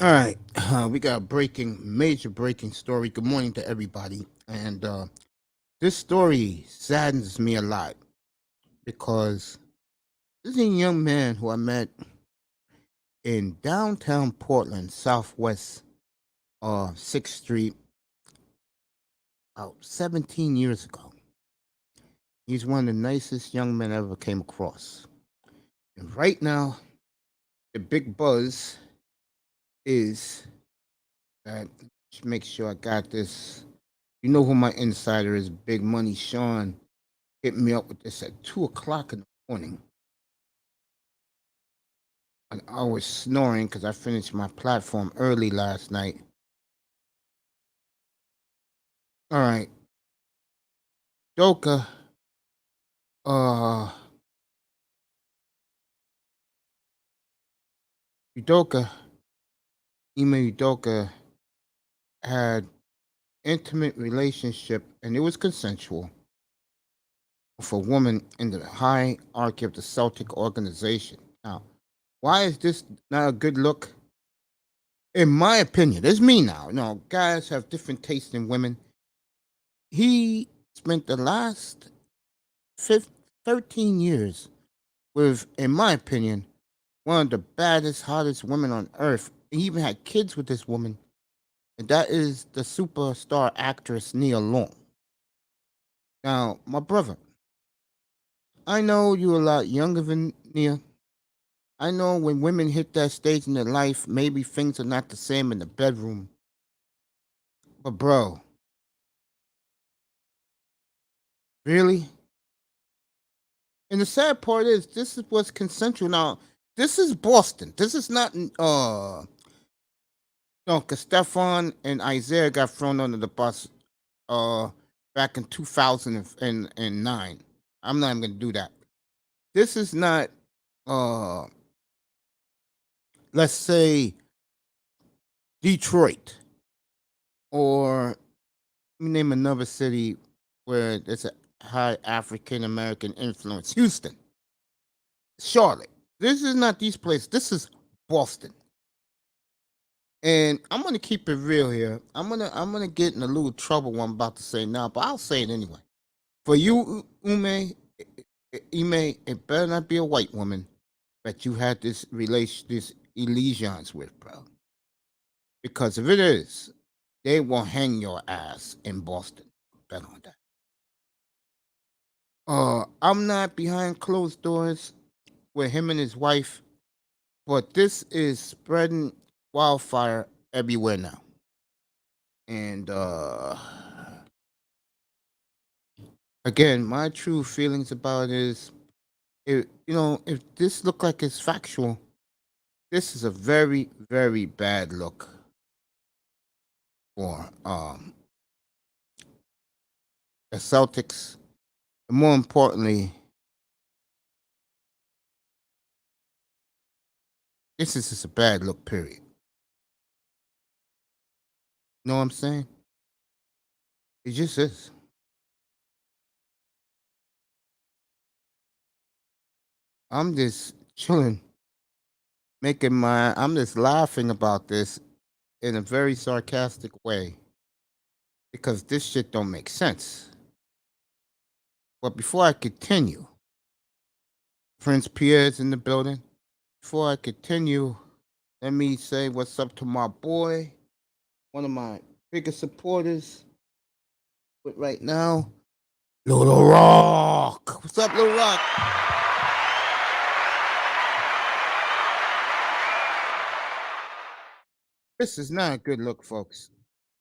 All right, we got a major breaking story. Good morning to everybody. And this story saddens me a lot because this is a young man who I met in downtown Portland, Southwest 6th Street, about 17 years ago. He's one of the nicest young men I ever came across. And right now, the big buzz is that, let's make sure I got this. You know who my insider is, Big Money Shawn. Hit me up with this at 2 o'clock in the morning. And I was snoring because I finished my platform early last night. All right, Udoka, uh, Udoka, Udoka had intimate relationship, and it was consensual, with a woman in the hierarchy of the Celtic organization. Now, why is this not a good look? In my opinion, it's me now. No, guys have different tastes in women. He spent the last 13 years with, in my opinion, one of the baddest, hottest women on earth. He even had kids with this woman, and that is the superstar actress Nia Long. Now, my brother, I know you're a lot younger than Nia. I know when women hit that stage in their life, maybe things are not the same in the bedroom. But, bro, really? And the sad part is, this is what's consensual. Now, this is Boston. This is not, no, because Stefan and Isaiah got thrown under the bus uh, back in 2009. I'm not even going to do that. This is not, uh, let's say, Detroit, or let me name another city where there's a high African American influence. Houston, Charlotte. This is not these places. This is Boston. And I'm gonna keep it real here. I'm gonna get in a little trouble what I'm about to say now, but I'll say it anyway. For you, Ume, it better not be a white woman that you had this allegiance with, bro. Because if it is, they will hang your ass in Boston. Bet on that. I'm not behind closed doors with him and his wife, but this is spreading wildfire everywhere now. And again, my true feelings about it is, if this look like it's factual, this is a very, very bad look for the Celtics. And more importantly, this is just a bad look, period. You know what I'm saying? It just is. I'm just chilling, I'm just laughing about this in a very sarcastic way because this shit don't make sense. But before I continue, Prince Pierre's in the building. Before I continue, let me say what's up to my boy, one of my biggest supporters with right now, Little Rock. What's up, Little Rock? This is not a good look, folks.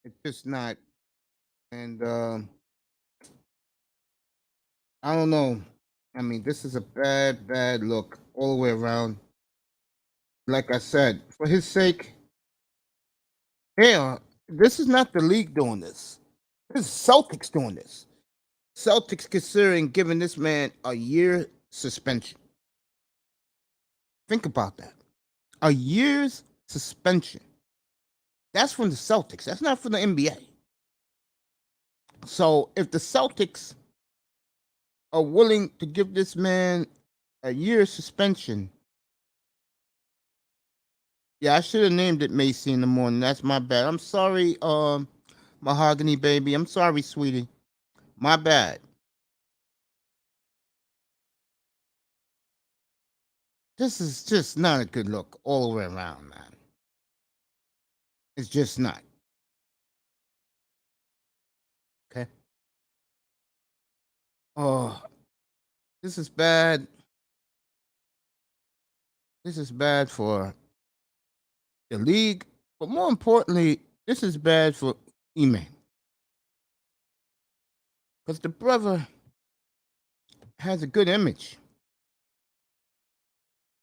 It's just not. And I don't know. I mean, this is a bad, bad look all the way around. Like I said, for his sake, hell, this is not the league doing this. This is Celtics doing this. Celtics considering giving this man a year suspension. Think about that. A year's suspension. That's from the Celtics. That's not from the NBA. So if the Celtics are willing to give this man a year's suspension, Yeah, I should have named it Macy in the morning. That's my bad. I'm sorry, Mahogany baby. I'm sorry, sweetie. My bad. This is just not a good look all the way around, man. It's just not. Okay. Oh, this is bad. This is bad for the league, but more importantly, this is bad for Ime because the brother has a good image.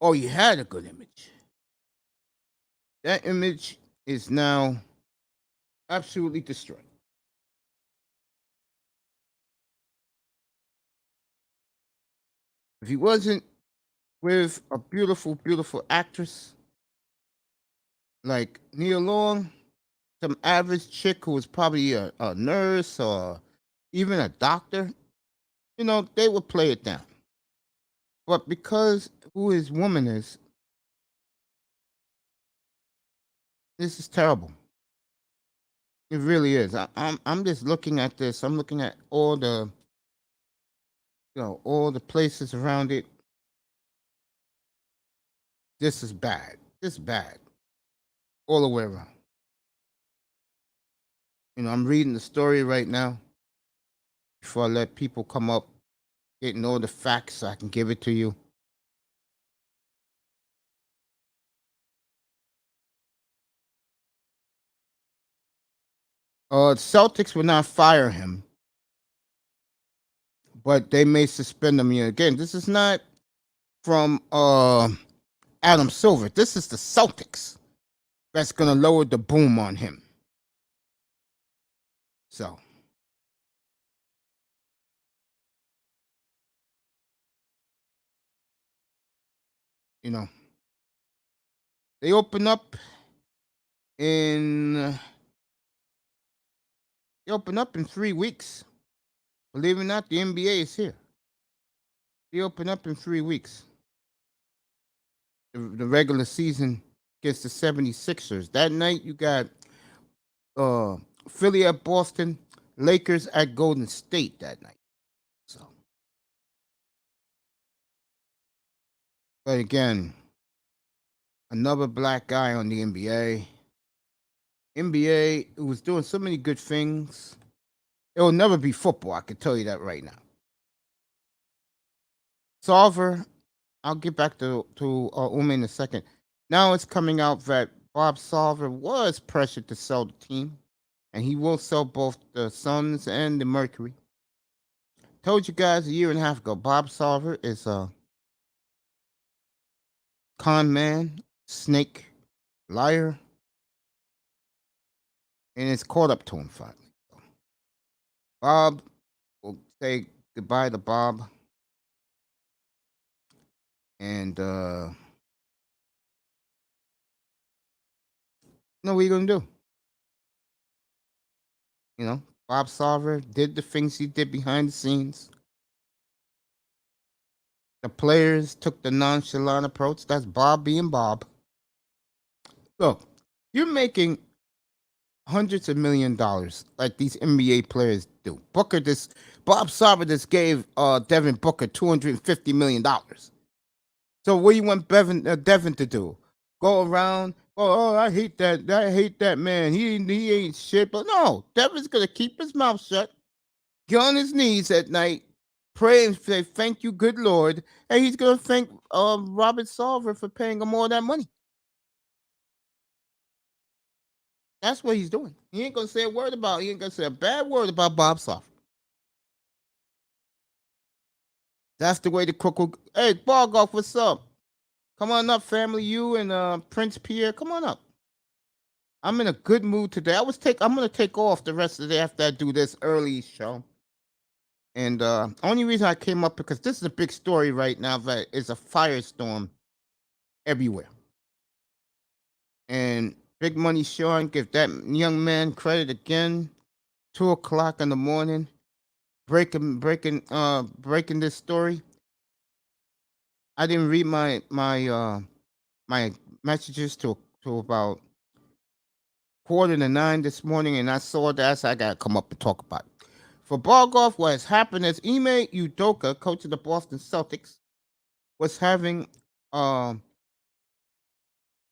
Oh, he had a good image. That image is now absolutely destroyed. If he wasn't with a beautiful, beautiful actress like Nia Long, some average chick who was probably a nurse or even a doctor, they would play it down. But because who his woman is, this is terrible. It really is. I'm just looking at this. I'm looking at all the all the places around it. This is bad. This is bad all the way around. I'm reading the story right now before I let people come up, getting all the facts so I can give it to you. Celtics will not fire him, but they may suspend him again. This is not from Adam Silver. This is the Celtics that's going to lower the boom on him. So, you know, they open up in they open up in 3 weeks. Believe it or not, the NBA is here. They open up in 3 weeks. The regular season against the 76ers. That night you got Philly at Boston, Lakers at Golden State that night. So, but again, another black guy on the NBA. NBA was doing so many good things. It will never be football. I can tell you that right now. Solver, I'll get back to Uma in a second. Now it's coming out that Bob Solver was pressured to sell the team, and he will sell both the Suns and the Mercury. Told you guys a year and a half ago, Bob Solver is a con man, snake, liar, and it's caught up to him finally. Bob will say goodbye to Bob, and what are you gonna do? Bob Solver did the things he did behind the scenes. The players took the nonchalant approach. That's Bob being Bob. Look, you're making hundreds of $1,000,000 like these NBA players do. Bob Solver just gave Devin Booker $250 million. So what do you want Devin to do? Go around? Oh, I hate that. I hate that man. He ain't shit. But no, Devin's gonna keep his mouth shut, get on his knees at night, pray and say, "Thank you, good Lord," and he's gonna thank Robert Solver for paying him all that money. That's what he's doing. He ain't gonna say a word about. He ain't gonna say a bad word about Bob Solver. That's the way the crook will. Hey, Bargoff, what's up? Come on up, family. You and Prince Pierre, come on up. I'm in a good mood today. I'm gonna take off the rest of the day after I do this early show. And only reason I came up because this is a big story right now that is a firestorm everywhere. And Big Money Shawn give that young man credit again. 2 o'clock in the morning, breaking this story. I didn't read my messages till to about 8:45 this morning, and I saw that, so I got to come up and talk about it. For ball golf, what has happened is Ime Udoka, coach of the Boston Celtics, was having, um,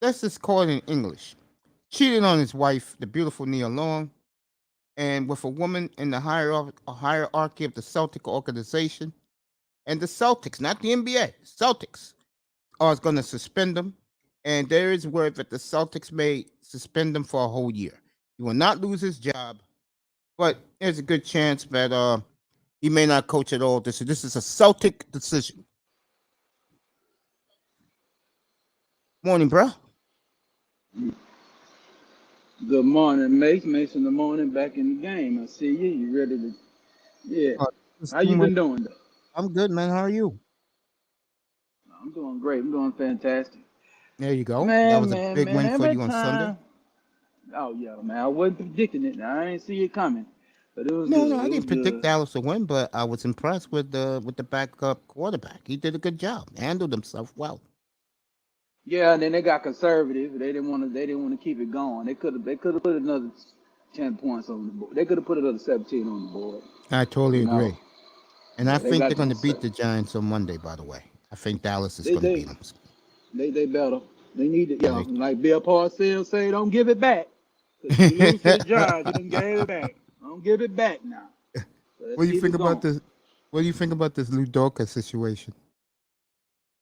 let's just call it in English, cheating on his wife, the beautiful Nia Long, and with a woman in the hierarchy of the Celtic organization. And the Celtics, not the NBA, Celtics, are going to suspend him. And there is word that the Celtics may suspend him for a whole year. He will not lose his job, but there's a good chance that he may not coach at all. This is a Celtic decision. Morning, bro. Good morning, Mace. Mace in the morning, back in the game. I see you. You ready to? Yeah. How you been doing, though? I'm good, man. How are you? I'm doing great. I'm doing fantastic. There you go. That Man, was a man, big man. win for Every you on Sunday. time. Oh yeah, man. I wasn't predicting it. I didn't see it coming, but it was No, good. no, I It was didn't predict good. Dallas to win, but I was impressed with the backup quarterback. He did a good job, handled himself well. Yeah, and then they got conservative. They didn't want to. They didn't want to keep it going. They could have. They could have put another 10 points on the board. They could have put another 17 on the board. I totally You know. agree. And I Yeah, they think they're got going you. to beat the Giants on Monday, by the way. I think Dallas is They going to they beat them. they better. They need it. Yeah, Yeah, like Bill Parcells say, don't give it back. Because if you lose to the Giants, you done gave it back. Don't give it back now. So let's What do you keep think it about going. this? What do you think about this Udoka situation?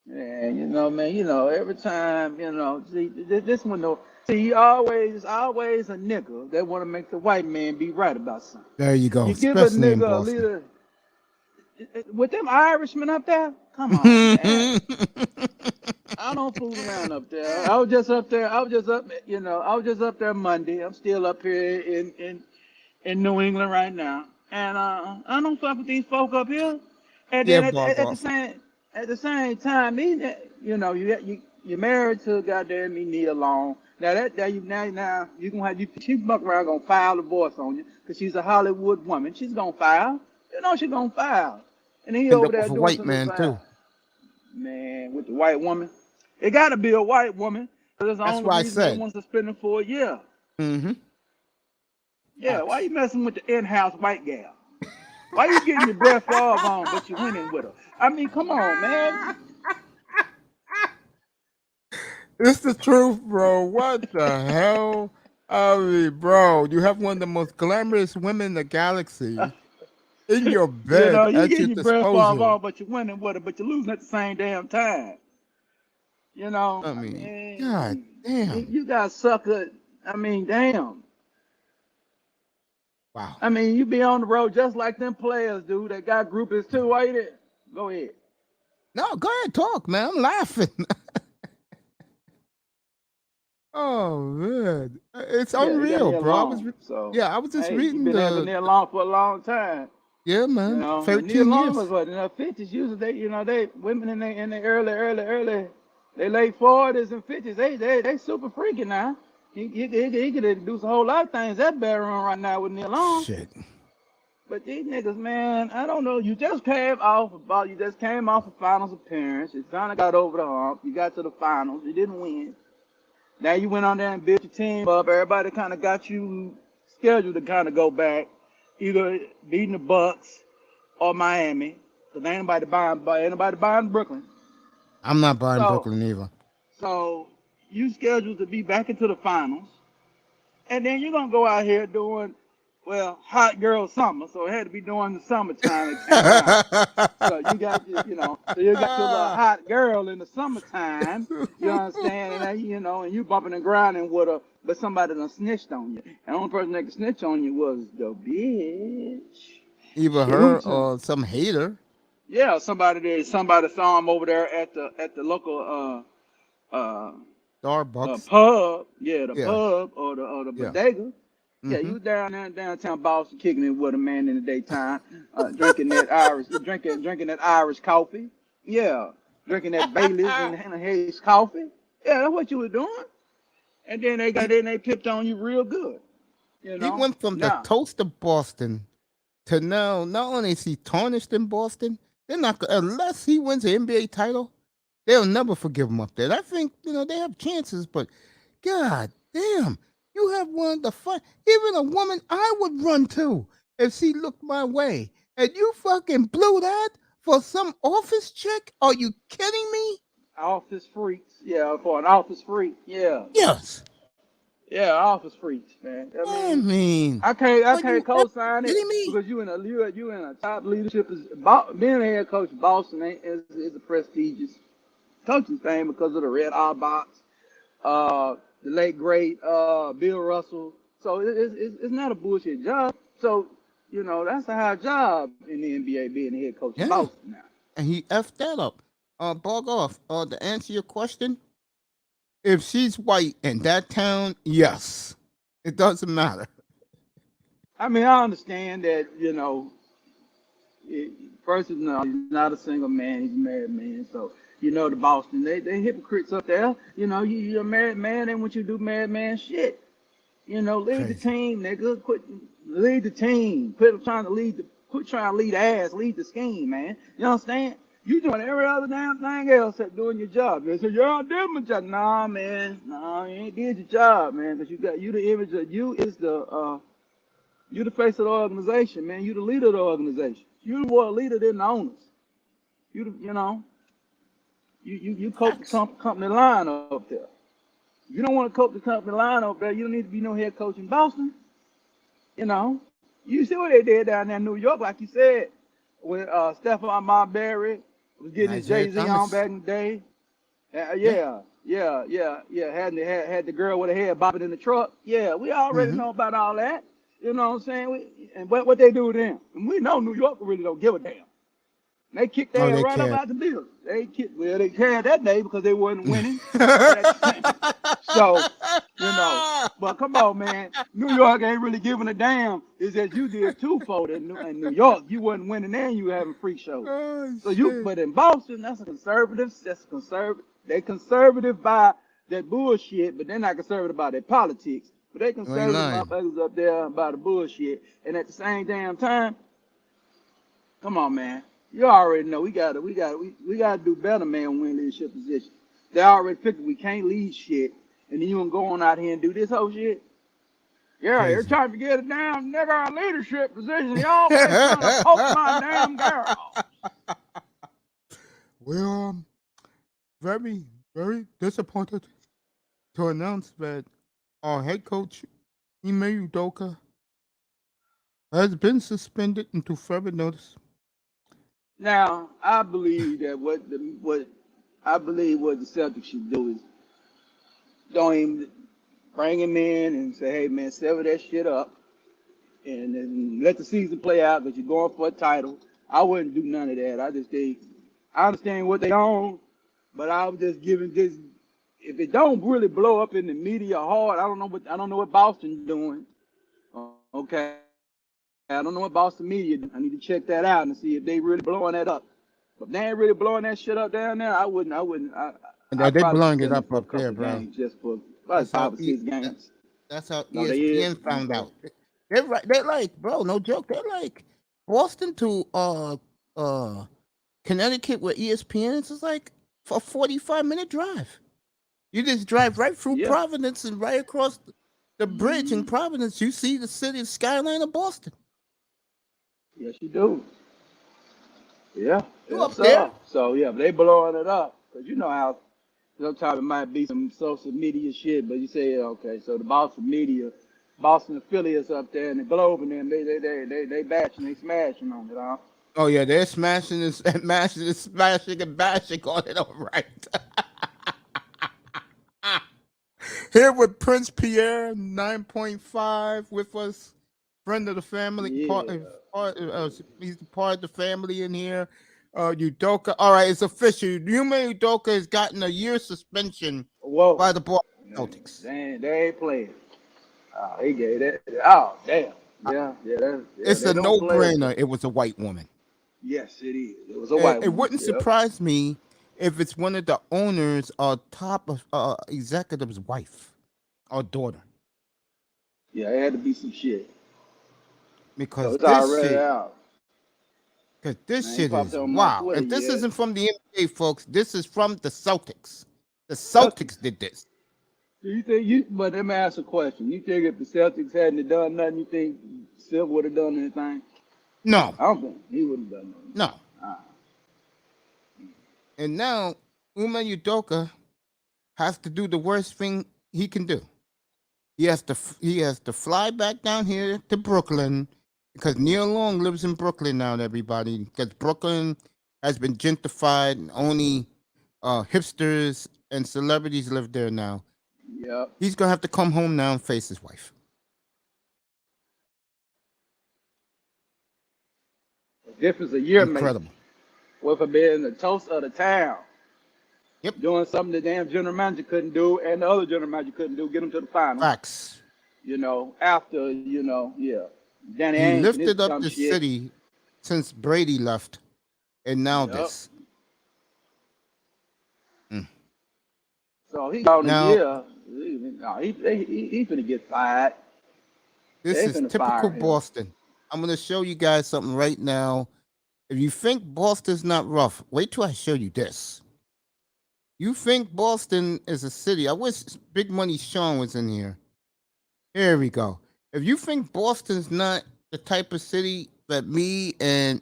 Yeah, man, every time, see, this one though, see, always a nigga that want to make the white man be right about something. There you go, You give a especially in nigga a Boston. leader, with them Irishmen up there, come on, man. I don't fool around up there. I was just up there. I was just up, I was just up there Monday. I'm still up here in New England right now, and I don't fuck with these folk up here. And Yeah, then ball golf. at the same time, you're married to goddamn me Nia Long. Now now you gonna have she's fuck around gonna file divorce on you because she's a Hollywood woman. She's gonna file. She's gonna file. And he End over up there with a doing white some of man the too. man with the white woman. It got to be a white woman because that's the That's only why I reason they said. want to suspend him for a year. Mm-hmm. Yeah, why you messing with the in-house white gal? Why you getting your breath Favre on, but you winning with her? I mean, come on, man. It's the truth, bro. What the hell? I mean, bro, you have one of the most glamorous women in the galaxy in your bed You at getting your your breath Favre disposal. on, but you winning with her, but you're losing at the same damn time. I I mean, God mean, damn. you got sucker. I mean, damn. Wow. I mean, you be on the road just like them players do. They got groupies too. Why you there? Go ahead. No, go ahead, talk, man. I'm laughing. Oh man, it's Yeah, they got unreal, Neil bro. Long. So, Yeah, I was just hey, you've reading been having the Neil Long for a long time. yeah, man, And Neil 13 Long was years. what in the 50s. Usually, they women in the early, they late 40s and 50s. They super freaky now. He could do a whole lot of things that bedroom right now with Neil Long. Shit. But these niggas, man, I don't know. You just came off a finals appearance. You kind of got over the hump. You got to the finals. You didn't win. Now you went on there and built your team up. Everybody kind of got you scheduled to kind of go back, either beating the Bucks or Miami. Cause ain't nobody buying Brooklyn. I'm not buying So Brooklyn either. so you scheduled to be back into the finals, and then you're gonna go out here doing hot girl summer. So it had to be during the summertime it came out. So so you got your little hot girl in the summertime. You understand? And then, and you bumping and grinding with her, but somebody done snitched on you. And the only person that could snitch on you was the bitch. Either her Shooting. or some hater. Yeah, somebody saw him over there at the local Starbucks. pub. Yeah, the Yeah, pub or the yeah. bodega. Yeah, Mm-hmm. you was down there in downtown Boston, kicking it with a man in the daytime, drinking that Irish coffee. Yeah, drinking that Bailey's and Hayes coffee. Yeah, that's what you were doing. And then he, they pipped on you real good. he went from the Now, toast of Boston to now. Not only is he tarnished in Boston, they're not unless he wins the NBA title. They'll never forgive him up there. I think they have chances, but God damn. You have one of the fun. Even a woman I would run to if she looked my way. And you fucking blew that for some office chick? Are you kidding me? Office freaks. Yeah, for an office freak. Yeah. Yes. Yeah, office freaks, man. I mean, I are can't you co-sign it kidding me? because you in a top leadership. Being a head coach, Boston is a prestigious coaching thing because of the Red Hot Box, the late great Bill Russell. So it's not a bullshit job. So that's a high job in the NBA being the head coach of Yeah. Boston now. And he effed that up. Bog off. To answer your question, if she's white in that town, yes. It doesn't matter. I mean, I understand that first is no, he's not a single man. He's a married man. So the Boston, they hypocrites up there. You're a married man. They want you to do married man shit. Lead the Crazy. team, nigga. Quit lead the team. Quit trying to lead ass. Lead the scheme, man. You understand? You doing every other damn thing else except doing your job. They say, yeah, I did my job. Nah, man. Nah, you ain't did your job, man. Because you the image of you is you the face of the organization, man. You the leader of the organization. You the more leader than the owners. You coach the Facts. company line up there. If you don't want to coach the company line up there, you don't need to be no head coach in Boston. You know, you see what they did down there in New York, like you said, when Stephon Marbury was getting his Isaiah Jay Z on Thomas. back in the day. Yeah. Yeah. Had the girl with her head bobbing in the truck. Yeah, we already Mm-hmm. know about all that. You know what I'm saying? And what they do with them? And we know New York really don't give a damn. They kicked Oh, their ass they right up cared. out the building. They carried that day because they wasn't winning. But at the same, so but come on, man. New York ain't really giving a damn. Is that you did twofold in New York. You wasn't winning and you having freak shows. Oh, So shit. but in Boston, that's a conservative. That's a conservative. They conservative by that bullshit, but they're not conservative by their politics. But they You ain't conservative lying. motherfuckers up there by the bullshit. And at the same damn time, come on, man. You already know we gotta do better, man, when leadership position. They already figured we can't lead shit, and then you gonna go on out here and do this whole shit. Yeah, every Crazy. time you get a damn nigga in leadership position, you always trying to poke my damn girl. Well, very, very disappointed to announce that our head coach, Ime Udoka, has been suspended until further notice. Now, I believe that what the Celtics should do is don't even bring him in and say, hey man, sever that shit up and then let the season play out because you're going for a title. I wouldn't do none of that. I understand what they own, but I was just giving this. If it don't really blow up in the media hard, I don't know what Boston's doing. Okay, I don't know what Boston media doing. I need to check that out and see if they really blowing that up. If they ain't really blowing that shit up down there, I They're probably blowing it suspend them up for a up there, couple of bro. games, just for probably That's how 5 or 6 games. that's how No, they is. ESPN found Okay. out. They're right. They're like, bro, no joke. They're like Boston to uh Connecticut where ESPN is like a 45-minute drive. You just drive right through Yeah. Providence and right across the bridge in Mm-hmm. Providence. You see the city skyline of Boston. Yes, you do. Yeah. You Yes, up there? sir. So yeah, but they blowing it up because you know how sometimes it might be some social media shit, but you say okay, so the Boston affiliates up there and the Globe and them, they bashing, they smashing on it, huh? Oh yeah, they're smashing and smashing and bashing on it. All right. Here with Prince Pierre, 9.5 with us, friend of the family. Yeah. He's part of the family in here. Udoka. All right, it's official. Yuma Udoka has gotten a year suspension Whoa. by the Boston Celtics. They ain't playing. He gave that. Oh, damn. Yeah. It's They a don't play. no-brainer. It was a white woman. Yes, it is. It was a white It woman. wouldn't Yep. surprise me if it's one of the owners or top of executive's wife or daughter, Yeah, it had to be some shit. So because it's already out. this Man, he shit popped is up on my wow. Twitter And this yet. isn't from the NBA, folks. This is from the Celtics. The Celtics. Celtics did this. Do you think you? But let me ask a question. You think if the Celtics hadn't done nothing, you think Silver would have done anything? No, I don't think he would have done nothing. no. And now Udoka has to do the worst thing he can do. He has to fly back down here to Brooklyn because Neil Long lives in Brooklyn now. Everybody, because Brooklyn has been gentrified and only hipsters and celebrities live there now. Yep. He's gonna have to come home now and face his wife. The difference a year makes. Incredible. With her being the toast of the town. Yep. Doing something the damn general manager couldn't do and the other general manager couldn't do, get them to the final. Facts. After, yeah. Danny He Ainge lifted up dumb the shit. city since Brady left, and now Yep. this. So he out in Now- a year. He finna get fired. This They is finna fire typical him. Boston. I'm going to show you guys something right now. If you think Boston's not rough, wait till I show you this. You think Boston is a city. I wish Big Money Shawn was in here. Here we go. If you think Boston's not the type of city that me and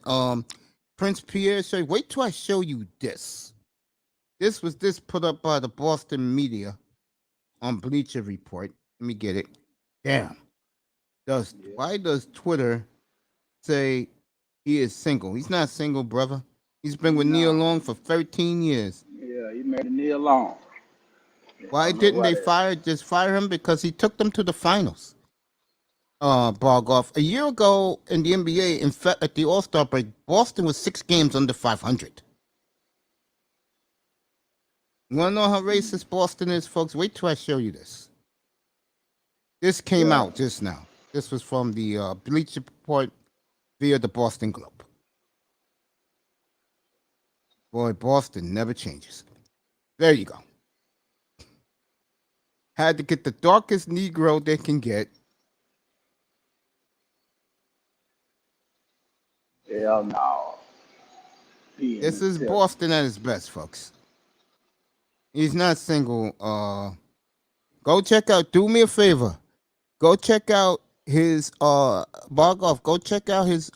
Prince Pierre show, wait till I show you this. This was put up by the Boston media on Bleacher Report. Let me get it. Damn. Why does Twitter say he is single? He's not single, brother. He's been with Neil Long for 13 years. Yeah, he married Neil Long. Why didn't they fire him? Because he took them to the finals. Bargoff. A year ago in the NBA, at the All-Star break, Boston was 6 games under 500. You want to know how racist Boston is, folks? Wait till I show you this. This came out just now. This was from the Bleacher Report via the Boston Globe. Boy, Boston never changes. There you go. Had to get the darkest Negro they can get. Hell no. This is Boston at its best, folks. He's not single. Go check out, do me a favor. Go check out his Bargoff. Go check out his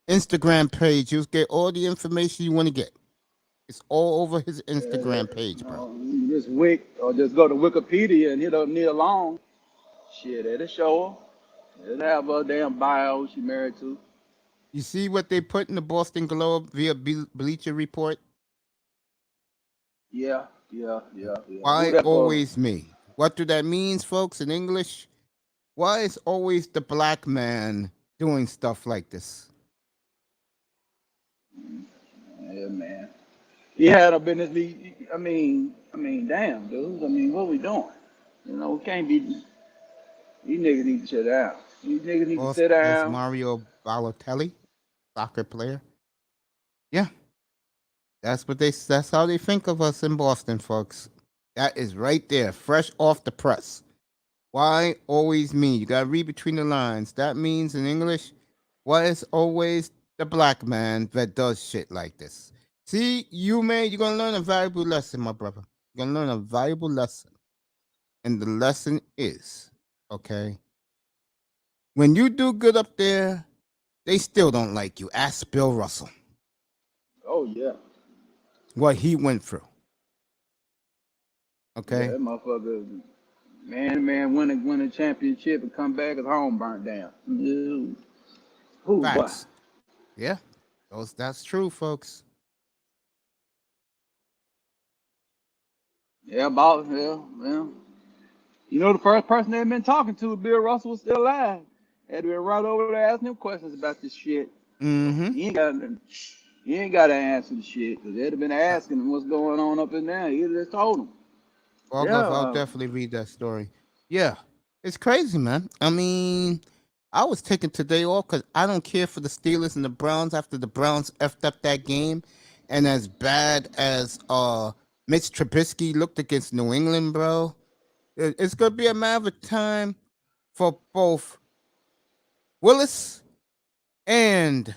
Instagram page. You'll get all the information you want to get. It's all over his Instagram page, bro. Just just go to Wikipedia and hit up Neil Long. Shit, it'll show her. It'll have her damn bio she married to. You see what they put in the Boston Globe via Bleacher Report? Yeah. Why always me? What do that means, folks, in English? Why is always the black man doing stuff like this? Yeah, man. He had a business. I mean, damn, dude. I mean, what we doing? We can't be. These niggas need to sit down. These niggas need to sit down. Mario Balotelli, soccer player. Yeah, that's how they think of us in Boston, folks. That is right there, fresh off the press. Why always me? You gotta read between the lines. That means in English, why is always the black man that does shit like this? See, you're gonna learn a valuable lesson, my brother. You're gonna learn a valuable lesson. And the lesson is, okay, when you do good up there, they still don't like you. Ask Bill Russell. Oh, yeah. What he went through. Okay? Yeah, that motherfucker, man, win a championship and come back, his home burnt down. Who? Facts. Yeah. That's true, folks. Yeah, about well. The first person they've been talking to, Bill Russell, was still alive. Had been right over there asking him questions about this shit. Mm-hmm. He ain't got to answer the shit because they'd have been asking him what's going on up in there. He just told him. I'll definitely read that story. Yeah, it's crazy, man. I mean, I was taking today off because I don't care for the Steelers and the Browns after the Browns effed up that game, and as bad as Mitch Trubisky looked against New England, bro. It's gonna be a matter of time for both Willis and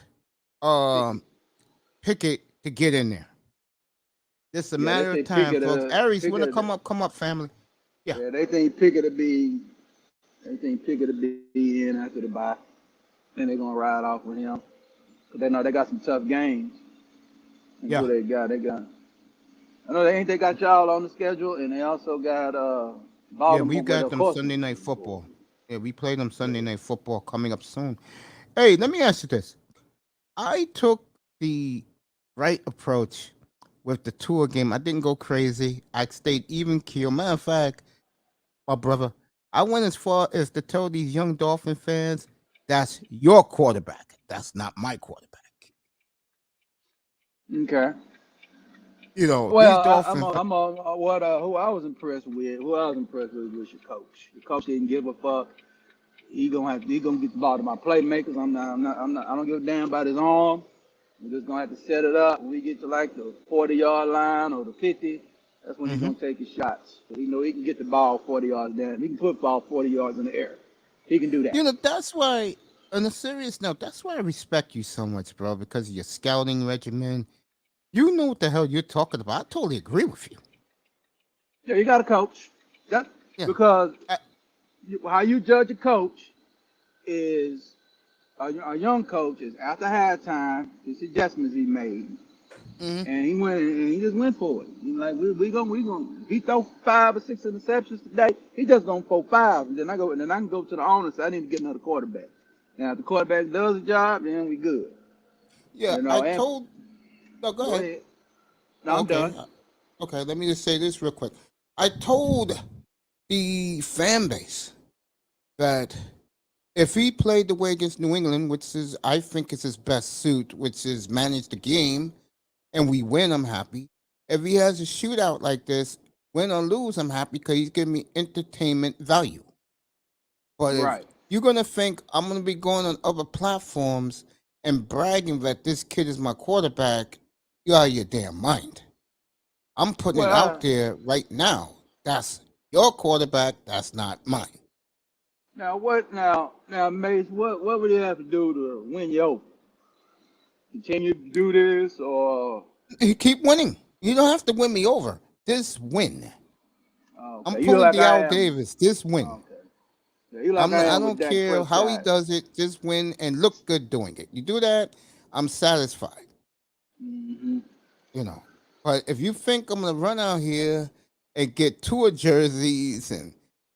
Pickett to get in there. It's a matter of time, folks. Aries, you wanna come up, family. Yeah. Yeah, they think Pickett to be in after the bye. Then they're gonna ride off with him. 'Cause they know they got some tough games. And Yeah. who they got? I know they got y'all on the schedule, and they also got Yeah, we Baltimore. But got of them course, Sunday night football. Yeah, we play them Sunday night football coming up soon. Hey, let me ask you this. I took the right approach with the tour game. I didn't go crazy. I stayed even keel. Matter of fact, my brother, I went as far as to tell these young Dolphin fans, that's your quarterback. That's not my quarterback. okay. You know, these Well, Dolphin fans. I'm a what who I was impressed with. Who I was impressed with was your coach. Your coach didn't give a fuck. He gonna get the ball to my playmakers. I don't give a damn about his arm. We're just gonna have to set it up. When we get to like the 40-yard line or the 50, that's when he's Hmm. gonna take his shots. But he know he can get the ball 40 yards down. He can put the ball 40 yards in the air. He can do that. You know, that's why, on a serious note, that's why I respect you so much, bro, because of your scouting regimen. You know what the hell you're talking about. I totally agree with you. Yeah, you got a coach. That Yeah. because Uh, how you judge a coach is a young coach is after halftime, the adjustments he made, mhm. and he went and he just went for it. He's like, we gonna he throw 5 or 6 interceptions today. He just gonna throw five, and then I can go to the owner and say I need to get another quarterback. Now if the quarterback does the job, then we good. Yeah, You know, I and told. No, go go ahead. ahead. No, I'm Okay. done. Okay, let me just say this real quick. I told the fan base that if he played the way against New England, which is I think is his best suit, which is manage the game, and we win, I'm happy. If he has a shootout like this, win or lose, I'm happy because he's giving me entertainment value. But if Right. you're gonna think I'm gonna be going on other platforms and bragging that this kid is my quarterback, you're out of your damn mind. I'm putting it out Well, there right now. That's your quarterback. That's not mine. now what? Now, Mace, what would he have to do to win you over? Continue to do this, or You keep winning. You don't have to win me over. This win. I'm okay, you pulling like the I Al am. Davis. This win. Okay, yeah, you like I I am with don't Dak care how he Prescott. does it. Just win and look good doing it. You do that, I'm satisfied. Hmm. You know. But if you think I'm gonna run out here and get tour jerseys and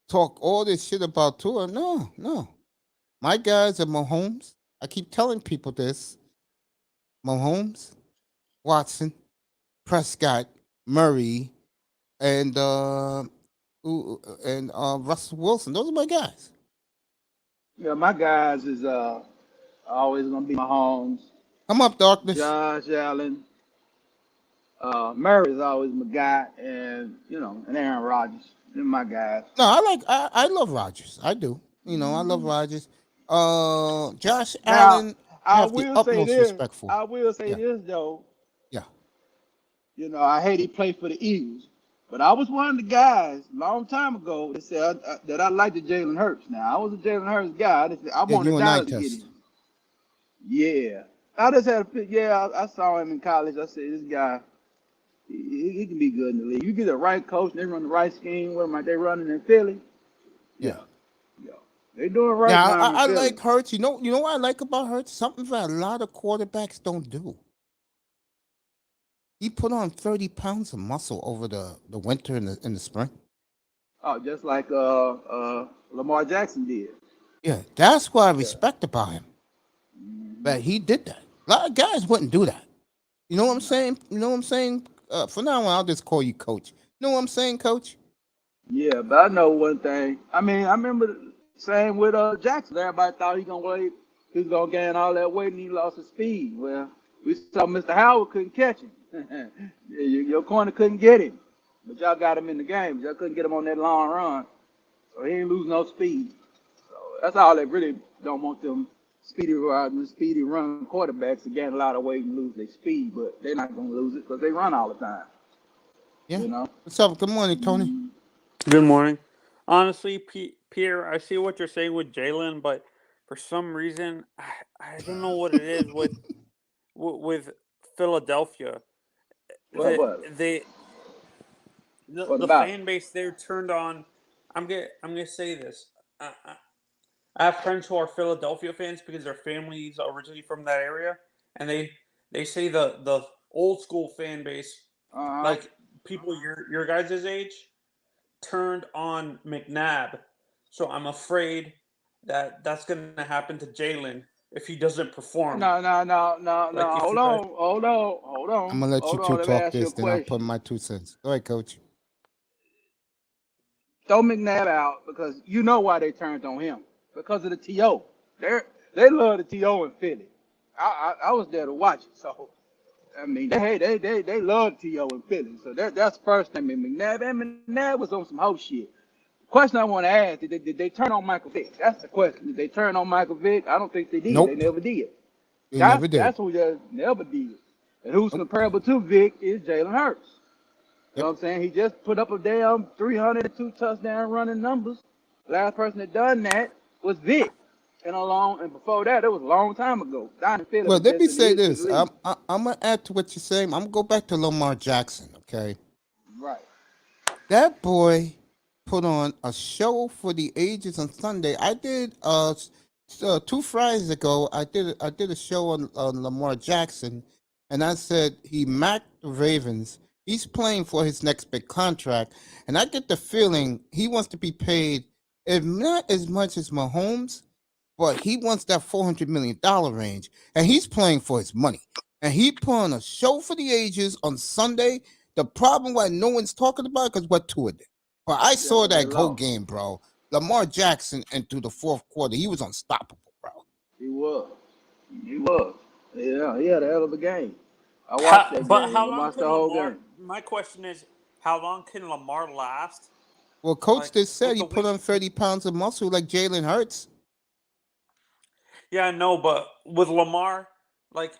talk all this shit about tour, no, no. My guys are Mahomes. I keep telling people this. Mahomes, Watson, Prescott, Murray, and Russell Wilson. Those are my guys. Yeah, my guys is always gonna be Mahomes, Come up, darkness. Josh Allen, Murray is always my guy, and and Aaron Rodgers. They're my guys. No, I love Rodgers. I do. You know, I love Rodgers. Josh Now, Allen, I I have the will say utmost this. respect for. I will say Yeah, this though. yeah. I hate he played for the Eagles, but I was one of the guys a long time ago that said that I liked the Jalen Hurts. Now, I was a Jalen Hurts guy. I Yeah, wanted you and I Dallas to get test. him. Yeah. I just had a yeah, I saw him in college. I said, this guy, he can be good in the league. You get the right coach, and they run the right scheme. What am I? They running in Philly? Yeah. Yeah, yeah. They doing right Yeah, down in I Philly. like Hurts. You know what I like about Hurts? Something that a lot of quarterbacks don't do. He put on 30 pounds of muscle over the winter and the spring. Oh, just like Lamar Jackson did. Yeah, that's what I Yeah. respect about him. Hmm. That he did that. A lot of guys wouldn't do that. You know what I'm No. saying? You know what I'm saying? For now on, I'll just call you coach. You know what I'm saying, coach? Yeah, but I know one thing. I mean, I remember the same with Jackson. Everybody thought he was gonna gain all that weight, and he lost his speed. Well, we saw Mr. Howard couldn't catch him. Yeah, your corner couldn't get him, but y'all got him in the game. Y'all couldn't get him on that long run, so he ain't lose no speed. So that's all they really don't want them speedy run quarterbacks to gain a lot of weight and lose their speed, but they're not gonna lose it because they run all the time. Yeah. You know. What's up? Good morning, Tony. Mhm. Good morning. Honestly, Pierre, I see what you're saying with Jalen, but for some reason, I don't know what it is with Philadelphia. What The what the the, what the about it? fan base there turned on I'm gonna say this. I have friends who are Philadelphia fans because their families are originally from that area, and they say the old school fan base, Uh huh. like people your guys' age, turned on McNabb. So I'm afraid that that's going to happen to Jalen if he doesn't perform. No, no, no, no, Like no. if Hold you guys, on, hold on, hold I'm on, gonna let you hold two on. Let me talk ask you a this, then I'll put question. my 2 cents. Go ahead, coach. Throw McNabb out because you know why they turned on him because of the TO. They love the TO in Philly. I was there to watch it, so I mean they love TO in Philly. So that's the first thing. I mean, McNabb was on some whole shit. Question I want to ask: did they turn on Michael Vick? That's the question. Did they turn on Michael Vick? I don't think they did. They Nope, never did. they That's never did. that's who just never did. And who's Nope. comparable to Vick is Jalen Hurts. You know Yep. what I'm saying? He just put up a damn 302 touchdown running numbers. Last person that done that was Vic. And before that, it was a long time ago. Down in Philly Well, was let just me in the say history of the this. league. I'm gonna add to what you're saying. I'm gonna go back to Lamar Jackson. Okay, Right. that boy put on a show for the ages on Sunday. I did 2 Fridays ago. I did a show on Lamar Jackson, and I said he macked the Ravens. He's playing for his next big contract, and I get the feeling he wants to be paid, if not as much as Mahomes, but he wants that $400 million range, and he's playing for his money. And he put on a show for the ages on Sunday. The problem why no one's talking about it because what Tua did. But I Yeah, saw they that whole lost. game, bro. Lamar Jackson and through the fourth quarter, he was unstoppable, bro. He was. He was. Yeah, he had a hell of a game. I watched that but game. how I long watched the can whole Lamar? game. My question is, how long can Lamar last? Well, coach Like just said with he the put way, on 30 pounds of muscle like Jalen Hurts. yeah, I know, but with Lamar, like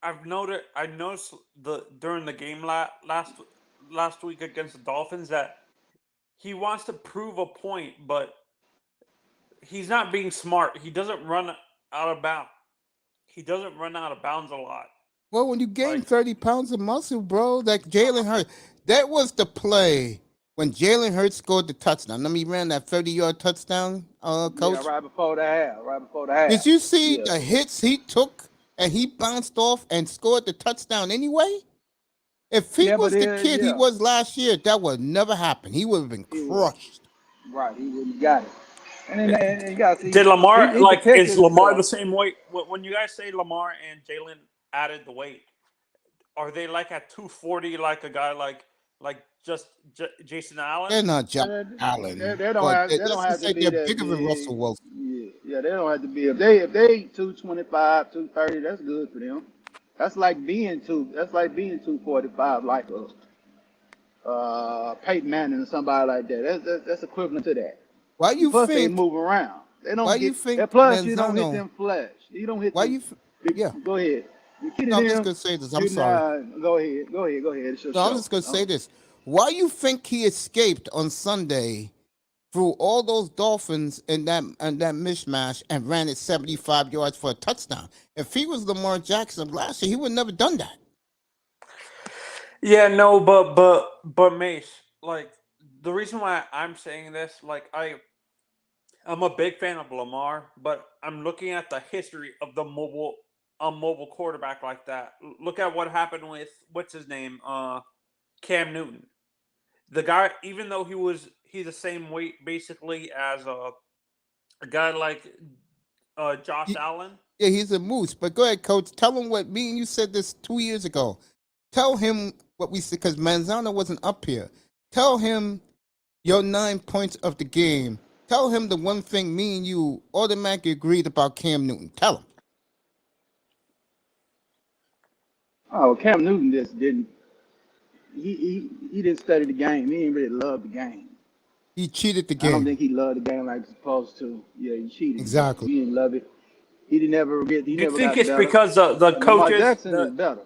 I noticed the during the game last week against the Dolphins that he wants to prove a point, but he's not being smart. He doesn't run out of bounds. He doesn't run out of bounds a lot. Well, when you gain Like 30 pounds of muscle, bro, like Jalen Hurts, that was the play when Jalen Hurts scored the touchdown. I mean, he ran that 30-yard touchdown, Yeah, coach. right before the half. Right before the half. Did you see Yeah. the hits he took and he bounced off and scored the touchdown anyway? If he Yeah, but was the kid he yeah, was last year, that would never happen. He would have been he was. crushed. Right. He wouldn't have got it. And you got to see, did Lamar he is protected Lamar the himself. same weight? When you guys say Lamar and Jalen added the weight, are they like at 240 like a guy like just Jason Allen? They're not Josh Uh, Allen, they don't but have they don't let's have just to say be they're that bigger than big. Russell Wilson. Yeah, yeah, they don't have to be. If they 225, 230, that's good for them. That's like being 245, like a Peyton Manning or somebody like that. That's equivalent to that. Why And you plus they think? move around. They Why don't you get. And think plus you don't hit Manzano? them flesh. You don't hit Why them. you? Yeah. Go ahead. You No, kidding I'm just them? gonna say this. I'm You sorry. nah. Go ahead. Go ahead. Go ahead. It's your No, I'm show. just gonna say this. Why you think he escaped on Sunday through all those Dolphins and that mishmash and ran it 75 yards for a touchdown? If he was Lamar Jackson last year, he would never done that. Yeah, no, but Mace, like the reason why I'm saying this, like I'm a big fan of Lamar, but I'm looking at the history of the mobile quarterback like that. Look at what happened with what's his name, Cam Newton. The guy, even though he's the same weight basically as a guy like Josh He- Allen. yeah, he's a moose. But go ahead, coach. Tell him what me and you said this 2 years ago. Tell him what we said because Manzano wasn't up here. Tell him your 9 points of the game. Tell him the one thing me and you automatically agreed about Cam Newton. Tell him. Oh, Cam Newton just didn't. He didn't study the game. He didn't really love the game. He cheated the I don't game. think he loved the game like he's supposed to. Yeah, he cheated the game. Exactly. He didn't love it. He didn't ever get. He Do you never think got it's better. because the And Lamar coaches? Jackson is better.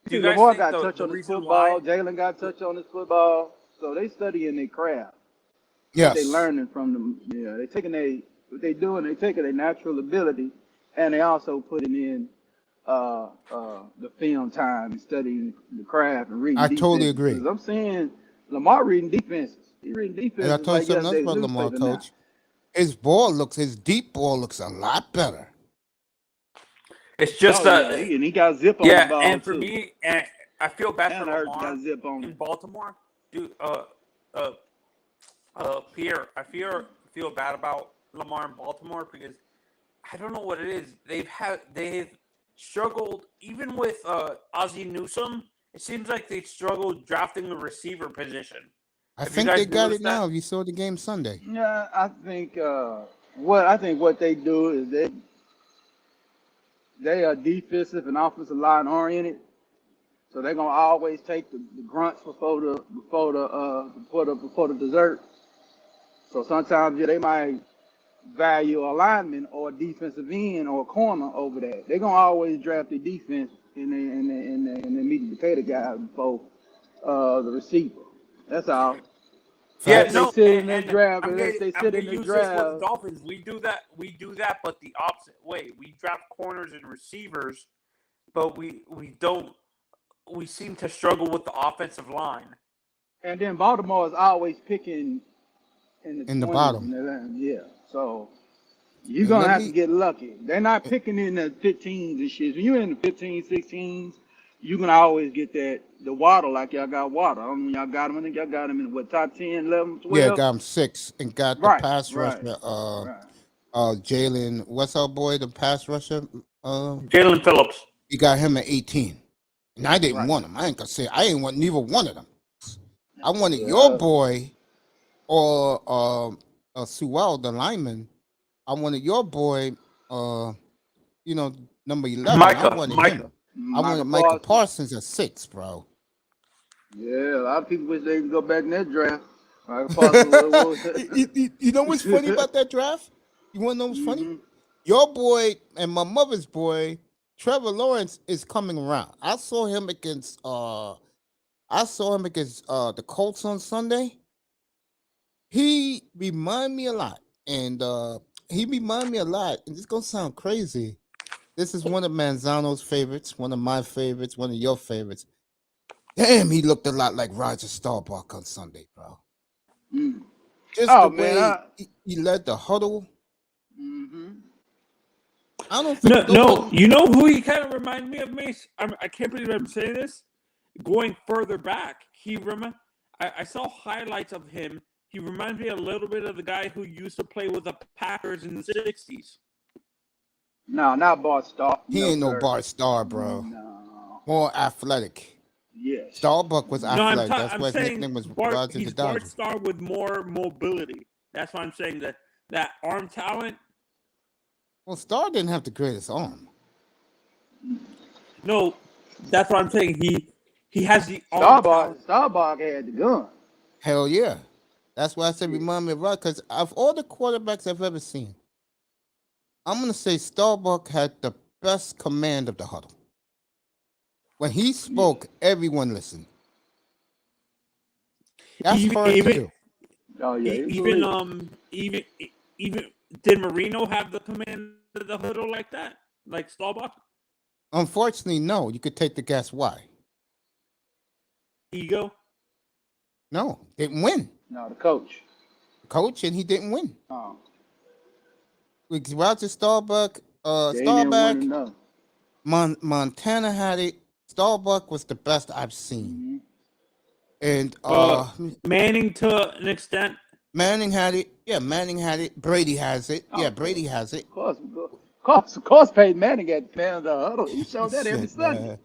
Do See, you guys Lamar think got touch the on his reason why? football. Jalen got touch on his football. So they studying their craft. What they Yes. learning from them. Yeah, they taking what they doing. They taking their natural ability, and they also putting in the film time and studying the craft and reading I totally defenses. agree. Because I'm seeing Lamar reading defenses. He reading And I defenses tell you like something else yesterday's about Lamar, newspaper now. coach. His deep ball looks a lot better. It's just Oh yeah, he got zip on the yeah, ball and for too. me, and I feel bad for And Hurts got Lamar zip on in him. Baltimore. Dude, Pierre, I feel bad about Lamar in Baltimore because I don't know what it is. They've struggled even with Ozzie Newsome. It seems like they struggled drafting the receiver position. I Have you think they guys got noticed it that? now. You saw the game Sunday. Yeah, I think what they do is they are defensive and offensive line oriented. So they're gonna always take the grunts before the dessert. So sometimes they might value a lineman or a defensive end or a corner over that. They're gonna always draft the defense in the meat and potato guy before the receiver. That's all. Yeah, Unless Facts. they no, sit in the and draft, I'm unless gonna they I'm sit gonna in the use this with the draft. Dolphins. We do that, but the opposite way. We draft corners and receivers, but we don't. We seem to struggle with the offensive line. And then Baltimore is always picking in the In the 20s bottom. and 11. Yeah. So you're And gonna let have to me get lucky. They're not picking in the 15s and shit. When you're in the 15s, 16s, you can always get the waddle like y'all got waddle. I don't know when y'all got him. I think y'all got him in what top 10, 11, yeah, 12? got him 6 and got the Right, pass right, rusher, right. Jalen, what's our boy, the pass rusher? Jalen Phillips. You got him at 18. And I didn't Right. want him. I ain't gonna say I ain't want neither one of them. I wanted your Yeah. boy or Sewell, the lineman. I wanted your boy, number 11. I wanted Micah. him. I Michael wanted Micah Parsons. Parsons at 6, bro. Yeah, a lot of people wish they could go back in that draft. Michael Parsons. You know what's funny about that draft? You want to know what's funny? Mm-hmm. Your boy and my mother's boy, Trevor Lawrence, is coming around. I saw him against the Colts on Sunday. He remind me a lot. And he remind me a lot. And it's gonna sound crazy. This is one of Manzano's favorites, one of my favorites, one of your favorites. Damn, he looked a lot like Roger Staubach on Sunday, bro. Mm. Just the Oh man, way he led the huddle. mm-hmm. I don't think No. nobody. You know who he kind of reminded me of, Mace? I can't believe I'm saying this. Going further back, I saw highlights of him. He reminds me a little bit of the guy who used to play with the Packers in the '60s. No, not Bart Starr. He No, ain't no sir. Bart Starr, bro. No. More athletic. Yes. Starbuck was No, athletic. That's I'm why his saying nickname was Bart. Roger the He's Bart Dodger. Starr with more mobility. That's why I'm saying that arm talent. Well, Starr didn't have the greatest arm. No, that's what I'm saying. He has the arm talent. Starbuck had the gun. Hell yeah. That's why I said Yeah. remind me of Roger. Because of all the quarterbacks I've ever seen, I'm gonna say Starbuck had the best command of the huddle. When he spoke, everyone listened. That's hard to do. Oh yeah, he Even believed. even did Marino have the command of the huddle like that, like Staubach? Unfortunately, no. You could take the guess why. Ego. No, didn't win. No, the coach. Coach, and he didn't win. Oh, Because Roger Staubach, they didn't Staubach, win enough. Montana had it. Staubach was the best I've seen. Mm-hmm. And Manning to an extent. Manning had it. Yeah, Manning had it. Brady has it. Oh, Yeah, Brady has it. Of course, Peyton Manning got the man of the huddle. He showed that every Shit, Sunday.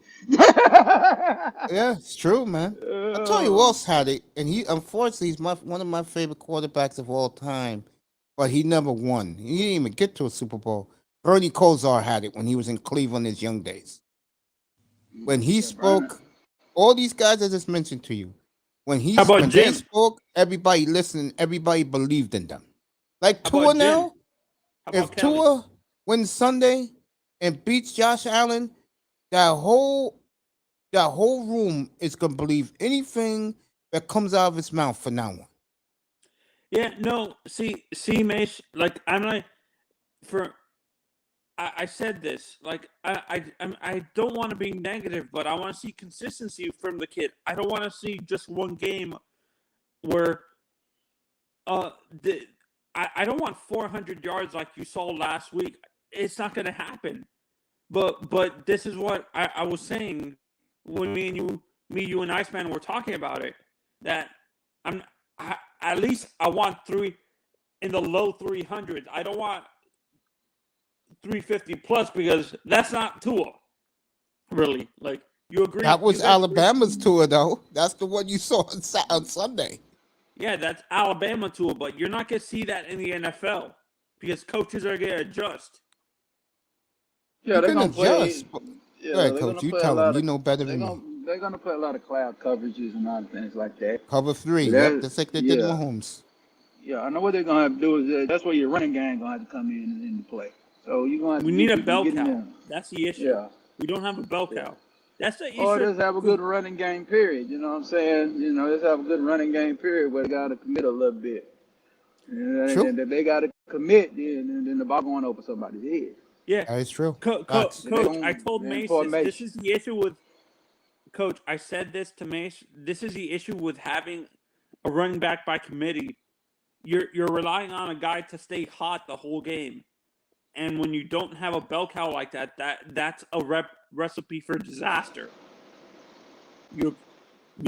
Yeah, it's true, man. I'll tell you who else had it. And he, unfortunately, he's one of my favorite quarterbacks of all time. But he never won. He didn't even get to a Super Bowl. Bernie Kosar had it when he was in Cleveland his young days. When he spoke, all these guys I just mentioned to you, when they spoke, everybody listened, everybody believed in them. Like Tua now, if Tua wins Sunday and beats Josh Allen, that whole room is gonna believe anything that comes out of his mouth from now on. Yeah, no, see, Mace, like I'm like, I said this, like I don't want to be negative, but I want to see consistency from the kid. I don't want to see just one game where the I don't want 400 yards like you saw last week. It's not going to happen. But this is what I was saying when me, you, and Iceman were talking about it. That at least I want 3 in the low 300s. I don't want 350 plus because that's not Tua. Really, like you agree? That was you guys agree? Alabama's tour, though. That's the one you saw on Sunday. Yeah, that's Alabama Tua, but you're not going to see that in the NFL because coaches are going to adjust. Yeah, You they're can gonna play. adjust. Go Yeah, ahead, they're Coach. gonna You play a tell them. lot You of. know better They're than gonna me. they're gonna play a lot of cloud coverages and other things like that. Cover 3. But Yep, that, just like they did yeah, Mahomes. yeah. I know what they're gonna have to do is that's where your running game gonna have to come in and into play. So you're gonna have We to need get a people bell getting cow. them. That's the issue. Yeah, We don't have a bell yeah. cow. That's the issue. Or just have a good running game period. You know what I'm saying? You know, just have a good running game period where they gotta commit a little bit. True. And if they gotta commit, then the ball going over somebody's head. Yeah, That is true. Coach, They I told they Mace import this is the issue with Coach. I said this to Mace. This is the issue with having a running back by committee. You're relying on a guy to stay hot the whole game, and when you don't have a bell cow like that's a recipe for disaster. You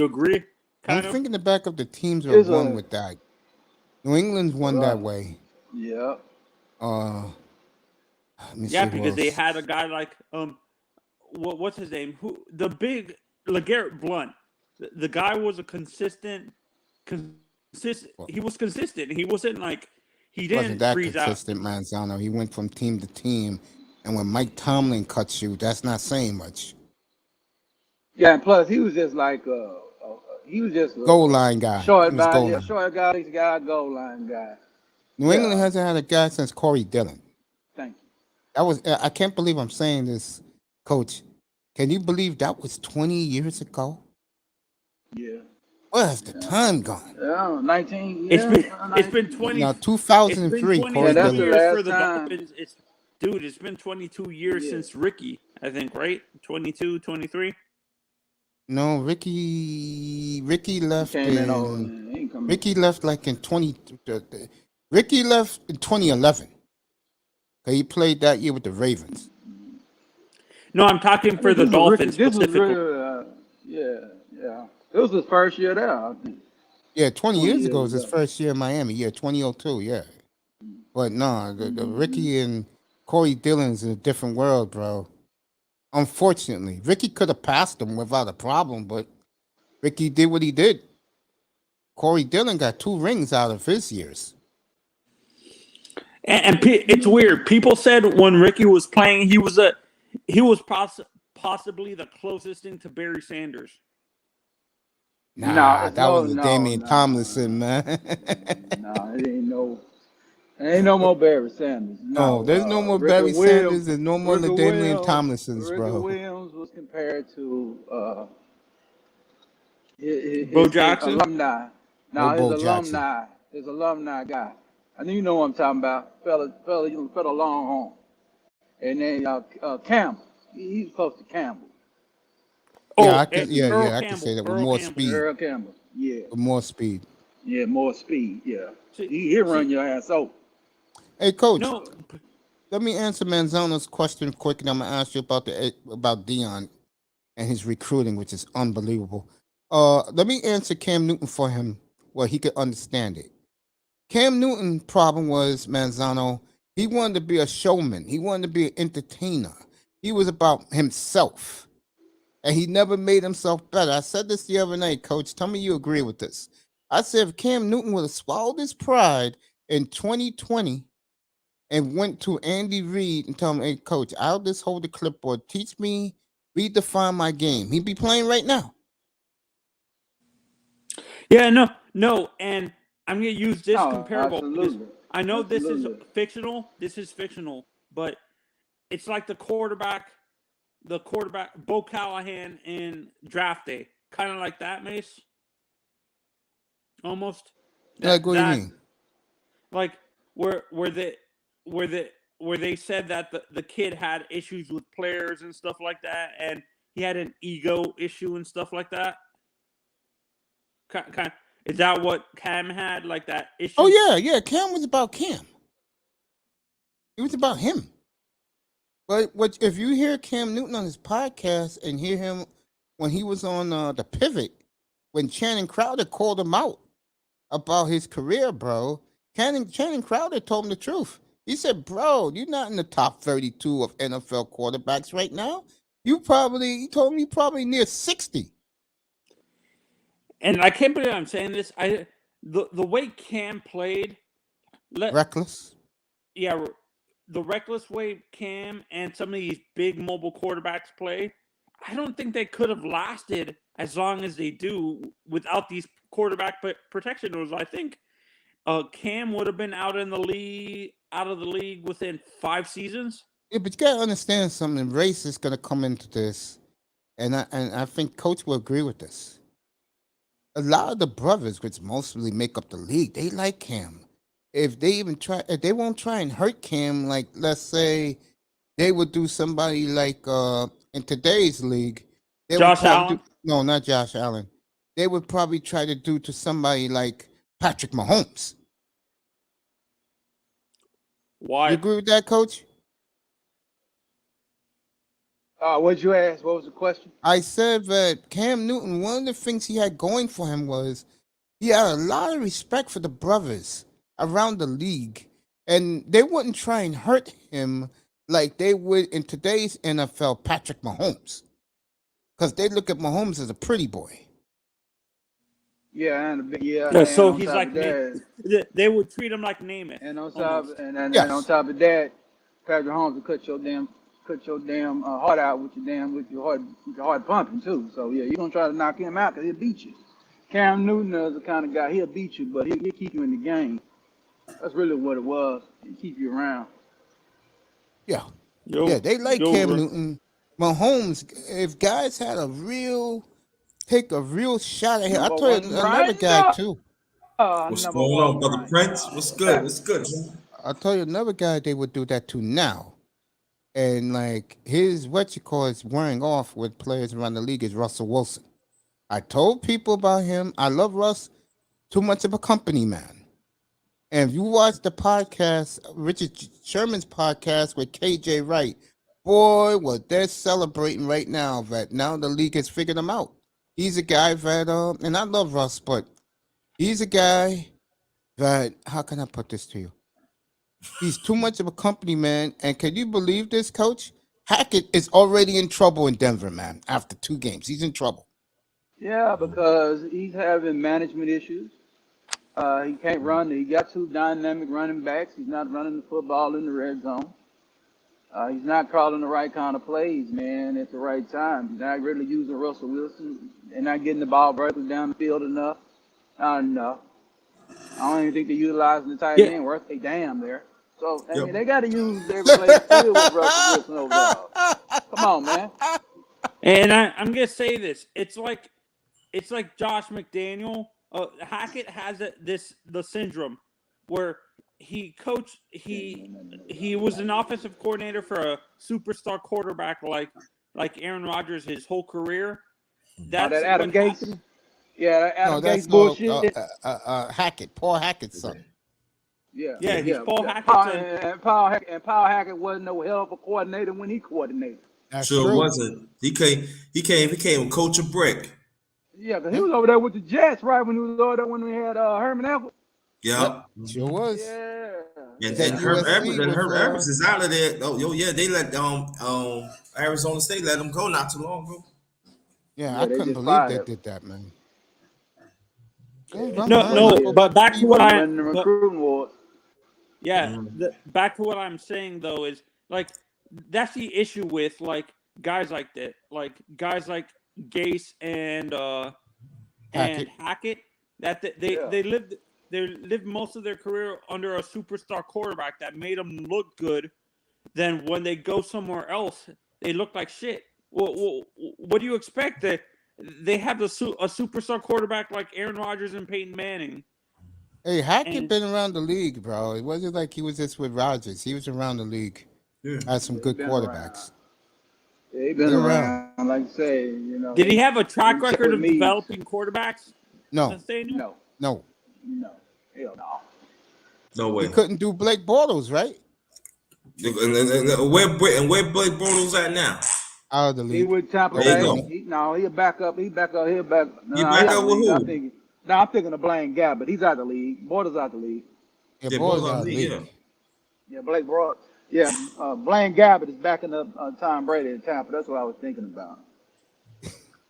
agree? I'm Kind of. thinking the back of the teams are It's won a with that. New England's won that right. way. Yeah. Let me Yeah, see who because they else. had a guy like what's his name? Who the big LeGarrette Blunt. The guy was a consistent. Well, He was consistent. He wasn't like he wasn't didn't that freeze out. consistent, Manzano. He went from team to team, and when Mike Tomlin cuts you, that's not saying much. Yeah, and plus he was just like he was just Goal line guy. He short was by goal line. short guy, goal line guy. New England Yeah. hasn't had a guy since Corey Dillon. Thank you. That was. I can't believe I'm saying this, Coach. Can you believe that was 20 years ago? Yeah. Where has the time gone? Yeah, 19. It's Yeah, been 20. Now, It's been 2003, 22 Corey that's the Dillon. years for last the time. Dolphins. It's been 22 years Yeah. since Ricky. I think right 22, 23. No, Ricky left Came in old. in. He ain't coming. Ricky left like in 20. Ricky left in 2011. He played that year with the Ravens. No, I'm talking for the Dolphins This was specifically. really, yeah. It was his first year there. I think. Yeah, 20 years years ago was his ago. first year in Miami. Yeah, 2002. Yeah, but no, the Ricky and Corey Dillon's in a different world, bro. Unfortunately, Ricky could have passed him without a problem, but Ricky did what he did. Corey Dillon got 2 rings out of his years. And it's weird. People said when Ricky was playing, he was possibly the closest thing to Barry Sanders. Nah, it's that was no, Damian no, Tomlinson, man. No, it ain't no more Barry Sanders. No, there's no more Ricky Barry Williams, Sanders and no more Ricky Damian Williams, Tomlinsons, Ricky bro. Williams was compared to Bo his Jackson? alumni. No No, Bo Jackson. his alumni guy. I know you know what I'm talking about. Fella Longhorn. And then Campbell. He's close to Campbell. Yeah, Oh, I can. Yeah, Earl I can Campbell. say that with Earl more Campbell. speed. Earl Campbell. Yeah. With more speed. Yeah, more speed. Yeah. See- He'll run your ass over. Hey, Coach. No, Let me answer Manzano's question quick, and I'm gonna ask you about Dion and his recruiting, which is unbelievable. Let me answer Cam Newton for him, where he could understand it. Cam Newton's problem was Manzano. He wanted to be a showman. He wanted to be an entertainer. He was about himself, and he never made himself better. I said this the other night, Coach. Tell me you agree with this. I said if Cam Newton would have swallowed his pride in 2020 and went to Andy Reid and told him, "Hey, Coach, I'll just hold the clipboard. Teach me, redefine my game." He'd be playing right now. yeah, no, and I'm gonna use this No, comparable because absolutely. I know this is Absolutely. fictional. This is fictional, but it's like the quarterback, Bo Callahan in draft day, kind of like that, Mace. Almost. Like, what do you mean? Like where they said that the kid had issues with players and stuff like that, and he had an ego issue and stuff like that. Kind Is that what Cam had, like that issue? Oh yeah. Cam was about Cam. It was about him. But if you hear Cam Newton on his podcast and hear him when he was on the Pivot, when Channing Crowder called him out about his career, bro, Channing Crowder told him the truth. He said, "Bro, you're not in the top 32 of NFL quarterbacks right now. He told me you're probably near 60." And I can't believe I'm saying this. The way Cam played, Reckless. Yeah, the reckless way Cam and some of these big mobile quarterbacks play, I don't think they could have lasted as long as they do without these quarterback protection rules. I think Cam would have been out of the league within 5 seasons. Yeah, but you gotta understand something. Race is gonna come into this, and I think Coach will agree with this. A lot of the brothers, which mostly make up the league, they like Cam. If they won't try and hurt Cam, like let's say they would do somebody like in today's league, they Josh Allen? No, not Josh Allen. They would probably try to do to somebody like Patrick Mahomes. Why? You agree with that, Coach? What'd you ask? What was the question? I said that Cam Newton, one of the things he had going for him was he had a lot of respect for the brothers around the league, and they wouldn't try and hurt him like they would in today's NFL Patrick Mahomes, because they look at Mahomes as a pretty boy. Yeah, So he's like that, they would treat him like Namath. And on top, and on top of that, Patrick Mahomes will cut your damn heart out with your heart pumping too. So yeah, you're gonna try to knock him out because he'll beat you. Cam Newton is the kind of guy, he'll beat you, but he'll keep you in the game. That's really what it was. He'll keep you around. Yeah. They like Cam Newton. Mahomes, if guys had take a real shot at him. I'll tell you another guy too. What's going on, Brother Prince? What's good? What's good? I'll tell you another guy they would do that to now. And like his is wearing off with players around the league is Russell Wilson. I told people about him. I love Russ. Too much of a company man. And if you watch the podcast, Richard Sherman's podcast with KJ Wright, boy, what they're celebrating right now that now the league has figured him out. He's a guy that, and I love Russ, but he's a guy that, how can I put this to you? He's too much of a company man. And can you believe this, Coach? Hackett is already in trouble in Denver, man, after 2 games. He's in trouble. Yeah, because he's having management issues. He can't run. He got 2 dynamic running backs. He's not running the football in the red zone. He's not calling the right kind of plays, man, at the right time. He's not really using Russell Wilson and not getting the ball vertically down the field enough. Not enough. I don't even think they're utilizing the tight end worth a damn there. So, I mean, they got to use their play still with Russell Wilson over there. Come on, man. And I'm going to say this. It's like Josh McDaniel. Hackett has the syndrome where he was an offensive coordinator for a superstar quarterback like Aaron Rodgers his whole career. That's that Adam Gase. Yeah, that Adam Gase bullshit. Hackett, Paul Hackett's son. Yeah, he's Paul Hackett's son. And Paul Hackett wasn't no hell of a coordinator when he coordinated. That's sure true. Wasn't. He came coach a brick. Yeah, because he was over there with the Jets, right? When he was over there when we had Herman Edwards. Yeah. Sure was. Yeah. And Herb Edwards is out of there. Oh, yeah, they let Arizona State let him go not too long ago. Yeah, I couldn't believe they did that, man. No, but back to what I the recruiting war. Yeah, back to what I'm saying though is like that's the issue with like guys like that, like guys like Gase and Hackett, that they lived most of their career under a superstar quarterback that made them look good. Then when they go somewhere else, they look like shit. Well, what do you expect? They have a superstar quarterback like Aaron Rodgers and Peyton Manning. Hey, Hackett been around the league, bro. It wasn't like he was just with Rodgers. He was around the league. Yeah. Had some good quarterbacks. Yeah, he been around. Like I say, you know. Did he have a track record of developing quarterbacks? No. No. No, hell no. No way. He couldn't do Blake Bortles, right? Where Blake Bortles at now? Out of the He league. with Tampa There you Bay. go. He'll back up. He'll back. You He back out up of with the league. who? I'm thinking of Blaine Gabbert. He's out of the league. Bortles out the league. Yeah, Yeah, Bortles Bortles out of the league. yeah. Yeah, Blake Bortles. Yeah, Blaine Gabbert is backing up Tom Brady in Tampa. That's what I was thinking about.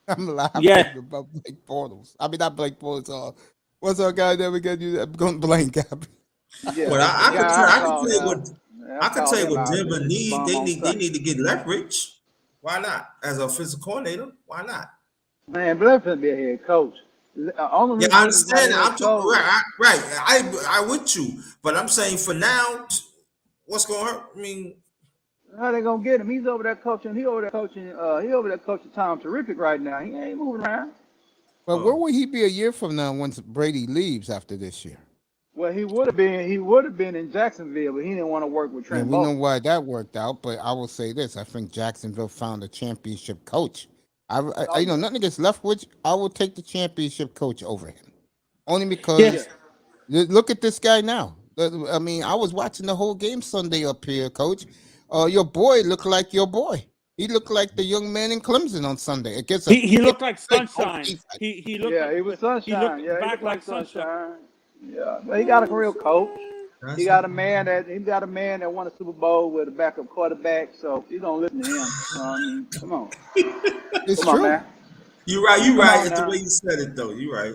I'm laughing Yeah. about Blake Bortles. I mean, not Blake Bortles. What's our guy that we got you? I'm going to blame Gabby. Yeah, Well, I the can guy tell called, you what I can called tell you him what out there. Denver He's need. bum They on need Sunday. to get leverage. Why not? As a physical coordinator, why not? Man, Blair's gonna be a head coach. Only Yeah, reason I he's not understand. head I'm talking coach- right. I with you, but I'm saying for now, what's going to hurt? I mean, How they gonna get him? He's over there coaching. He over there coaching Tom Terrific right now. He ain't moving around. But where will he be a year from now once Brady leaves after this year? Well, he would have been in Jacksonville, but he didn't want to work with Yeah, Trent we know Bowles. why that worked out, but I will say this: I think Jacksonville found a championship coach. I nothing against Leftwich. I will take the championship coach over him, only because look at this guy now. I mean, I was watching the whole game Sunday up here, Coach. Your boy looked like your boy. He looked like the young man in Clemson on Sunday. Against He looked like great sunshine. defense. He looked Yeah, like, he was he sunshine. looked Yeah, he back looked like sunshine. Yeah, but he got a real coach. that's He got a man that won a Super Bowl with a backup quarterback, so he's gonna listen to him. I mean, come on, It's come on, true. man. you're right. You're Come right. on It's the now. way you said it, though. You're right.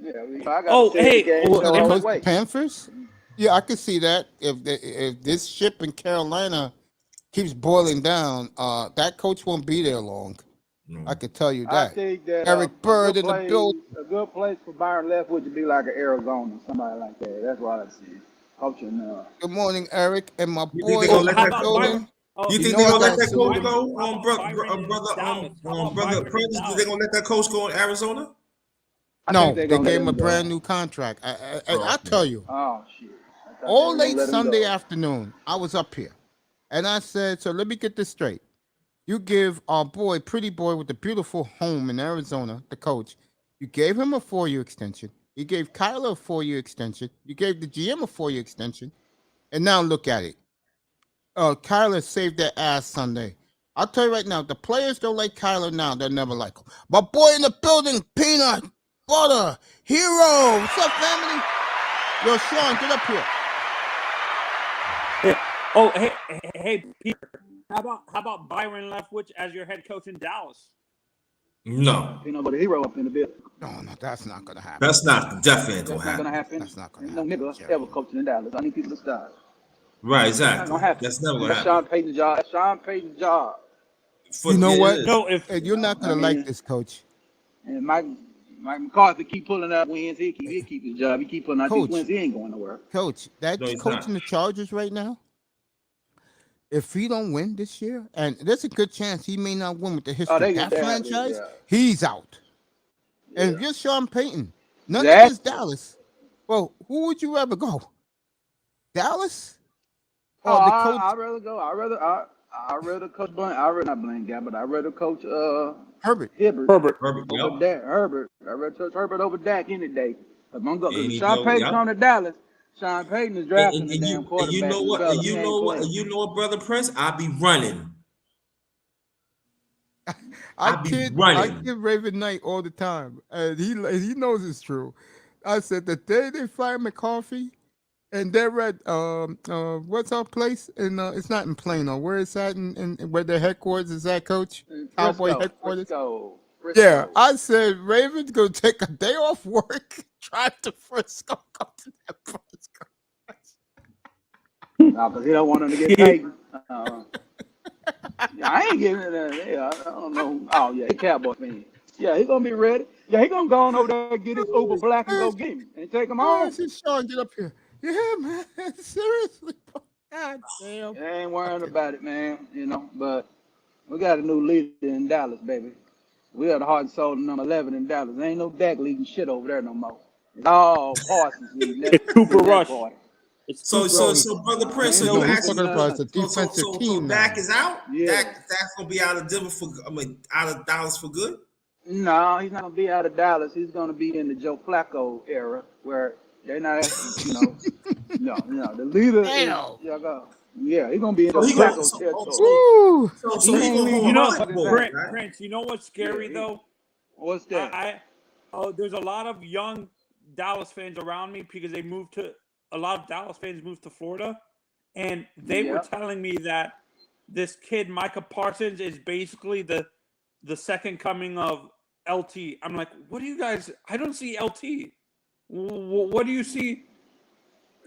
Yeah, I got Oh, to see hey, the game. well, show They her coach the way. Panthers. Yeah, I could see that. If this ship in Carolina keeps boiling down, that coach won't be there long. No. I could tell you I that. think that Eric Bird in the building. a good place for Byron Leftwich to be like an Arizona, somebody like that. That's what I see. Coaching. Good morning, Eric, and my You think boy they're gonna in let the How that about coach building. Byron? Oh, You You think know they're I gonna let got that coach salute. go? How about Byron in Dallas? How about Brother Byron in Prince, Dallas? they gonna let that coach go in Arizona? I No, think they're they gonna let gave him a him go. brand new contract. I'll okay. tell you, Oh shit! I thought all they were gonna late let him Sunday go. afternoon, I was up here, and I said, so let me get this straight. You give our boy, pretty boy with the beautiful home in Arizona, the coach, you gave him a 4-year extension. You gave Kyler a 4-year extension. You gave the GM a 4-year extension. And now look at it. Kyler saved their ass Sunday. I'll tell you right now, the players don't like Kyler now. They'll never like him. My boy in the building, Peanut, Butter, Hero. What's up, family? Yo, Shawn, get up here. Oh, hey, Peter. How about Byron Leftwich as your head coach in Dallas? No, Peanut butter hero up in the building. No, that's not going to happen. that's not definitely That's gonna not gonna happen. happen. That's not gonna Ain't no happen, nigga Jerry. ever coaching in Dallas. I need people to start. Right, It's not exactly. gonna happen. That's never gonna That's happen. Sean Payton's job. That's Sean Payton's job. You know Yeah, what? it is. No, if Hey, you're not going I to like mean- this, Coach. And Mike McCarthy keep pulling out wins. He keep his job. He keep pulling out Coach. these wins. He ain't going nowhere. Coach, that No, he's coaching the Chargers right now, if he don't win this year, and there's a good chance he may not win with the history Oh, they of get that that, franchise, yeah. he's out. And Yeah. if you're Sean Payton, none Exactly. against Dallas, well, who would you rather go? Dallas? Or the coach I'd rather go. I'd rather coach Blaine. I'd rather not Blaine Gabbert. I'd rather coach Herbert? Herbert. Herbert, over yep. Dak. Herbert. I'd rather coach Herbert over Dak any day. If I'm going, Any Sean day, Payton yep. come to Dallas. Sean Payton is drafting the damn And quarterback. you know what? regardless. And He you ain't know what? playing. And you know what, Brother Prince? I'll be running. I I be kid running. Raven Knight all the time, and he knows it's true. I said the day they fire McCarthy, and they're at what's our place? And it's not in Plano. Where is that? In where their headquarters is at, Coach? Cowboy headquarters. Frisco. Yeah, I said Raven's gonna take a day off work, drive to Frisco, go to that Frisco. No, because he don't want him to get Payton. Yeah, I ain't giving it. Yeah, I don't know. Oh yeah, he Cowboy fan. Yeah, he gonna be ready. Yeah, he gonna go on over there, get his Uber Black, and go get him and take him Oh, home. I said, Shawn, get up here. Yeah, man, seriously, bro. God damn. I ain't worrying about it, man. You know, but we got a new leader in Dallas, baby. We are the heart and soul of number 11 in Dallas. There ain't no Dak leading shit over there no more. It's all Parsons leading that. It's Cooper that Rush. party. It's So, Cooper Brother Prince, Ain't so no you he's actually talking about the defensive so team now. Dak is out. Yeah. Dak's gonna be out of Denver for. I mean, out of Dallas for good. No, he's not gonna be out of Dallas. He's gonna be in the Joe Flacco era where they're not asking, no. The leader is Damn. yeah, he's gonna be in So Joe he gonna Flacco so, territory. so, Woo. so He he ain't gonna leading You hold the know, motherfucking Flacco, thing. right? Prince. You know what's scary Yeah, though? what's that? There's a lot of young Dallas fans around me because a lot of Dallas fans moved to Florida, and they were Yeah. telling me that this kid Micah Parsons is basically the second coming of LT. I'm like, what do you guys? I don't see LT. What do you see?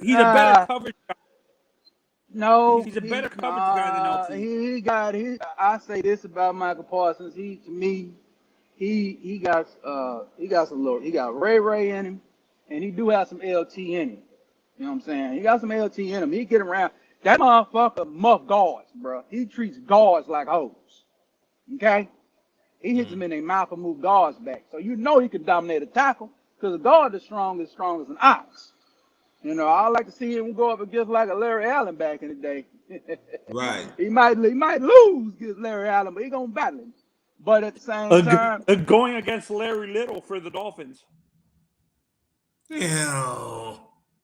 He's a better Uh, coverage guy. no, He's a better coverage guy than LT. I say this about Michael Parsons. To me, he got some little, he got Ray in him, and he do have some LT in him. You know what I'm saying? He got some LT in him. He get around. That motherfucker muff guards, bro. He treats guards like hoes. Okay? He hits them in their mouth and move guards back. So you know he can dominate a tackle because a guard is strong as an ox. I like to see him go up against like a Larry Allen back in the day. Right. He might lose against Larry Allen, but he gonna battle him. But at the same time, Going against Larry Little for the Dolphins. Yeah.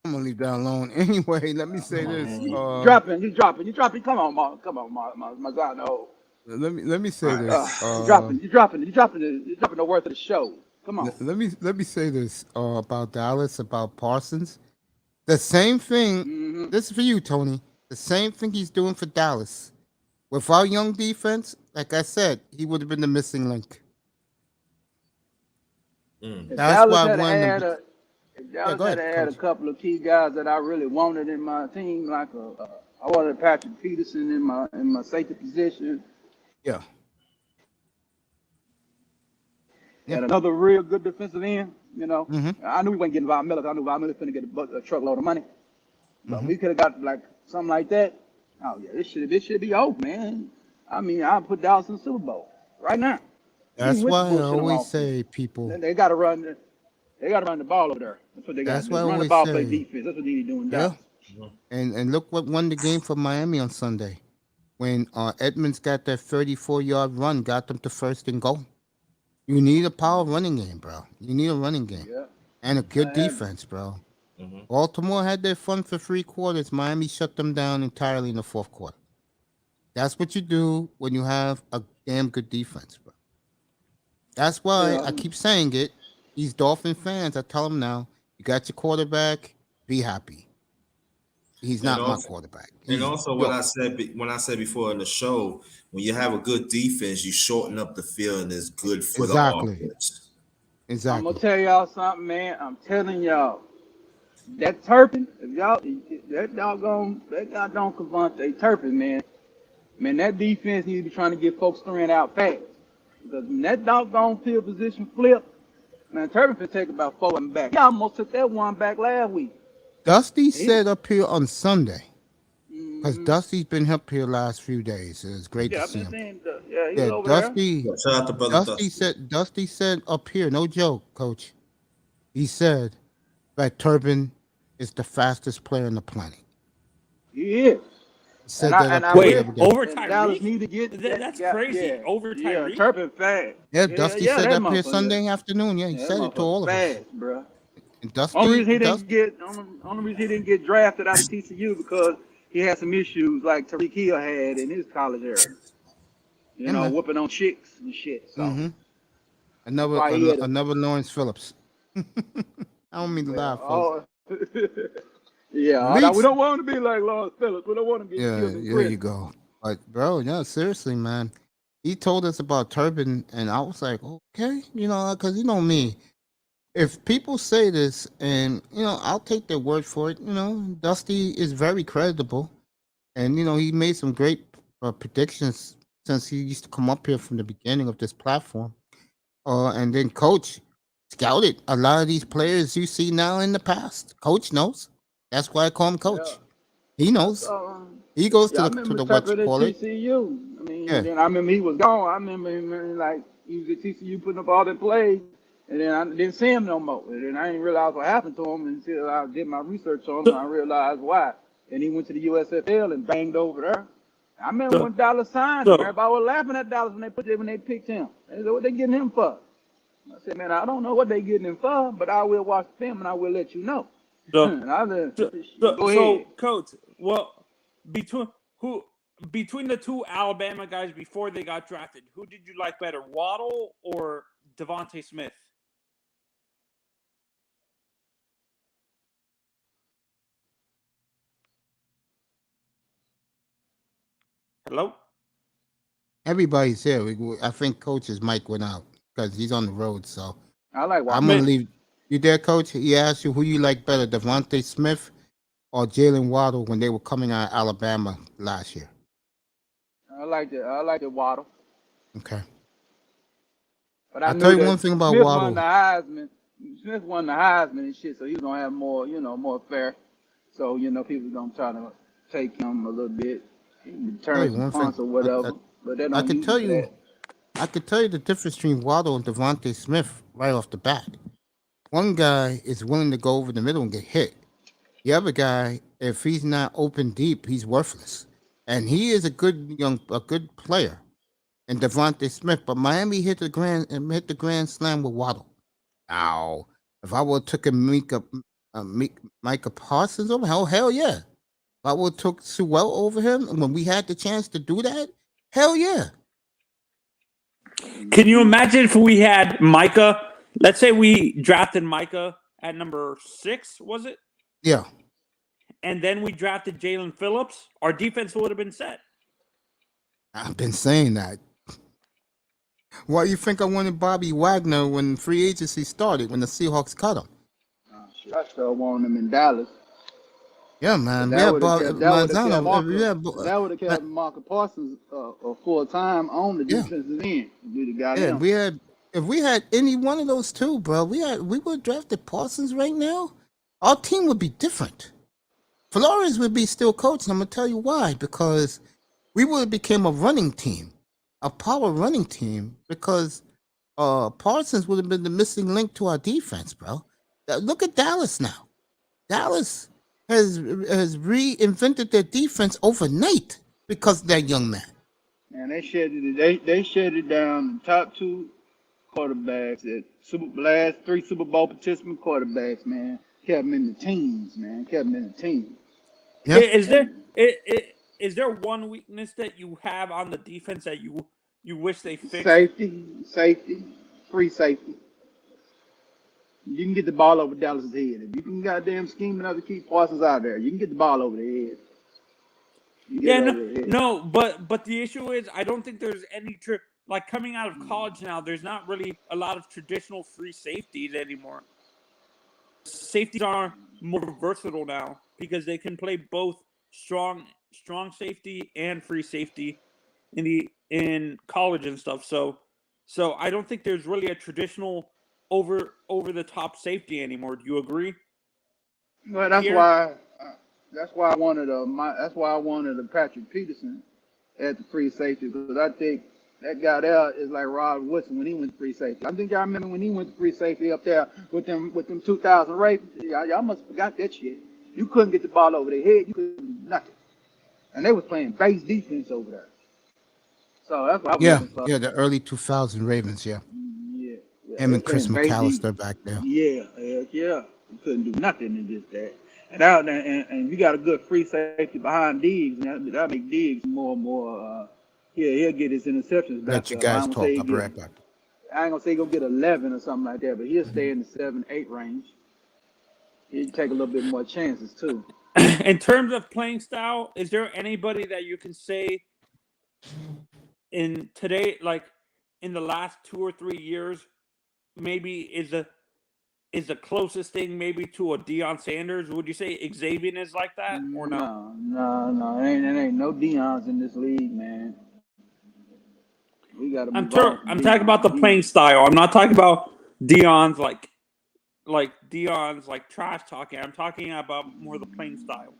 I'm gonna leave that alone. Anyway, let me say this. you dropping. Come on, Mark. My God, no. Let me say this. You dropping the worth of the show. Come on. Let me say this about Dallas, about Parsons. The same thing. Mm-hmm. This is for you, Tony. The same thing he's doing for Dallas. With our young defense, like I said, he would have been the missing link. If That's Dallas why had one. had a couple of key guys that I really wanted in my team, like I wanted Patrick Peterson in my safety position. Yeah. And another real good defensive end. Mm-hmm. I knew we wasn't getting Von Miller. I knew Von Miller couldn't get a truckload of money. But we could have got like something like that. Oh yeah, this should be over, man. I mean, I'll put Dallas in the Super Bowl right now. That's why I always say, people. They got to run. They got to run the ball over there. That's what they got to do. Why I Run the always ball, say, play defense. That's what they need to do in Dallas. And look what won the game for Miami on Sunday, when Edmonds got that 34-yard run, got them to first and goal. You need a power running game, bro. You need a running game. Yeah. And a good defense, bro. Baltimore had their fun for 3 quarters. Miami shut them down entirely in the 4th quarter. That's what you do when you have a damn good defense, bro. That's why I keep saying it. These Dolphin fans, I tell them now, you got your quarterback, be happy. He's not my quarterback. And also, when I said before in the show, when you have a good defense, you shorten up the field and it's good for the offense. Exactly. I'm gonna tell y'all something, man. I'm telling y'all, that Turpin, if y'all, that doggone Cavante Turpin, man, that defense needs to be trying to get folks throwing out fast. Because when that doggone field position flip, man, Turpin can take about 4 of them back. He almost took that one back last week. Dusty said up here on Sunday, because Dusty's been up here last few days. It was great to see him. He's over there. Shout out to brother Dusty said up here, no joke, Coach. He said that Turpin is the fastest player on the planet. He is. Said over Tyreek? Dallas need to get that's crazy. Yeah. Over Tyreek? Yeah, Turpin fast. Yeah, Dusty said up here Sunday afternoon. Yeah, he said it to all of us. Fast, bro. And Dusty, only reason he didn't get drafted out of TCU because he had some issues like Tariq Hill had in his college era. Whooping on chicks and shit. So. Another Lawrence Phillips. I don't mean to laugh, folks. Yeah, we don't want to be like Lawrence Phillips. We don't want to be. There you go. But bro, seriously, man. He told us about Turpin, and I was like, okay, because you know me. If people say this, and I'll take their word for it. Dusty is very credible, and he made some great predictions since he used to come up here from the beginning of this platform. And then Coach scouted a lot of these players you see now in the past. Coach knows. That's why I call him Coach. Yeah. He knows. He goes to the what you call it. TCU. I mean, I remember he was gone. I remember him he was at TCU putting up all the plays. And then I didn't see him no more. And then I didn't realize what happened to him until I did my research on him. And I realized why. And he went to the USFL and banged over there. I remember when Dallas signed him. Everybody was laughing at Dallas when they picked him. They said, what they getting him for? I said, man, I don't know what they getting in for, but I will watch the film and I will let you know. So, Go ahead. Coach, well, between who between the two Alabama guys before they got drafted, who did you like better, Waddle or Devontae Smith? Hello? Everybody's here. I think Coach's mic went out because he's on the road. So I like I'm Waddle. gonna leave. You there, Coach? He asked you who you like better, Devontae Smith or Jalen Waddle when they were coming out of Alabama last year. I like the Waddle. Okay. But I I'll knew tell you that one thing about Smith Waddle. won the Heisman. Smith won the Heisman and shit, so he was gonna have more, more fair. So people gonna try to take him a little bit, return some punts or whatever. But they I don't could use tell him for you. that. I could tell you the difference between Waddle and Devontae Smith right off the bat. One guy is willing to go over the middle and get hit. The other guy, if he's not open deep, he's worthless. And he is a good player. And Devontae Smith, but Miami hit the grand slam with Waddle. Now, if I would have taken Micah Parsons over, hell yeah. If I would have took Sewell over him when we had the chance to do that, hell yeah. Can you imagine if we had Micah? Let's say we drafted Micah at number 6, was it? Yeah. And then we drafted Jalen Phillips. Our defense would have been set. I've been saying that. Why you think I wanted Bobby Wagner when free agency started, when the Seahawks cut him? I still want him in Dallas. Yeah, man. That would have kept Marcus Parsons full time on the defensive end. If we had any one of those two, bro, we would have drafted Parsons right now. Our team would be different. Flores would be still coaching. I'm gonna tell you why. Because we would have became a running team, a power running team. Because Parsons would have been the missing link to our defense, bro. Look at Dallas now. Dallas has reinvented their defense overnight because of that young man. And they shut it down. The top 2 quarterbacks at last 3 Super Bowl participant quarterbacks, man, kept them in the teams, man. Kept them in the team. Yeah. Is there one weakness that you have on the defense that you wish they fixed? Safety, free safety. You can get the ball over Dallas' head. If you can goddamn scheme enough to keep Parsons out there, you can get the ball over their head. But the issue is I don't think there's any like coming out of college now. There's not really a lot of traditional free safeties anymore. Safeties are more versatile now because they can play both strong safety and free safety in college and stuff. So I don't think there's really a traditional over the top safety anymore. Do you agree? Well, that's why I wanted a Patrick Peterson at the free safety, because I think that guy there is like Rod Woodson when he went to free safety. I think y'all remember when he went to free safety up there with them 2000 Ravens. Y'all must have forgot that shit. You couldn't get the ball over their head. You couldn't do nothing. And they was playing base defense over there. So that's what I was looking for. Yeah, the early 2000 Ravens, yeah. Yeah. Him and Chris McAllister back there. Yeah. You couldn't do nothing in just that. And you got a good free safety behind Diggs, and that make Diggs more and more. He'll get his interceptions back. Let you guys talk. I'll be right back. I ain't gonna say he'll get 11 or something like that, but he'll stay in the 7-8 range. He'll take a little bit more chances too. In terms of playing style, is there anybody that you can say in today, like in the last 2 or 3 years, maybe is the closest thing maybe to a Deion Sanders? Would you say Xavier is like that or no? No. There ain't no Deion's in this league, man. We got to. I'm talking about the playing style. I'm not talking about Deion's like Deion's like trash talking. I'm talking about more the playing style.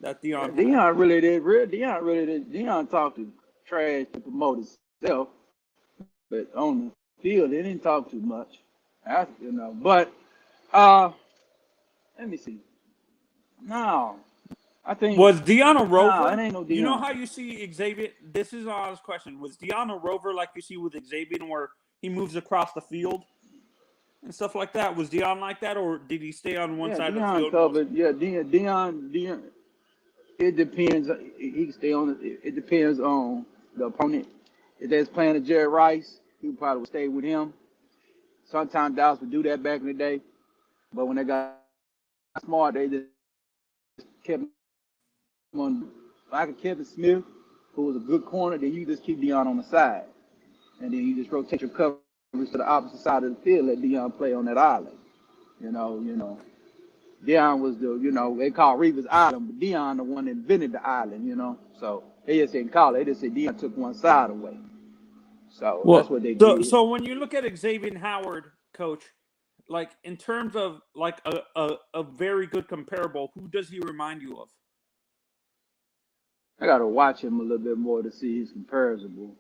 That Deion. Deion really did. Deion talked to trash to promote himself, but on the field, he didn't talk too much. But let me see. No, I think was Deion a rover? No, it ain't no Deion. You know how you see Xavier? This is an honest question. Was Deion a rover like you see with Xavier, where he moves across the field and stuff like that. Was Deion like that, or did he stay on one side of the Deion field? covered. Yeah, Deion. It depends. He can stay on. It depends on the opponent. If they're playing a Jerry Rice, he probably would stay with him. Sometimes Dallas would do that back in the day, but when they got smart, they just kept him on. Like Kevin Smith, who was a good corner, then you just keep Deion on the side, and then you just rotate your coverage to the opposite side of the field. Let Deion play on that island. You know. Deion was they call Reeves Island, but Deion the one that invented the island, So they just didn't call it. They just said Deion took one side away. So that's what they did. So when you look at Xavier Howard, Coach, like in terms of like a very good comparable, who does he remind you of? I gotta watch him a little bit more to see he's comparable.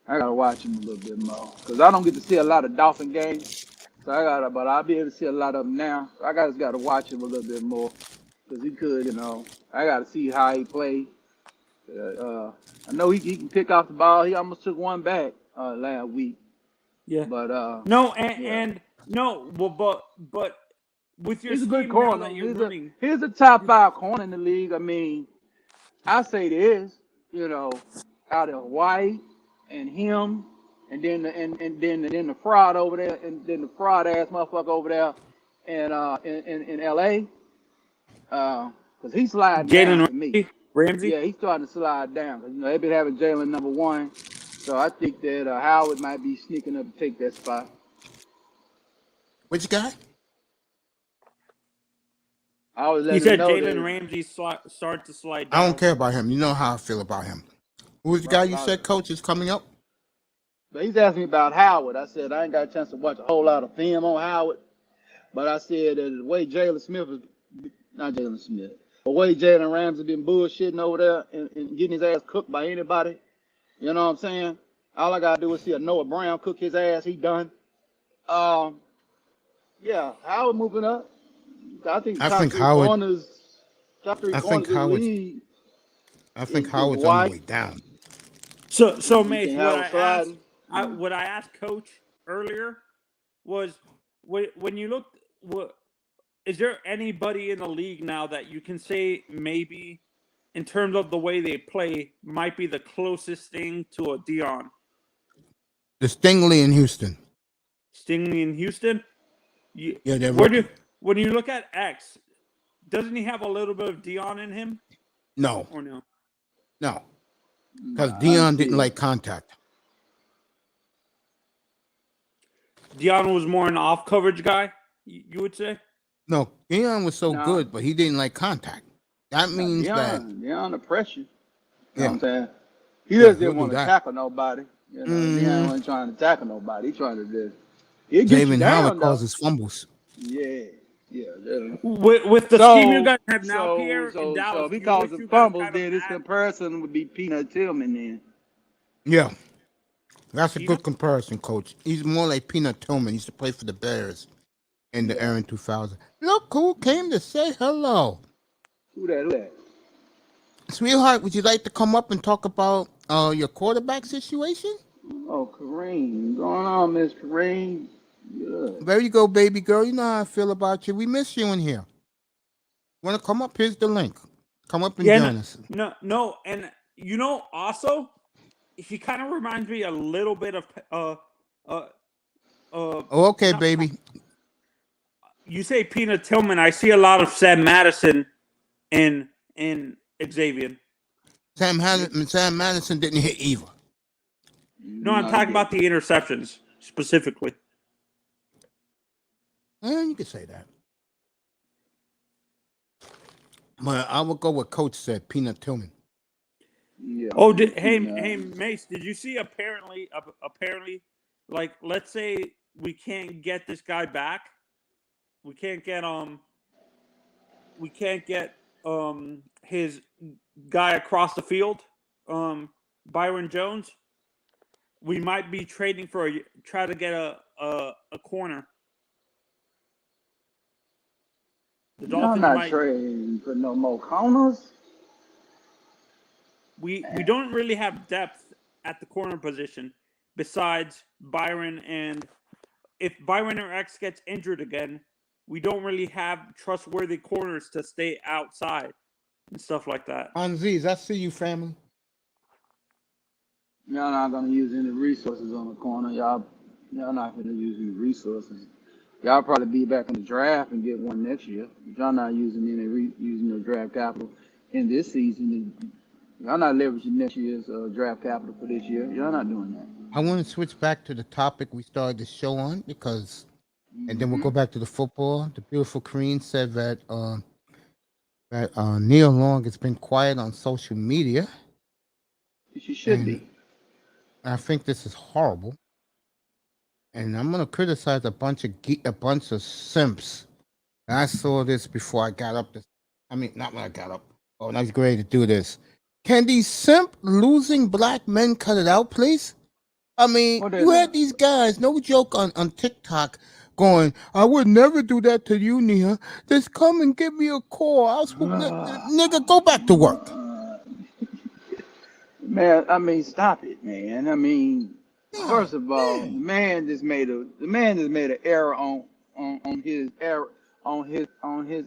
I gotta watch him a little bit more because I don't get to see a lot of Dolphin games. So but I'll be able to see a lot of them now. So I just gotta watch him a little bit more because he could, I gotta see how he played. I know he can pick off the ball. He almost took one back last week. Yeah. But but with your he's a good scheme corner. now that you're running, He's a top 5 corner in the league. I mean, I say this, out of Hawaii and him, and then the fraud over there, and then the fraud ass motherfucker over there, in LA, because he's sliding down for me. Ramsey. Yeah, he's starting to slide down. Cause, they've been having Jalen number 1, so I think that Howard might be sneaking up to take that spot. Which guy? He said Jalen Ramsey started to slide down. I don't care about him. You know how I feel about him. Who's the guy you said, Coach, is coming up? But he's asking me about Howard. I said I ain't got a chance to watch a whole lot of film on Howard. But I said that the way Jalen Smith is, not Jalen Smith, the way Jalen Ramsey been bullshitting over there and getting his ass cooked by anybody, you know what I'm saying? All I got to do is see a Noah Brown cook his ass. He done. Yeah, Howard moving up. I think Howard's top 3 corners in the league. I think Howard's on the way down. So Mace, what I asked Coach earlier was when you look, is there anybody in the league now that you can say maybe in terms of the way they play might be the closest thing to a Deion? The Stingley in Houston. Stingley in Houston? Yeah, they're when you look at X, doesn't he have a little bit of Deion in him? No. Or no? No. Because Deion didn't like contact. Deion was more an off coverage guy, you would say? No, Deion was so good, but he didn't like contact. That means Deion the pressure. You know what I'm saying? He Yeah, just didn't want to tackle nobody. Deion wasn't trying to tackle nobody. He trying to just he'll get you Jamin down, Howard causes fumbles. Yeah. With the scheme you guys have now, Pierre, in Dallas, so if he calls him fumbles, then his comparison would be Peanut Tillman then. Yeah. That's a good comparison, Coach. He's more like Peanut Tillman. He used to play for the Bears in the era 2000. Look who came to say hello. Who that? Sweetheart, would you like to come up and talk about your quarterback situation? Oh, Kareem. What's going on, Miss Kareem? Good. There you go, baby girl. You know how I feel about you. We miss you in here. Want to come up? Here's the link. Come up and join us. No, and also, he kind of reminds me a little bit of okay, baby. You say Peanut Tillman. I see a lot of Sam Madison in Xavier. Sam Madison didn't hit either. No, I'm talking about the interceptions specifically. You can say that. But I would go with Coach said, Peanut Tillman. Yeah. Oh, hey, Mace, did you see apparently, like, let's say we can't get this guy back. We can't get his guy across the field, Byron Jones. We might be trading try to get a corner. The Dolphins I'm not trading for no more corners. We don't really have depth at the corner position. besides Byron. And if Byron or X gets injured again, we don't really have trustworthy corners to stay outside and stuff like that. Anziz, I see you, family. Y'all not gonna use any resources on the corner. Y'all not gonna use any resources. Y'all probably be back in the draft and get one next year. Y'all not using using your draft capital in this season. Y'all not leveraging next year's draft capital for this year. Y'all not doing that. I want to switch back to the topic we started the show on because, and then we'll go back to the football. The beautiful Kareen said that Neil Long has been quiet on social media. She should be. I think this is horrible, and I'm gonna criticize a bunch of simps. And I saw this before I got up. Not when I got up. Oh, when I was ready to do this. Can these simp losing black men cut it out, please? I mean, you had these guys, no joke, on TikTok going, I would never do that to you, Nia. Just come and give me a call. Nigga, go back to work. Man, I mean, stop it, man. I mean, first of all, the man just made an error on his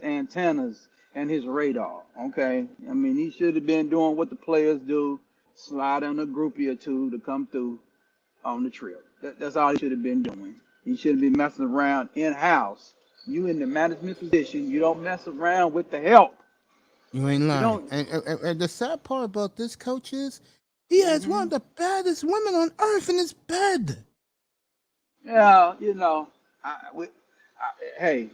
antennas and his radar. Okay, I mean, he should have been doing what the players do, slide on a groupie or two to come through on the trip. That's all he should have been doing. He shouldn't be messing around in-house. You in the management position, you don't mess around with the help. You ain't lying. And the sad part about this, coach, is he has one of the baddest women on earth in his bed. Yeah, hey,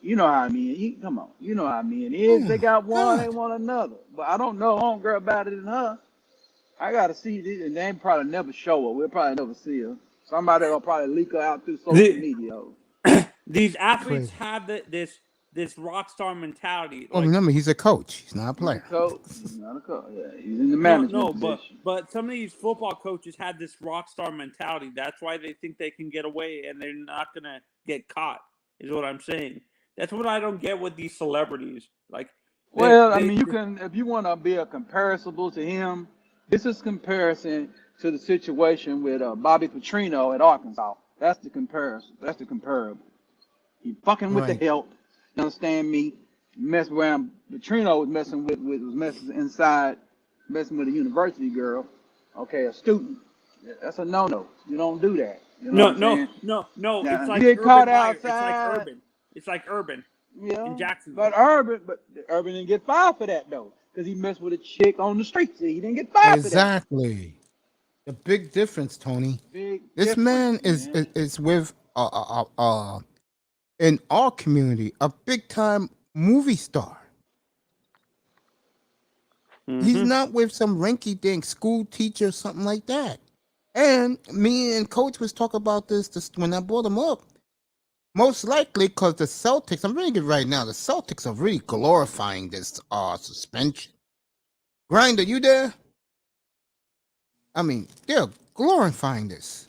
you know how I mean. Come on, you know how I mean. If they got one, they want another. But I don't know homegirl better than her. I gotta see this, and they probably never show her. We'll probably never see her. Somebody will probably leak her out through social media. These athletes have this rock star mentality. Well, remember, he's a coach. He's not a player. He's not a coach. Yeah, he's in the management position. But some of these football coaches have this rock star mentality. That's why they think they can get away, and they're not gonna get caught. Is what I'm saying. That's what I don't get with these celebrities. Like, you can, if you want to be a comparable to him. This is comparison to the situation with Bobby Petrino at Arkansas. That's the comparison. That's the comparable. He fucking with the help. You understand me? Mess around. Petrino was messing with messing with a university girl. Okay, a student. That's a no-no. You don't do that. You know no. Now, It's like get caught outside. It's like Urban. Yeah. In Jacksonville. But Urban didn't get fired for that though, because he messed with a chick on the street. So he didn't get fired for that. Exactly. The big difference, Tony. This man is with in our community a big time movie star. He's not with some rinky-dink school teacher or something like that. And me and Coach was talking about this when I brought him up. Most likely because the Celtics, I'm reading it right now, the Celtics are really glorifying this suspension. Grinder, you there? I mean, they're glorifying this.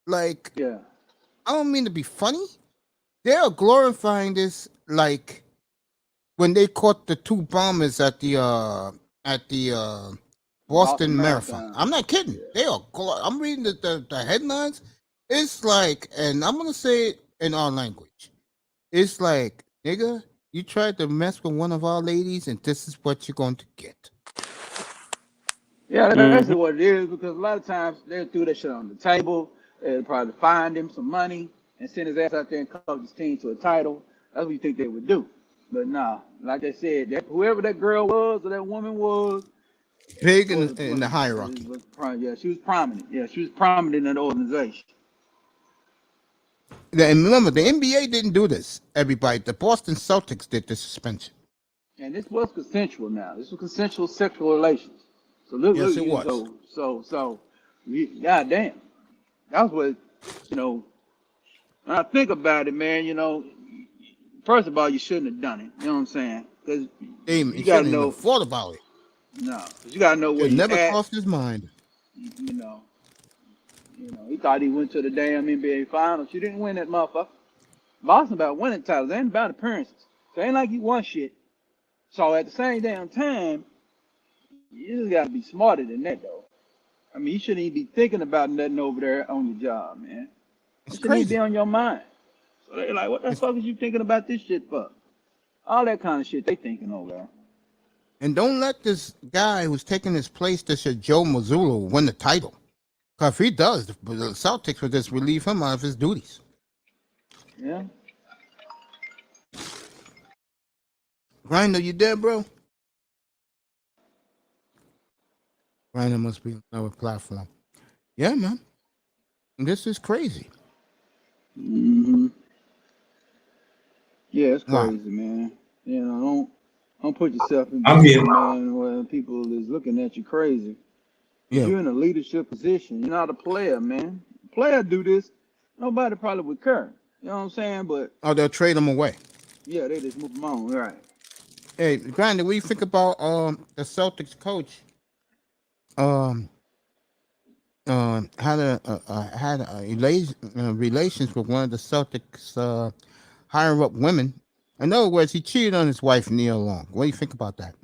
Like, I don't mean to be funny. They're glorifying this like when they caught the two bombers at the Boston Marathon. I'm not kidding. They are. I'm reading the headlines. It's like, and I'm gonna say it in our language. It's like, nigga, you tried to mess with one of our ladies, and this is what you're going to get. Yeah, that's what it is, because a lot of times they'll do that shit on the table. They'll probably find him some money and send his ass out there and coach his team to a title. That's what you think they would do. But nah, like I said, whoever that girl was or that woman was, big in the hierarchy. She was prominent. Yeah, she was prominent in the organization. And remember, the NBA didn't do this. Everybody, the Boston Celtics did the suspension. And this was consensual now. This was consensual sexual relations. So look, yes, it was. So, goddamn. That's what, when I think about it, man, first of all, you shouldn't have done it. You know what I'm saying? Because you got to know. Even thought about it. No, because you got to know where it you never at. crossed his mind. He thought he went to the damn NBA Finals. You didn't win that motherfucker. Boston about winning titles. It ain't about appearances. So it ain't like you won shit. So at the same damn time, you just got to be smarter than that, though. I mean, you shouldn't even be thinking about nothing over there on the job, man. It's It shouldn't even be crazy. on your mind. So they're like, what the It's, fuck is you thinking about this shit for? All that kind of shit they thinking over there. and don't let this guy who's taking his place, this Joe Mazzulla, win the title. Because if he does, the Celtics would just relieve him of his duties. Yeah. Grinder, you there, bro? Grinder must be on another platform. Yeah, man. This is crazy. Hmm. Yeah, it's Wow. crazy, man. You know, don't put yourself in I'm here. position, man, where people is looking at you crazy. Because Yeah. you're in a leadership position. You're not a player, man. Player do this, nobody probably would care. You know what I'm saying? But Oh, they'll trade him away. yeah, they just move them on. Right. Hey, Grinder, what do you think about the Celtics coach um had relations with one of the Celtics higher up women? In other words, he cheated on his wife Nia Long. What do you think about that?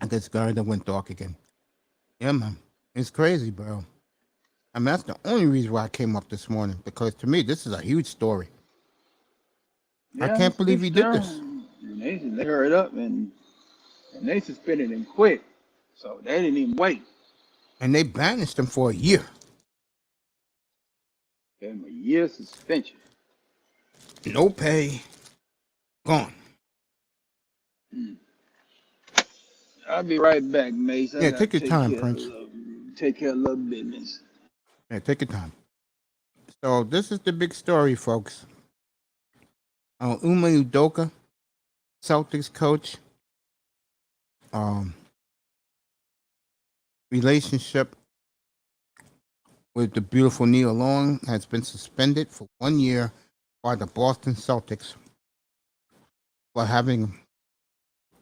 I guess Grinder went dark again. Yeah, man. It's crazy, bro. I mean, that's the only reason why I came up this morning, because to me, this is a huge story. I Yeah, can't it's a believe big he did stir. this. And they hurried up and they suspended him quick. So they didn't even wait. And they banished him for a year. Gave him a year suspension. No pay. Gone. Mm. I'll be right back, Mace. I Yeah, gotta take your time, Prince. take care of a little business. Yeah, take your time. So this is the big story, folks. Udoka, Celtics coach, um, relationship with the beautiful Nia Long has been suspended for 1 year by the Boston Celtics for having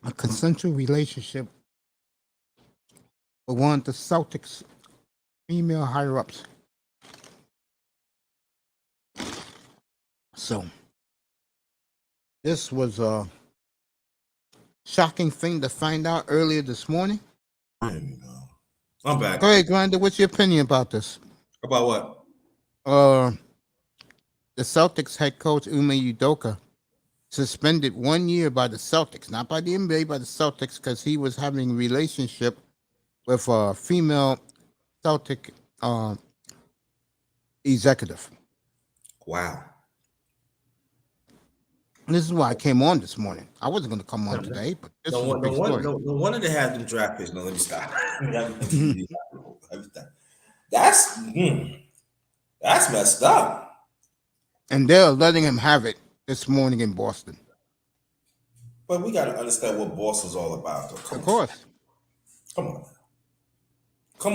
a consensual relationship with one of the Celtics female higher ups. So this was a shocking thing to find out earlier this morning. I'm back. Go ahead, Grinder. What's your opinion about this? About what? The Celtics head coach Udoka suspended 1 year by the Celtics, not by the NBA, by the Celtics, because he was having a relationship with a female Celtic executive. Wow. This is why I came on this morning. I wasn't going to come on today, but this is a big story. No wonder they have them draft picks. No, let me stop. That's messed up. And they're letting him have it this morning in Boston. But we got to understand what Boston's all about, though. Of course. Come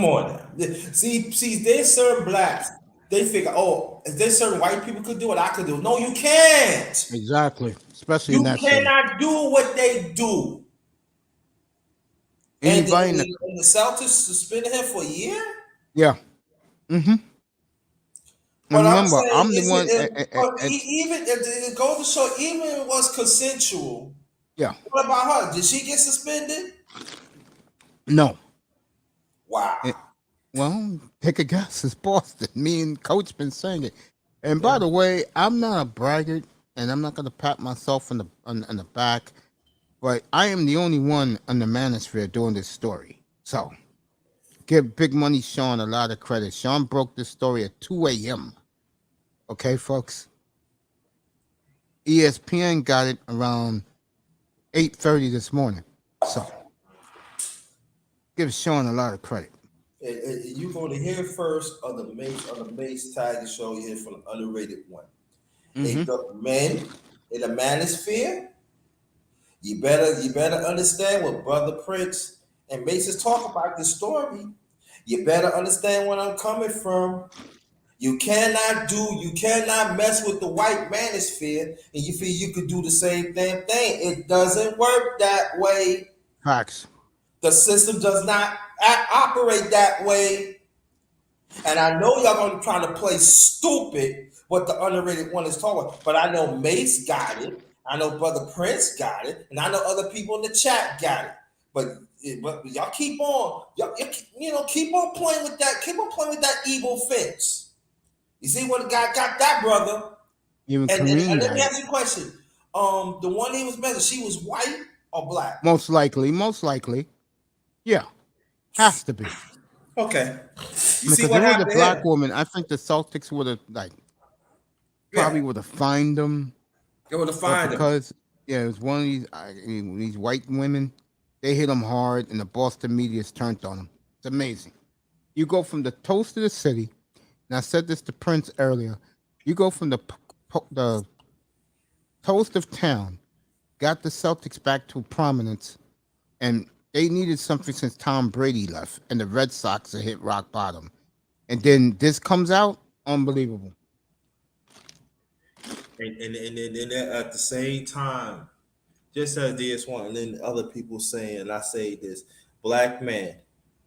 on now. See, there's certain blacks. They figure, oh, if there's certain white people could do what I could do. No, you can't. Exactly. Especially You in that city. cannot do what they do. Anybody and the Celtics suspended him for a year? Yeah. Mm-hmm. But I'm Remember, saying, I'm the one. even if it goes to show, even if it was consensual, Yeah. what about her? Did she get suspended? No. Wow. Well, take a guess. It's Boston. Me and Coach been saying it. And by the way, I'm not a braggart, and I'm not going to pat myself on the back, but I am the only one on the manosphere doing this story. So give Big Money Shawn a lot of credit. Shawn broke this story at 2 a.m. Okay, folks? ESPN got it around 8:30 this morning. So give Shawn a lot of credit. You're going to hear first on the Mace Tiger Show. You hear from the underrated one. They got men in the manosphere. You better understand what Brother Prince and Mace is talking about this story. You better understand where I'm coming from. You cannot mess with the white manosphere and you feel you could do the same damn thing. It doesn't work that way. Facts. The system does not operate that way. And I know y'all gonna be trying to play stupid what the underrated one is talking about, but I know Mace got it. I know Brother Prince got it, and I know other people in the chat got it. But y'all keep on, keep on playing with that. Keep on playing with that evil fence. You see what the guy got that brother. Even And Kareem let me got ask you a question. The one he was mentioning, she was white or black? Most likely. Yeah. Has to be. Okay. You see Because what it was a happened black here? woman, I think the Celtics would have probably would have fined them. They would have But fined him. because it was one of these white women, they hit them hard, and the Boston media's turned on them. It's amazing. You go from the toast of the city, and I said this to Prince earlier. You go from the toast of town, got the Celtics back to prominence, and they needed something since Tom Brady left, and the Red Sox have hit rock bottom. And then this comes out, unbelievable. And at the same time, just as this one, and then other people saying, and I say this, black man,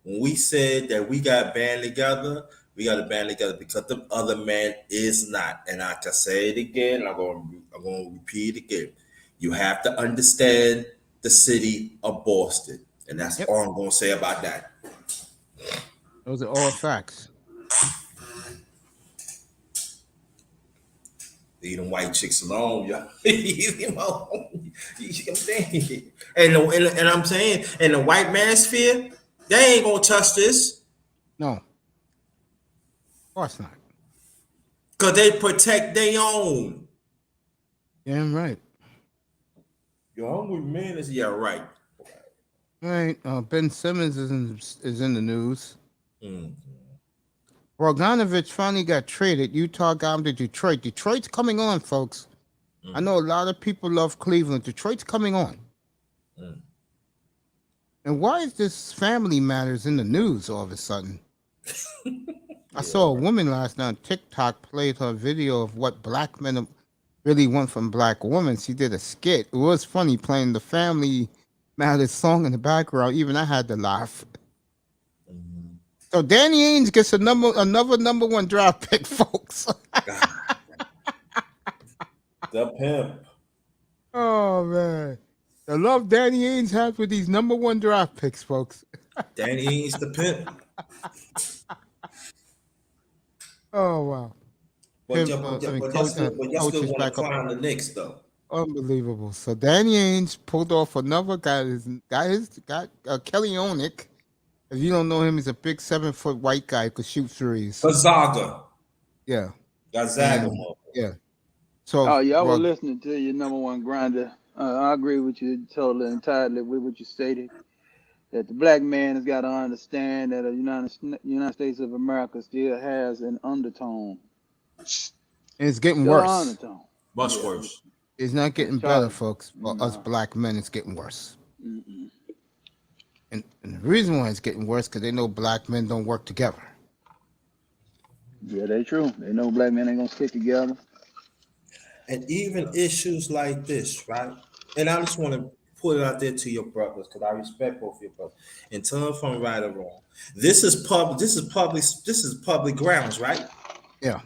when we said that we got band together, we got to band together because the other man is not. And I can say it again, I'm going to repeat it again. You have to understand the city of Boston. And that's all I'm going to say about that. Those are all facts. Leave them white chicks alone, y'all. Leave them alone. You see what I'm saying? And I'm saying, in the white manosphere, they ain't gonna touch this. No. Of course not. Because they protect their own. Damn right. Your hungry man is right. All right. Ben Simmons is in the news. Mm-hmm. Bogdanovich finally got traded. Utah got him to Detroit. Detroit's coming on, folks. I know a lot of people love Cleveland. Detroit's coming on. And why is this Family Matters in the news all of a sudden? I saw a woman last night on TikTok played her video of what black men really want from black women. She did a skit. It was funny playing the Family Matters song in the background. Even I had to laugh. So Danny Ainge gets another number one draft pick, folks. The pimp. Oh man, the love Danny Ainge has with these number one draft picks, folks. Danny Ainge the pimp. Oh wow. But y'all still want to clown the Knicks though. Unbelievable. So Danny Ainge pulled off another guy. Got Kelly Olynyk. If you don't know him, he's a big 7-foot white guy who could shoot threes. Gonzaga. Yeah. Gonzaga. Yeah. So I was listening to your number one grinder. I agree with you totally entirely with what you stated. That the black man has got to understand that the United States of America still has an undertone. And it's getting worse. Undertone. Much worse. It's not getting better, folks. For us black men, it's getting worse. Mm-mm. And the reason why it's getting worse because they know black men don't work together. Yeah, they true. They know black men ain't gonna stick together. And even issues like this, right? And I just want to put it out there to your brothers because I respect both your brothers. And tell them if I'm right or wrong. This is public grounds, right? Yeah.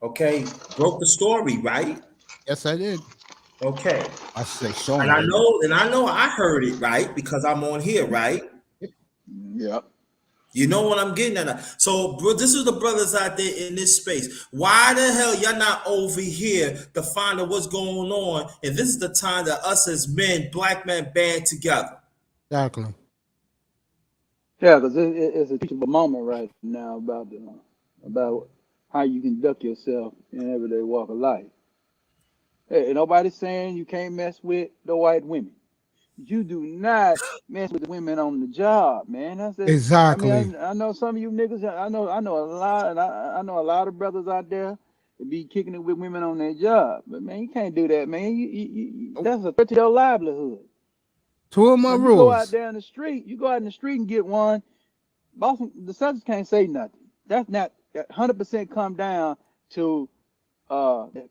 Okay. Broke the story, right? Yes, I did. Okay. I say Shawn. And I know I heard it right because I'm on here, right? Yep. You know what I'm getting at. So, bro, this is the brothers out there in this space. Why the hell y'all not over here to find out what's going on? And this is the time that us as men, black men, band together. Exactly. Yeah, because it's a teachable moment right now about how you conduct yourself in everyday walk of life. Hey, nobody's saying you can't mess with the white women. You do not mess with the women on the job, man. That's it. Exactly. I mean, I know some of you niggas. I know a lot, and I know a lot of brothers out there that be kicking it with women on their job. But man, you can't do that, man. You that's a threat to your livelihood. Two of my rules. You go out there in the street. You go out in the street and get one. Boston, the Celtics can't say nothing. That's not 100% come down to the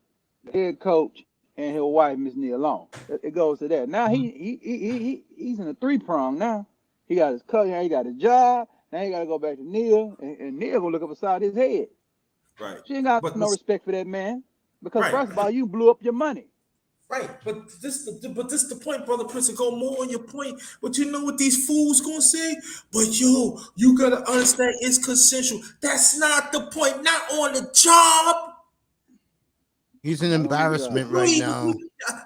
head coach and his wife, Miss Nia Long. It goes to that. Now he's in a three-prong now. He got his cousin, he got his job, now he got to go back to Nia, and Nia gonna look up beside his head. Right. She ain't got no respect for that man. Because first of all, you blew up your money. Right, but this the point, brother Prince. To go more on your point, but you know what these fools gonna say? But yo, you gotta understand it's consensual. That's not the point. Not on the job. He's an Not on the embarrassment job. right now.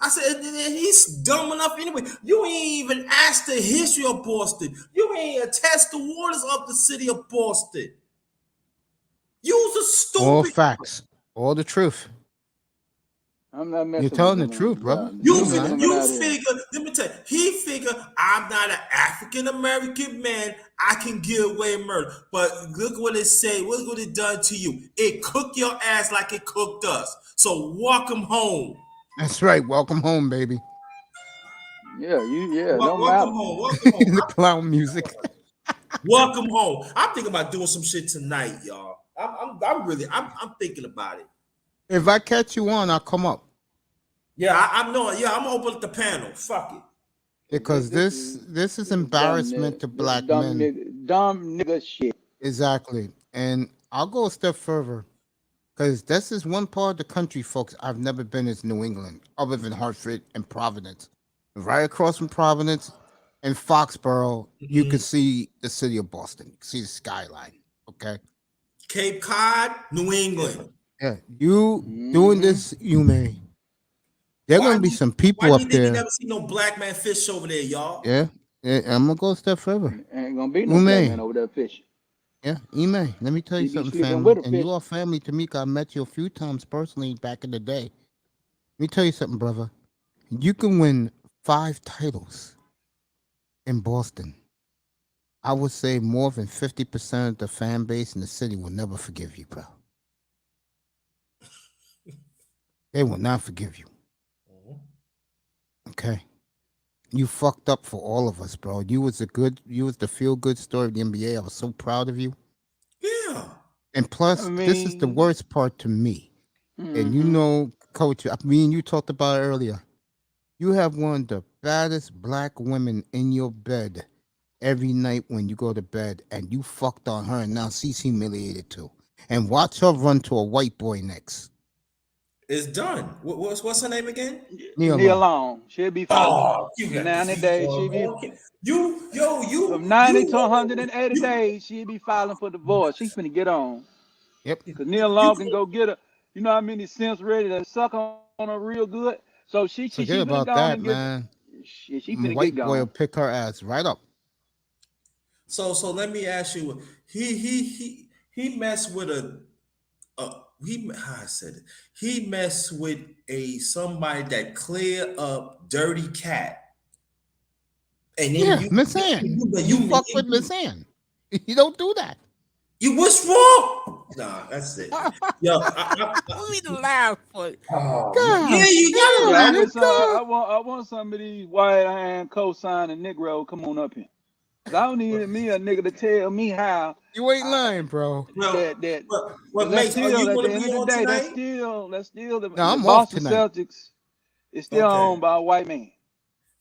I said he's dumb enough anyway. You ain't even asked the history of Boston. You ain't attest the waters of the city of Boston. You's a All stupid. facts, all the truth. I'm not messing You're with telling the them on truth, the brother. job. You You Them lying. figure, women out here. let me tell you, he figure I'm not an African American man. I can get away with murder. But look what it say. Look what it done to you. It cooked your ass like it cooked us. So welcome home. That's right. Welcome home, baby. Yeah, don't Welcome matter. home. Welcome home. The clown music. Welcome home. I'm thinking about doing some shit tonight, y'all. I'm thinking about it. If I catch you on, I'll come up. Yeah, I'm gonna open up the panel. Fuck it. Because this is embarrassment to black men. Dumb nigga shit. Exactly. And I'll go a step further. Because this is one part of the country, folks, I've never been is New England, other than Hartford and Providence. Right across from Providence and Foxborough, you can see the city of Boston. You can see the skyline. Okay. Cape Cod, New England. Yeah. You doing this, you may. There are going to be some people Why up do you think you there. never see no black man fish over there, y'all? Yeah. I'm going to go a step further. Ain't gonna be no black man over there fishing. Yeah, Ime, let me tell you You be something, sleeping family. with a And you fish. are family to me 'cause I met you a few times personally back in the day. Let me tell you something, brother. You can win 5 titles in Boston. I would say more than 50% of the fan base in the city will never forgive you, bro. They will not forgive you. Okay. You fucked up for all of us, bro. You was the feel-good story of the NBA. I was so proud of you. Yeah. And plus, this is the worst part to me. And you know, Coach, me and you talked about it earlier. You have one of the baddest black women in your bed every night when you go to bed, and you fucked on her, and now she's humiliated too. And watch her run to a white boy next. It's done. What's her name again? Neil Long. She'll be fine. Oh, you got 90 days. She'll be from 90 to 180 days. She'll be filing for divorce. She's finna get on. Yep. Because Neil Long can go get her. You know how many simps ready to suck on her real good? So she Forget finna about go that, and get. man. She finna White get boy will gone. pick her ass right up. So let me ask you. He messed with how I said it. He messed with somebody that clear up dirty cat. And then Miss Ann. You fuck with Miss Ann. You don't do that. You what's wrong? Nah, that's it. Yo, we laugh for God. Yeah, you gotta laugh. I want some of these white hand co-signing Negro come on up here. I don't need me a nigga to tell me how. You ain't lying, bro. What makes you want to be on tonight? That's still the I'm Boston off tonight. Celtics is still owned by a white man.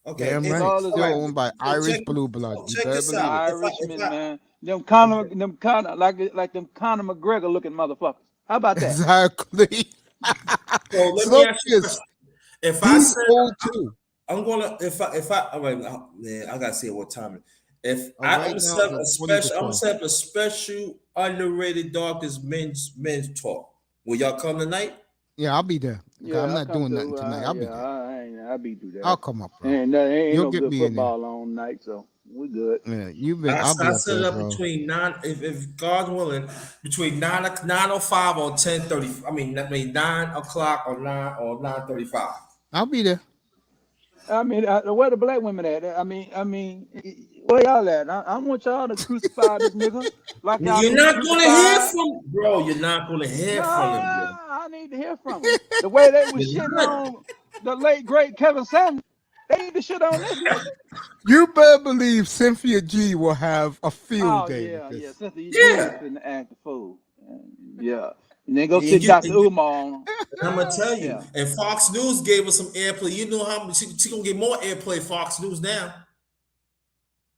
Okay, damn right. Still owned by Irish blue blood. Check this out. Irishmen, man. Them Conor like them Conor McGregor looking motherfuckers. How about that? Exactly. So let me ask you a question. If I said old too. I'm gonna if I all right, man, I gotta see what time. If I'm gonna set up a special underrated darkest men's talk. Will y'all come tonight? Yeah, I'll be there. Yeah, I'm not doing nothing tonight. I'll be there. I'll be through that. I'll come up, bro. And ain't You'll no get good me in there. football on night, so we're good. Yeah, you've been. I I'll be set it there, up bro. between 9, if God's willing, between 9:05 or 10:30. I mean 9 o'clock or 9:35. I'll be there. I mean, where the black women at? I mean, where y'all at? I want y'all to crucify this nigga. Like y'all You're not gonna hear from bro. You're not gonna hear from him. Bro. I need to hear from him. The way they was shitting on the late great Kevin Samuels, they need to shit on this nigga. You better believe Cynthia G will have a field day. Yeah. Cynthia G is finna act the fool. Yeah. And then go sit Dr. Umar on him. I'm gonna tell you, and Fox News gave us some airplay. You know how much she gonna get more airplay. Fox News now.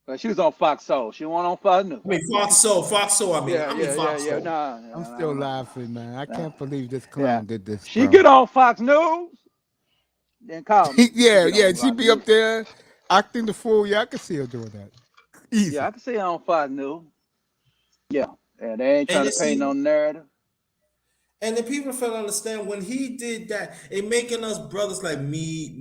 Well, she was on Fox Soul. She wasn't on Fox News. I mean Fox Soul. Fox Soul. I mean Fox Soul. Nah, I'm still laughing, man. I can't believe this clown did this. She get on Fox News. Then call me. Yeah, Get on she'd Fox be up News. there acting the fool. Yeah, I can see her doing that. Yeah, Easy. I can see it on Fox News. Yeah, and they ain't And trying you to paint no see, narrative. and the people fail to understand when he did that, it making us brothers like me,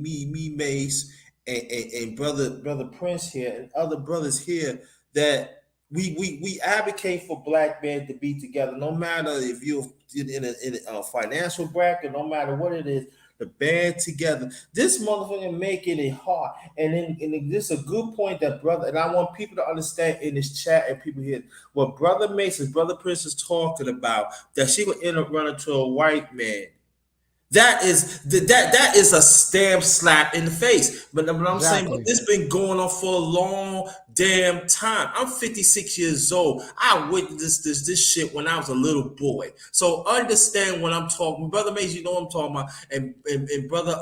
Mace, and brother Prince here, and other brothers here that we advocate for black men to be together, no matter if you're in a financial bracket, no matter what it is, the band together. This motherfucker making it hard, and this is a good point that brother, and I want people to understand in this chat and people here what brother Mason, brother Prince is talking about, that she would end up running to a white man. That is a stamp slap in the face. But I'm saying, but Exactly. this been going on for a long damn time. I'm 56 years old. I witnessed this shit when I was a little boy. So understand what I'm talking. Brother Mays, you know what I'm talking about, and brother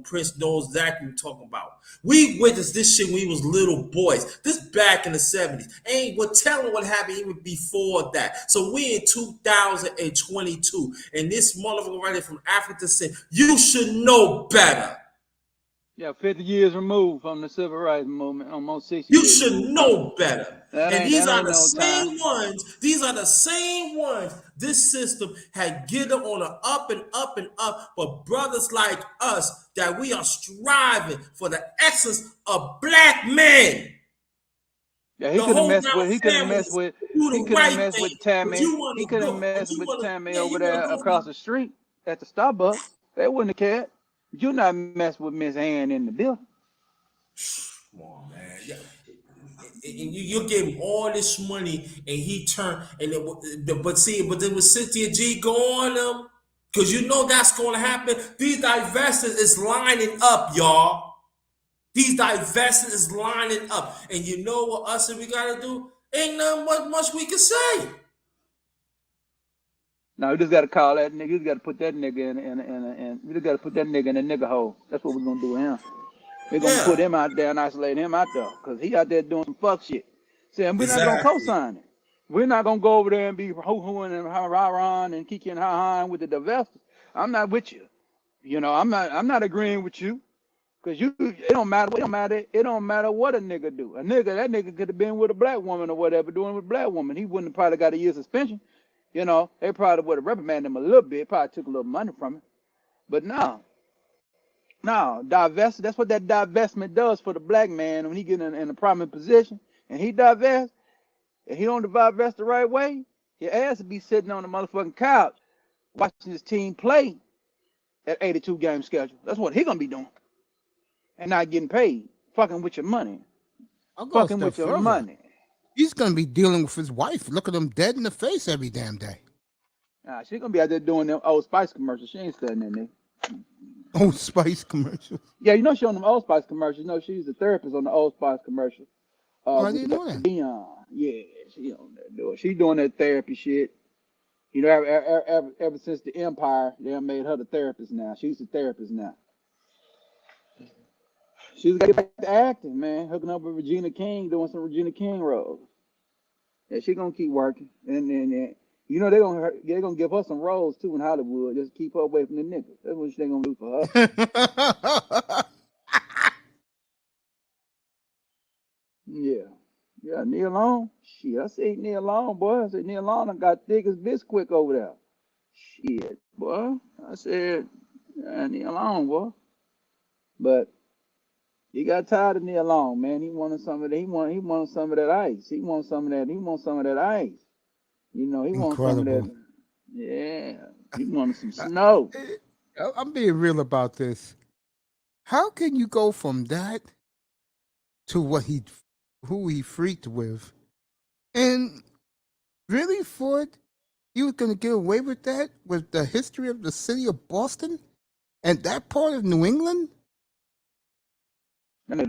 Prince knows exactly what I'm talking about. We witnessed this shit when we was little boys. This back in the 70s. Ain't what telling what happened even before that. So we in 2022, and this motherfucker right here from Africa said, you should know better. Yeah, 50 years removed from the civil rights movement, almost 60 You years should removed from it. know better. That And ain't these that are ain't the no time. same ones. These are the same ones this system had get them on an up and up and up. But brothers like us, that we are striving for the excellence of black men. Yeah, The whole down families do he the couldn't have right messed thing. with But Tammy. you want He to couldn't have go, but messed you with want to, Tammy yeah, over you want there to go across about. the street at the Starbucks. They wouldn't have cared. You not mess with Miss Ann in the building. Come on, man. Yeah. And you give him all this money, and he turned, and but then with Cynthia G go on them, because you know that's going to happen. These divestors is lining up, y'all. These divestors is lining up, and you know what us and we gotta do? Ain't nothing much we can say. Now we just got to call that nigga. We just got to put that nigga in we just got to put that nigga in a nigga hole. That's what we're gonna do with him. We're gonna put Yeah, him out there and isolate him out there, cause he out there doing some fuck shit. Saying we're not gonna exactly. co-sign it. We're not gonna go over there and be hoo-hooing and rah-rahing and kiki and ha-haing with the divestors. I'm not with you. You know, I'm not agreeing with you. Cause it don't matter what a nigga do. That nigga could have been with a black woman or whatever, doing with a black woman. He wouldn't have probably got a year suspension. You know, they probably would have reprimanded him a little bit, probably took a little money from him. But no, divest. That's what that divestment does for the black man when he get in a prominent position and he divests. If he don't divest the right way, your ass will be sitting on the motherfucking couch watching his team play at 82 game schedule. That's what he gonna be doing and not getting paid, fucking with your money, I'll go a fucking step with your further. money. He's gonna be dealing with his wife, looking him dead in the face every damn day. Nah, she gonna be out there doing them Old Spice commercials. She ain't studying that nigga. Old Spice commercials. Yeah, you know she on them Old Spice commercials. You know she's the therapist on the Old Spice commercial. Oh, I With didn't know that. Dion. Yeah, she on that doing. She doing that therapy shit. You know, ever since the Empire, they done made her the therapist now. She's the therapist now. She's got to get back to acting, man. Hooking up with Regina King, doing some Regina King roles. Yeah, she gonna keep working, and you know they gonna give her some roles too in Hollywood. Just keep her away from the niggas. That's what they gonna do for her. Yeah, yeah. Neil Long, shit. I say Neil Long, boy. I said Neil Long done got thick as Bisquick over there. Shit, boy. I said, yeah, Neil Long, boy. But he got tired of Neil Long, man. He wanted some of that. He wanted some of that ice. He wants some of that. He wants some of that ice. You know, he wants some of Incredible. that. Yeah, he wanted some snow. I'm being real about this. How can you go from that to who he freaked with, and really, Ford, you was gonna get away with that with the history of the city of Boston and that part of New England? I need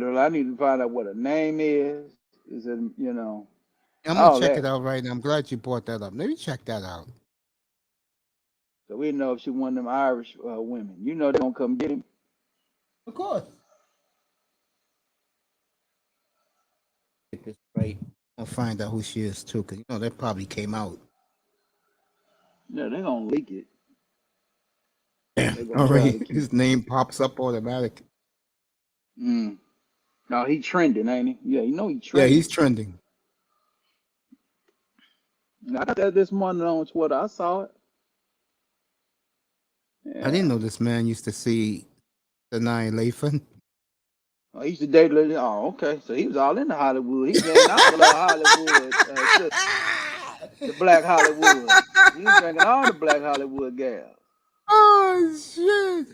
to find out what her name is. Is it, I'm gonna all check it that. out right now. I'm glad you brought that up. Let me check that out. So we know if she one of them Irish women. You know they're gonna come get him. Of course. Get this right. I'll find out who she is too, because that probably came out. Yeah, they're gonna leak it. They're gonna All try right, to keep his him. name pops up automatic. No, he trending, ain't he? Yeah, you know he Yeah, trending. he's trending. I got that this morning on Twitter. I saw it. I didn't Yeah. know this man used to see the Nine Lathan. Oh, he used to date Lily. Oh, okay. So he was all into Hollywood. He was hanging out with Hollywood sisters, the Black Hollywood. He was drinking all the Black Hollywood gals. Oh shit!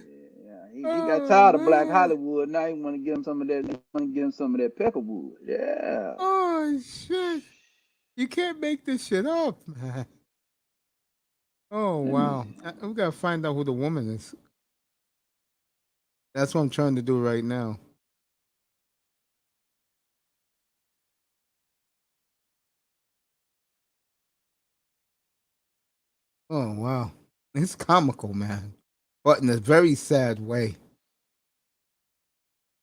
Yeah, he got Oh tired of Black man! Hollywood. Now he want to give him some of that. He want to give him some of that Peckerwood. Yeah. Oh shit! You can't make this shit up, man. Oh Let me wow! We gotta find out who the woman is. That's what I'm trying to do right now. Oh wow! It's comical, man, but in a very sad way.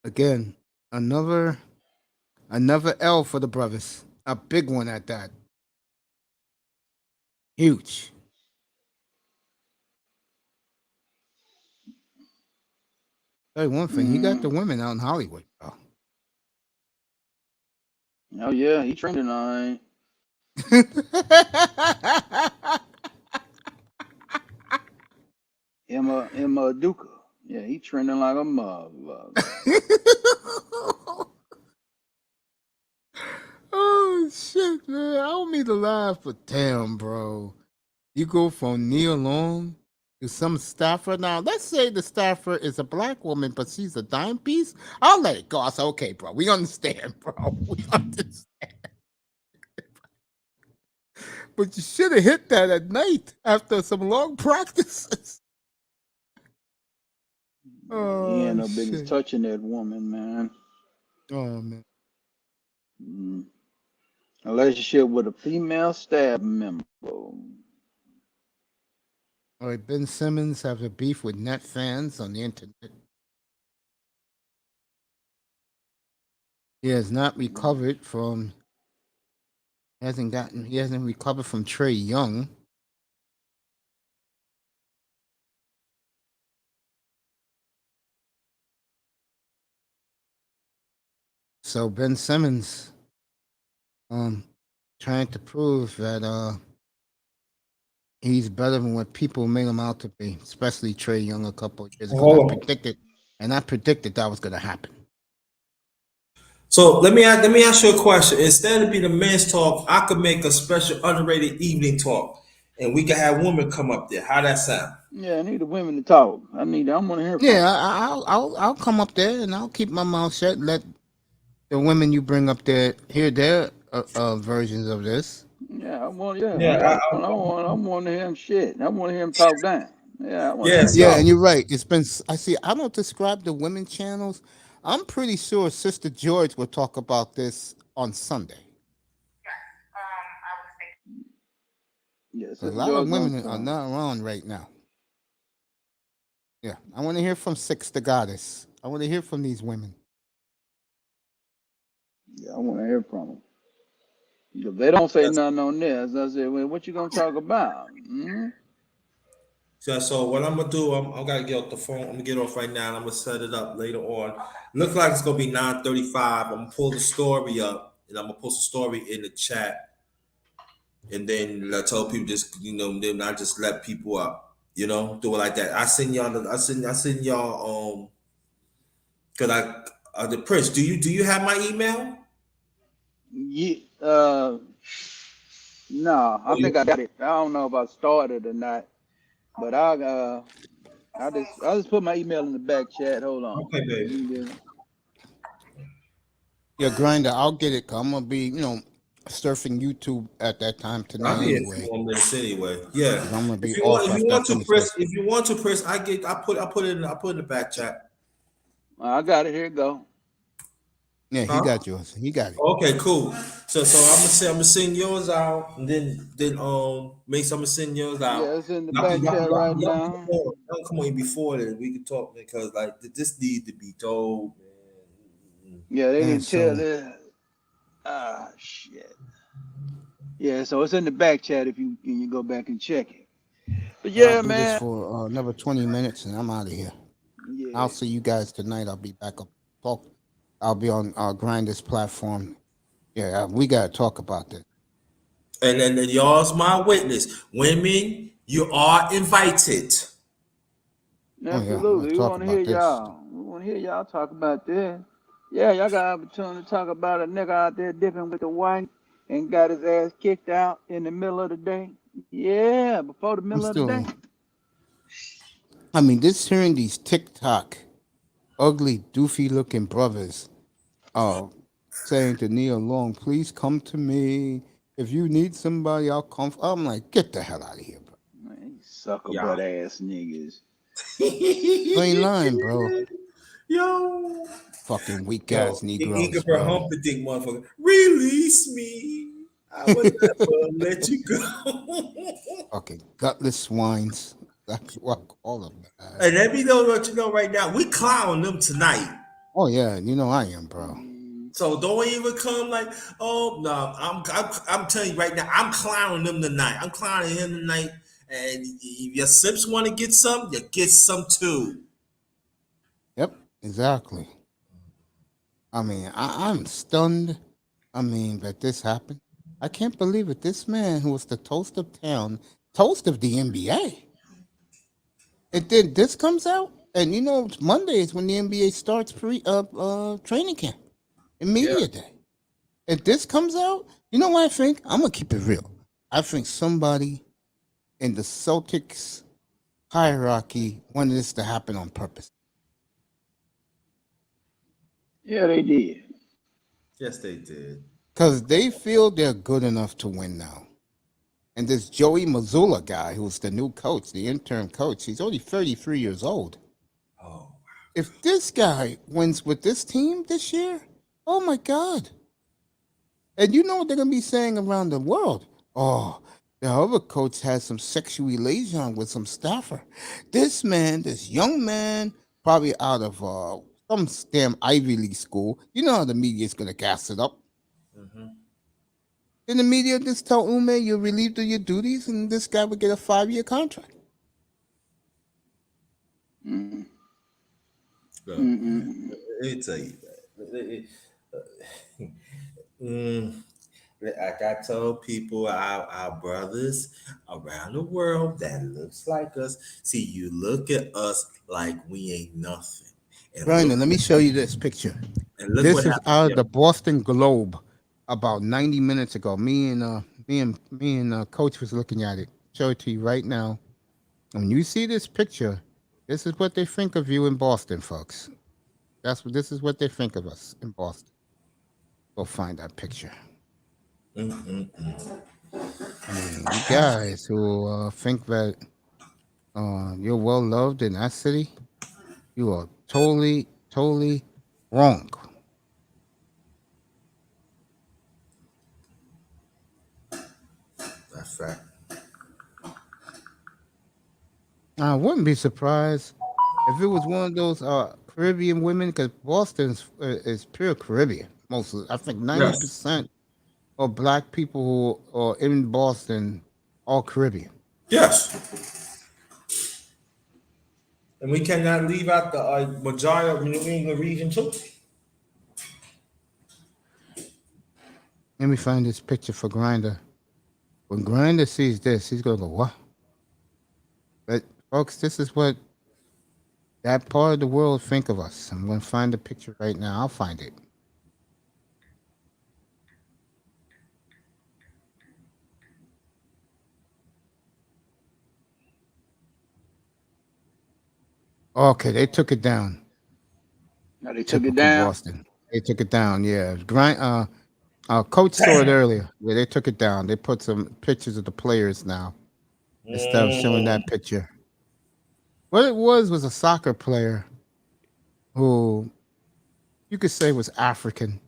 Again, another L for the brothers. A big one at that. Huge. Tell you one thing, he got the Mm. women out in Hollywood. Oh. Oh yeah, he trending all right. Emma Udoka. Yeah, he trending like a motherfucker. Oh shit, man! I don't mean to laugh, but damn, bro, you go from Nia Long to some staffer. Now, let's say the staffer is a black woman, but she's a dime piece. I'll let it go. I say, okay, bro, we understand, bro. We understand. But you should have hit that at night after some long practices. He ain't Oh no business shit. touching that woman, man. Oh man. Mm. A relationship with a female staff member. All right, Ben Simmons has a beef with net fans on the internet. He has not recovered from. He hasn't recovered from Trey Young. So Ben Simmons, trying to prove that he's better than what people made him out to be, especially Trey Young a couple of years ago. Hold on. I predicted that was gonna happen. So let me ask you a question. Instead of be the men's talk, I could make a special underrated evening talk, and we could have women come up there. How that sound? Yeah, I need the women to talk. I want to hear from Yeah, them. I'll come up there and I'll keep my mouth shut and let the women you bring up there hear their versions of this. Yeah, I want. Yeah, Yeah, I want to hear him shit. I want to hear him talk down. Yeah, I want to yeah. hear him Yeah, talk. and you're right. It's been. I see. I don't describe the women channels. I'm pretty sure Sister George will talk about this on Sunday. Yeah, A Sister lot of George gonna women are come. not around right now. Yeah, I want to hear from Six the Goddess. I want to hear from these women. Yeah, I want to hear from them. If they don't say nothing on this, I say, well, what you gonna talk about? Hmm? So what I'm gonna do, I'm gonna get off the phone. I'm gonna get off right now. And I'm gonna set it up later on. Looks like it's gonna be 9:35. I'm gonna pull the story up, and I'm gonna post the story in the chat, and then I tell people just then I just let people up. Do it like that. I send y'all cause the Prince. Do you have my email? Yeah, no, I think I got it. I don't know if I started or not, but I just put my email in the back chat. Hold on. Okay, baby. You can get Yeah, Grinder, I'll get it. 'Cause I'm gonna be, surfing YouTube at that time I'll tonight be in a few anyway. more minutes anyway. Yeah. 'Cause I'm gonna be If you off want, if you after I want to, finish Chris, work. I put it in the back chat. I got it. Here it go. Yeah, he Huh? got yours. He got it. Okay, cool. So I'm gonna send yours out, and then Mace, I'm gonna send yours out. Yeah, it's in the back chat right now. Y'all come on before that we can talk because like this needs to be told, man. Yeah, they Man, need to tell so this. Ah, shit. Yeah, so it's in the back chat if you go back and check it. But I'll yeah, do this man. for another 20 minutes and I'm out of here. I'll Yeah. see you guys tonight. I'll be back up. Talk. I'll be on Grinders platform. Yeah, we gotta talk about this. And y'all's my witness. Women, you are invited. Oh yeah, I'm gonna Absolutely. We talk want to hear about this. y'all. We want to hear y'all talk about this. Yeah, y'all got opportunity to talk about a nigga out there dipping with the white and got his ass kicked out in the middle of the day. Yeah, before the I'm middle of the day. still. I mean, this hearing these TikTok ugly, doofy looking brothers, uh, saying to Neil Long, "Please come to me. If you need somebody, I'll come." I'm like, get the hell out of here, bro. Man, you sucker Yeah. butt ass niggas. You ain't lying, bro. Yo. Fucking weak Yo, ass he could Negroes, for bro. Humperdinck motherfucker. Release me. I would never let you go. Fucking gutless swines. That's what I call them. And let me know what you know right now. We clown them tonight. Oh yeah, you know I am, bro. Mm, So don't even come like, oh no, I'm telling you right now, I'm clowning them tonight. I'm clowning him tonight. And if your sips want to get some, you get some too. Yep, exactly. I mean, I'm stunned. I mean, that this happened. I can't believe it. This man who was the toast of town, toast of the NBA. And then this comes out, and you know, Monday is when the NBA starts training camp and Yeah. media day. And this comes out, you know what I think? I'm gonna keep it real. I think somebody in the Celtics hierarchy wanted this to happen on purpose. yeah, they did. Yes, they did. Because they feel they're good enough to win now. And this Joey Mazzulla guy, who's the new coach, the interim coach, he's only 33 years old. Oh, If this guy wins with this team this year, oh my God. And you know what they're going to be saying around the world? Oh, the other coach has some sexual liaison with some staffer. This man, this young man, probably out of some damn Ivy League school. You know how the media is going to gas it up. mm-hmm. Then the media just tell Ume you're relieved of your duties, and this guy would get a 5-year contract. Mm, Look, mm, mm, let me tell you that. Mm, like I told people, our brothers around the world that looks like us. See, you look at us like we ain't nothing, and Brandon, let me show you this picture. look what This is happened. out of Yeah. the Boston Globe about 90 minutes ago. Me and Coach was looking at it. Show it to you right now. When you see this picture, this is what they think of you in Boston, folks. This is what they think of us in Boston. Go find that picture. Mm-mm-mm. I mean, you guys who think that you're well loved in that city, you are totally, totally wrong. That's right. I wouldn't be surprised if it was one of those Caribbean women, because Boston's is pure Caribbean. Mostly, I think ninety Yes. percent of black people who are in Boston are Caribbean. Yes. And we cannot leave out the majority of New England region too. Let me find this picture for Grinder. When Grinder sees this, he's gonna go, "What?" But folks, this is what that part of the world think of us. I'm gonna find the picture right now. I'll find it. Okay, they took it down. now they took it Typical down. Boston. They took it down. Yeah, Coach saw it Damn. earlier. Yeah, they took it down. They put some pictures of the players now instead of showing Mm. that picture. What it was a soccer player who you could say was African,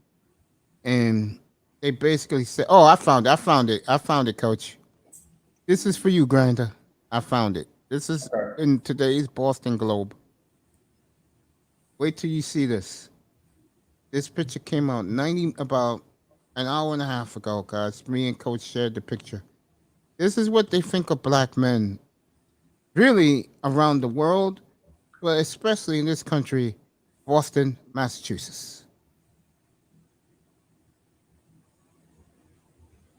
and they basically said, "Oh, I found it. I found it. I found it, Coach. This is for you, Grinder. I found it. This is Okay. in today's Boston Globe. Wait till you see this. This picture came out about an hour and a half ago, guys. Me and Coach shared the picture. This is what they think of black men really around the world, but especially in this country, Boston, Massachusetts.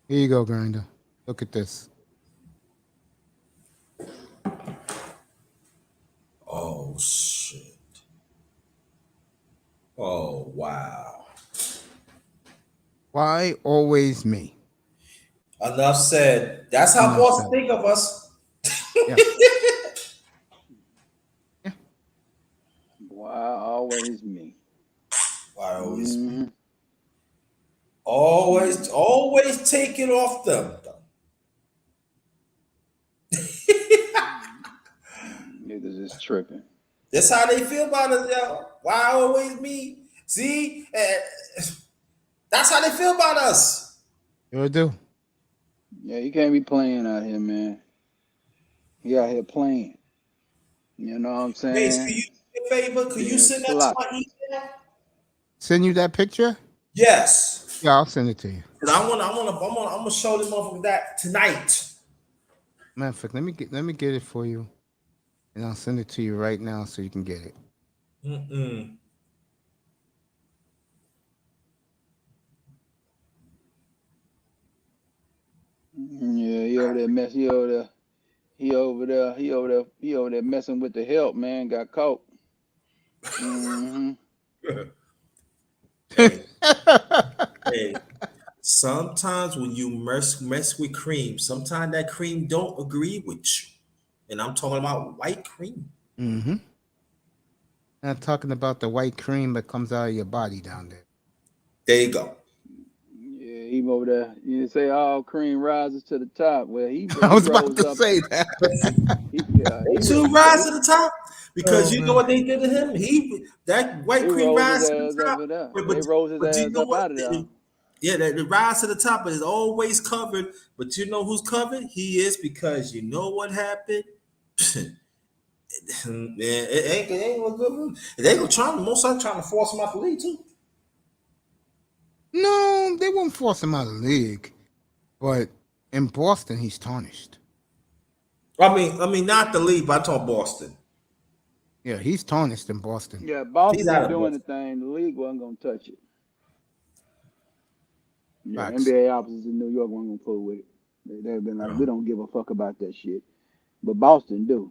Here you go, Grinder. Look at this. Oh shit. Oh wow. Why always me? Enough said. That's how Enough Boston said. think of us. Yeah. Yeah. Why always me? Why always me? Mhm. Always take it off them. Niggas is tripping. That's how they feel about us, yo. Why always me? See? That's how they feel about us. You'll do. Yeah, you can't be playing out here, man. You out here playing. You know what I'm Mace, saying? can you do me a favor? Could you Being send that to sloppy. my email? Send you that picture? Yes. Yeah, I'll send it to you. Cause I'm gonna show them motherfuckers that tonight. Matter of fact, let me get it for you, and I'll send it to you right now so you can get it. Mm-mm. Yeah, he over there mess. He over there messing with the help, man. Got caught. Mm-hmm. Hey, sometimes when you mess with cream, sometimes that cream don't agree with you. And I'm talking about white cream. Mm-hmm. Not talking about the white cream that comes out of your body down there. There you go. Yeah, he over there. You say all cream rises to the top. Well, he I was about rose to up. say that. He Two rise to the top because you know what they did to him. That white cream rose his rise to ass the up top. and down. But, They rose his but you ass know up what? out of there. Yeah, the rise to the top is always covered. But you know who's covered? He is, because you know what happened. Man, it ain't no good. They gonna most of them trying to force him out the league too. No, they won't force him out of the league. But in Boston, he's tarnished. I mean, not the league, but I talk Boston. Yeah, he's tarnished in Boston. Yeah, Boston He's out didn't of do Boston. anything. The league wasn't gonna touch it. Yeah, Facts. NBA officers in New York weren't gonna fool with it. They've been like, we don't give a fuck about that shit. But Boston do.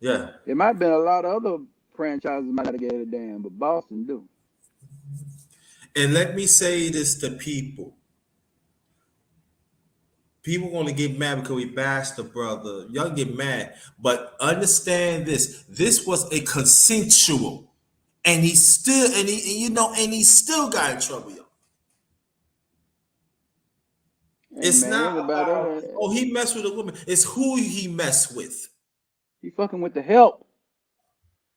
Yeah. It might have been a lot of other franchises might have gave a damn, but Boston do. And let me say this to people. People gonna get mad because we bashed the brother. Y'all get mad, but understand this. This was a consensual, and he still got in trouble, y'all. Hey, It's man, not think about about, it. oh, he messed with a woman. It's who he messed with. You fucking with the help.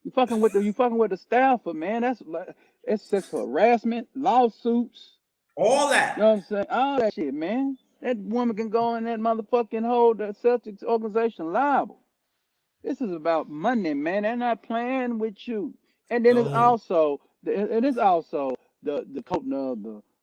You fucking with the staffer, man. That's sexual harassment, lawsuits. All that. You know what I'm saying? All that shit, man. That woman can go in that motherfucking hold the Celtics organization liable. This is about money, man. They're not playing with you. And then it's No. also the coating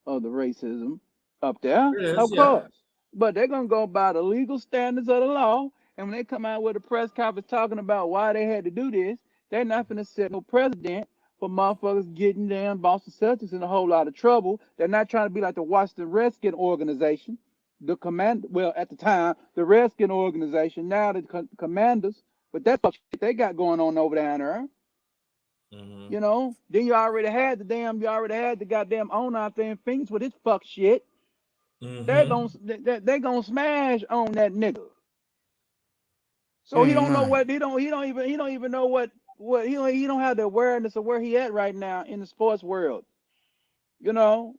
of the racism up there, It is, of yeah. course. But they're gonna go by the legal standards of the law. And when they come out with a press conference talking about why they had to do this, they're not gonna set no precedent for motherfuckers getting damn Boston Celtics in a whole lot of trouble. They're not trying to be like the Washington Redskin organization, at the time, the Redskin organization, now the Commanders. But that fuck shit they got going on over there. Mm-hmm. You know, then you already had the goddamn owner out there in Phoenix with his fuck shit. Mm-hmm. They gonna smash on that nigga. So he don't know Man. what he don't even know what he don't have the awareness of where he at right now in the sports world. You know,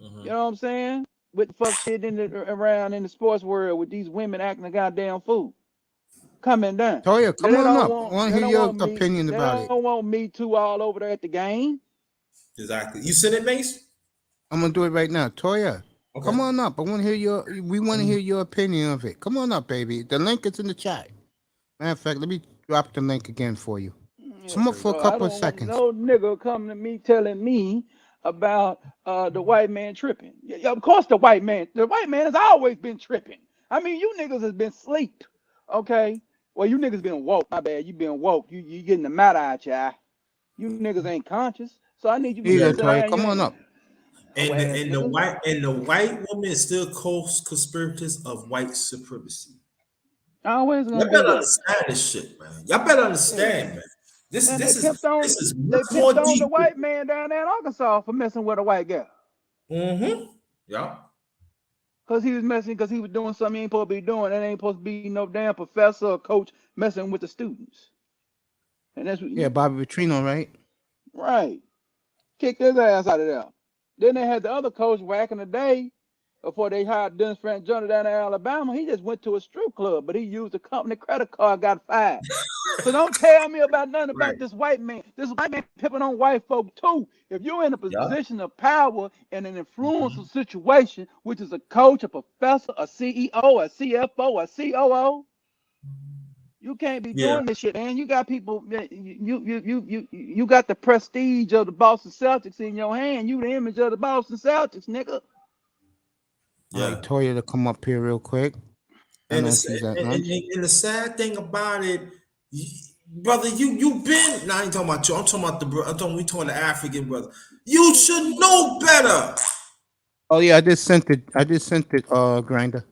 Mm-hmm. you know what I'm saying? With the fuck shit around in the sports world with these women acting a goddamn fool. Coming down. Toya, come They on don't up. I want want to they hear don't your want me opinion they about it. don't want me too all over there at the game. Exactly. You send it, Mace? I'm gonna do it right now. Toya, Okay. come on up. We want to hear your opinion of it. Come on up, baby. The link is in the chat. Matter of fact, let me drop the link again for you. Come up for a So I couple of don't want seconds. no nigga come to me telling me about the white man tripping. Yeah, of course the white man has always been tripping. I mean, you niggas has been sleep. Okay? Well, you niggas been woke. My bad. You been woke. You getting the matter out your eye. You niggas ain't conscious. So I need you Here to you Yeah, go, sit Toya. down. You Come on ain't up. oh ass and the niggas. white woman is still co-conspirators of white supremacy. Always Y'all gonna be better there. understand this shit, man. Y'all better Yeah. understand, man. This Man, this is this is they much more pimped on the deep. white man down there in Arkansas for messing with a white girl. Mm-hmm. Yeah. Cause he was messing, cause he was doing something he ain't supposed to be doing. That ain't supposed to be no damn professor or coach messing with the students. And that's what, Yeah, Bobby Petrino, right? right. Kicked his ass out of there. Then they had the other coach back in the day before they hired Dennis Frank Jr. down in Alabama. He just went to a strip club, but he used a company credit card, got fired. So don't tell me about nothing Right. about this white man. This white man pimping on white folk too. If you're in a Yeah. position of power in an influential situation, which is a coach, a professor, a CEO, a CFO, a COO, you can't be Yeah. doing this shit, man. You got people. You got the prestige of the Boston Celtics in your hand. You the image of the Boston Celtics, nigga. All right, Yeah. Toya to come up here real quick. I And know the she's at and, lunch. and, and the sad thing about it, brother, you been. Now I ain't talking about you. I'm talking about we talking the African brother. You should know better. Oh yeah, I just sent it. Grinder.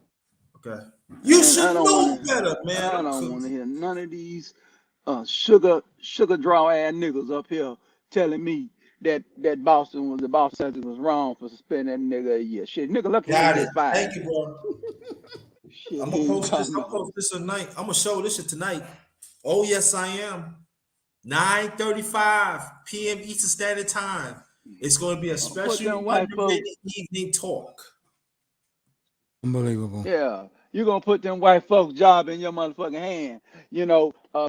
Okay. You And should I don't know want to. better, man. I don't want to hear none of these sugar draw ass niggas up here telling me that the Boston Celtics was wrong for suspending that nigga a year. Shit, nigga, look, he ain't Got it. get fired. Thank you, bro. Shit, I'm he gonna ain't post this. talking I'm gonna about. post this tonight. I'm gonna show this shit tonight. Oh yes, I am. 9:35 p.m. Eastern Standard Time. It's going to be a Put special them white folks. underrated evening talk. Unbelievable. Yeah, you gonna put them white folks' job in your motherfucking hand.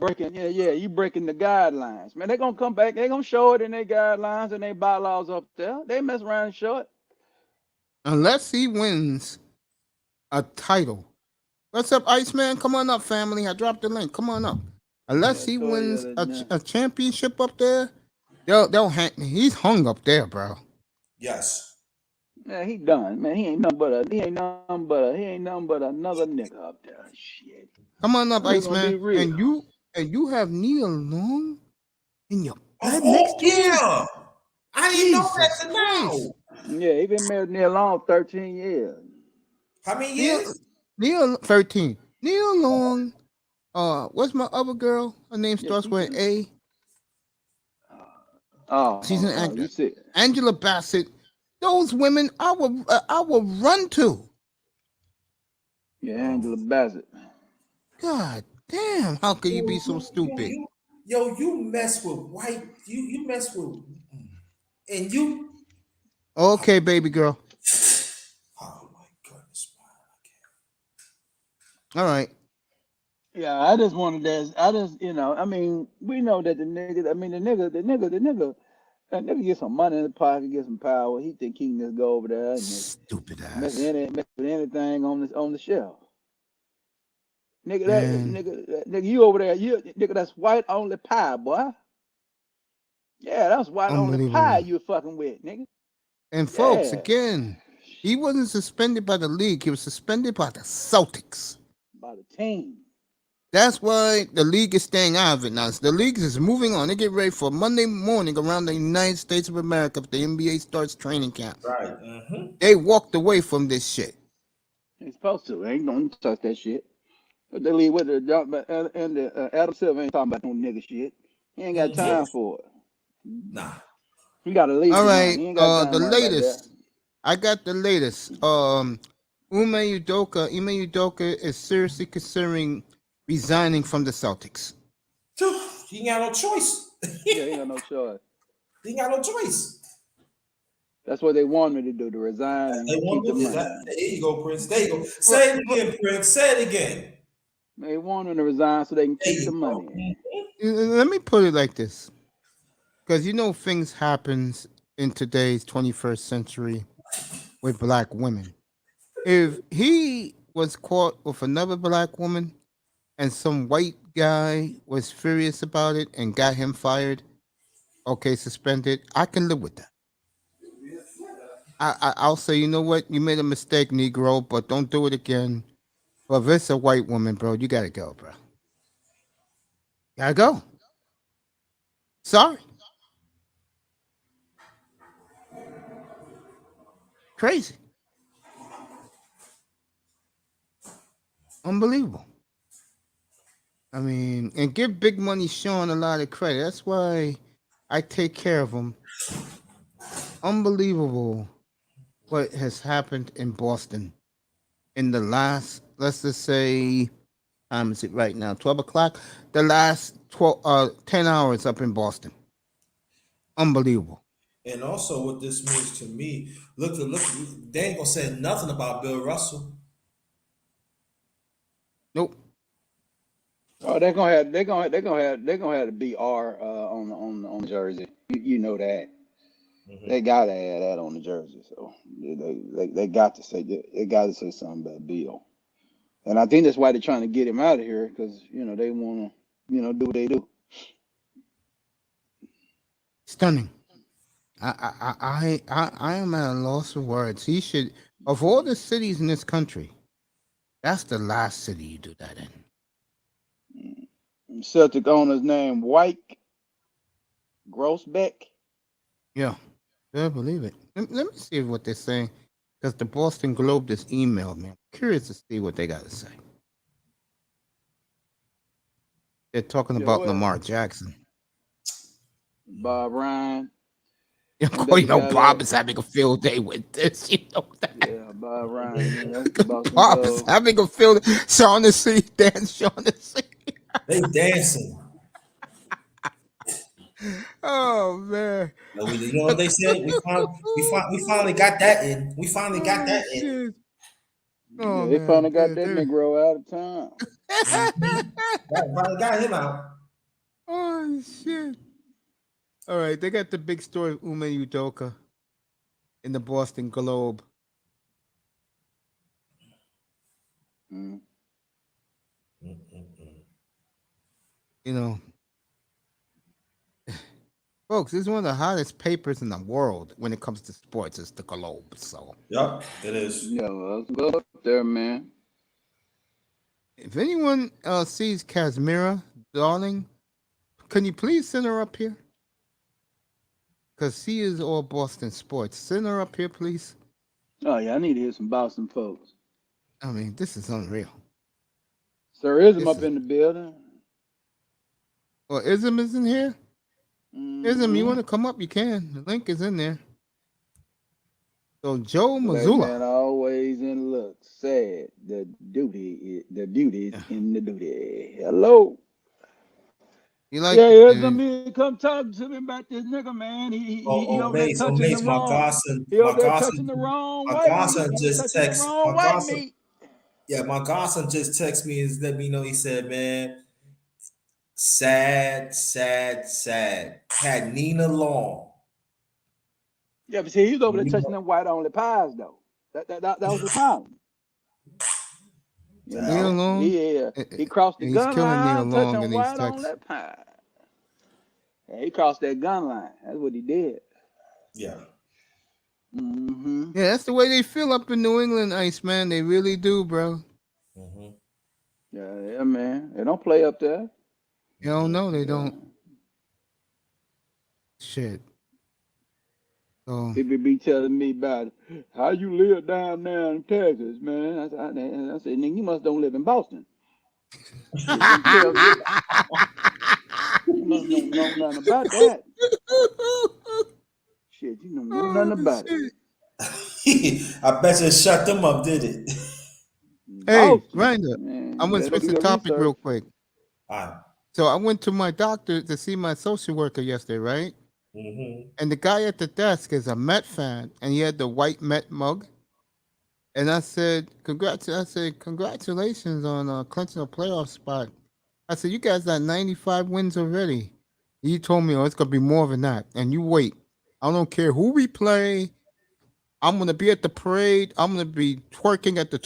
Breaking. Yeah. You breaking the guidelines, man. They gonna come back. They gonna show it in their guidelines and their bylaws up there. They mess around and show it. Unless he wins a title. What's up, Iceman? Come on up, family. I dropped the link. Come on up. Unless Yeah, he wins Toya. a championship up there, they'll hang. He's hung up there, bro. Yes. Yeah, he done, man. He ain't nothing but another nigga up there. Shit. Come on up, I'm just gonna be Iceman. real. And you have Neil Long in your bed Oh next to you. yeah. I didn't know that Jesus to Christ. now. Yeah, he been married near long 13 years. How many Neil years? Neil 13. Neil Long. What's my other girl? Her name Yeah, starts with an A. She's an you actor. said. Angela Bassett. Those women I will run to. Yeah, Oh. Angela Bassett. God damn, how could you be so stupid? You mess with white. You mess with, and you. Okay, baby girl. Oh my goodness, All right. Yeah, I just wanted that. I mean, we know that that nigga get some money in the pocket, get some power. He think he can just go over there and just Stupid mess ass. mess with anything on the shelf. Man. Nigga, you over there, nigga, that's white only pie, boy. Yeah, that's white only pie Unbelievable. you fucking with, nigga. And folks, Yeah. again, he wasn't suspended by the league. He was suspended by the Celtics. By the team. That's why the league is staying out of it now. The league is moving on. They get ready for Monday morning around the United States of America if the NBA starts training camp. right? Mm-hmm. They walked away from this shit. Ain't supposed to. Ain't gonna touch that shit. But they leave with Adam Silver ain't talking about no nigga shit. He ain't got Mm-hmm. time for it. Nah. He got to leave All the right. money. He ain't got time The to worry about that. latest. I got the latest. Ime Udoka is seriously considering resigning from the Celtics. He ain't got no choice. Yeah, he ain't got no choice. He ain't got no choice. That's what they want me to do, to resign They and keep want the me. money. There you go, Prince. There you go. Say it again, Prince. Say it again. They want him to resign so they can There keep the you go. money. Let me put it like this, because things happens in today's 21st century with black women. If he was caught with another black woman and some white guy was furious about it and got him fired, okay, suspended, I can live with that. I'll say, you know what, you made a mistake, Negro, but don't do it again. But if it's a white woman, bro, you gotta go, bro. Gotta go. Sorry. Crazy. Unbelievable. I mean, and give Big Money Shawn a lot of credit. That's why I take care of him. Unbelievable what has happened in Boston in the last, let's just say, time is it right now? 12 o'clock? The last 10 hours up in Boston. Unbelievable. And also, what this means to me, look, they ain't gonna say nothing about Bill Russell. Nope. Oh, they're gonna have the BR on the jersey. You know that. Mm-hmm. They gotta add that on the jersey. So they got to say something about Bill. And I think that's why they're trying to get him out of here, because they want to do what they do. Stunning. I am at a loss of words. He should, of all the cities in this country, that's the last city you do that in. Celtic owner's name White Grossbeck. Yeah, I believe it. Let me see what they're saying, because the Boston Globe just emailed me. I'm curious to see what they got to say. They're talking about Lamar Jackson. Bob Ryan. Bob is having a field day with this. You know that. Yeah, Bob Ryan. That's the Boston Bob Globe. is having a field day. Shaughnessy, Shaughnessy. They dancing. Oh man! You know what they said? We finally got that in. We finally got that in. Oh, they finally got that Negro out of town. Finally got him out. Oh shit! All right, they got the big story of Udoka in the Boston Globe. Mm. You know, folks, this is one of the hottest papers in the world when it comes to sports. It's the Globe. So, yep, it is. Yeah, let's go up there, man. If anyone sees Kazmira, darling, can you please send her up here? Because she is all Boston sports. Send her up here, please. Oh, yeah, I need to hear some Boston folks. I mean, this is unreal. Sir Ism up in the building. Well, Ism is in here? Mm-hmm. Ism, you want to come up? You can. The link is in there. So, Joe Mazzulla. Man, always in luck. Sad. The beauty is in the duty. Hello. You like Ism, come talk to me about this nigga, man. He over there touching the wrong. He over there touching the wrong way. My godson just texted me. Yeah, my godson just texted me and let me know. He said, man, sad. Had Nina Long. Yeah, but see, he's over there touching them white only pies though. That was the problem. You know, he crossed the gun line, touching white on that pie. Yeah, he crossed that gun line. That's what he did. Yeah. Mm-hmm. Yeah, that's the way they feel up in New England, Iceman. They really do, bro. Mm-hmm. Yeah, man. They don't play up there. You don't know, they don't. Shit. So, People be telling me about how you live down there in Texas, man. I said, nigga, you must don't live in Boston. You must don't know nothing about that. Shit, you don't know nothing about it. I bet you shut them up, did it? Hey, Grinder, I'm going to switch the topic real quick. All right. So I went to my doctor to see my social worker yesterday, right? Mm-hmm. And the guy at the desk is a Met fan, and he had the white Met mug. And I said, congratulations on clinching a playoff spot. I said, you guys got 95 wins already. He told me, it's going to be more than that. And you wait. I don't care who we play. I'm going to be at the parade. I'm going to be twerking at the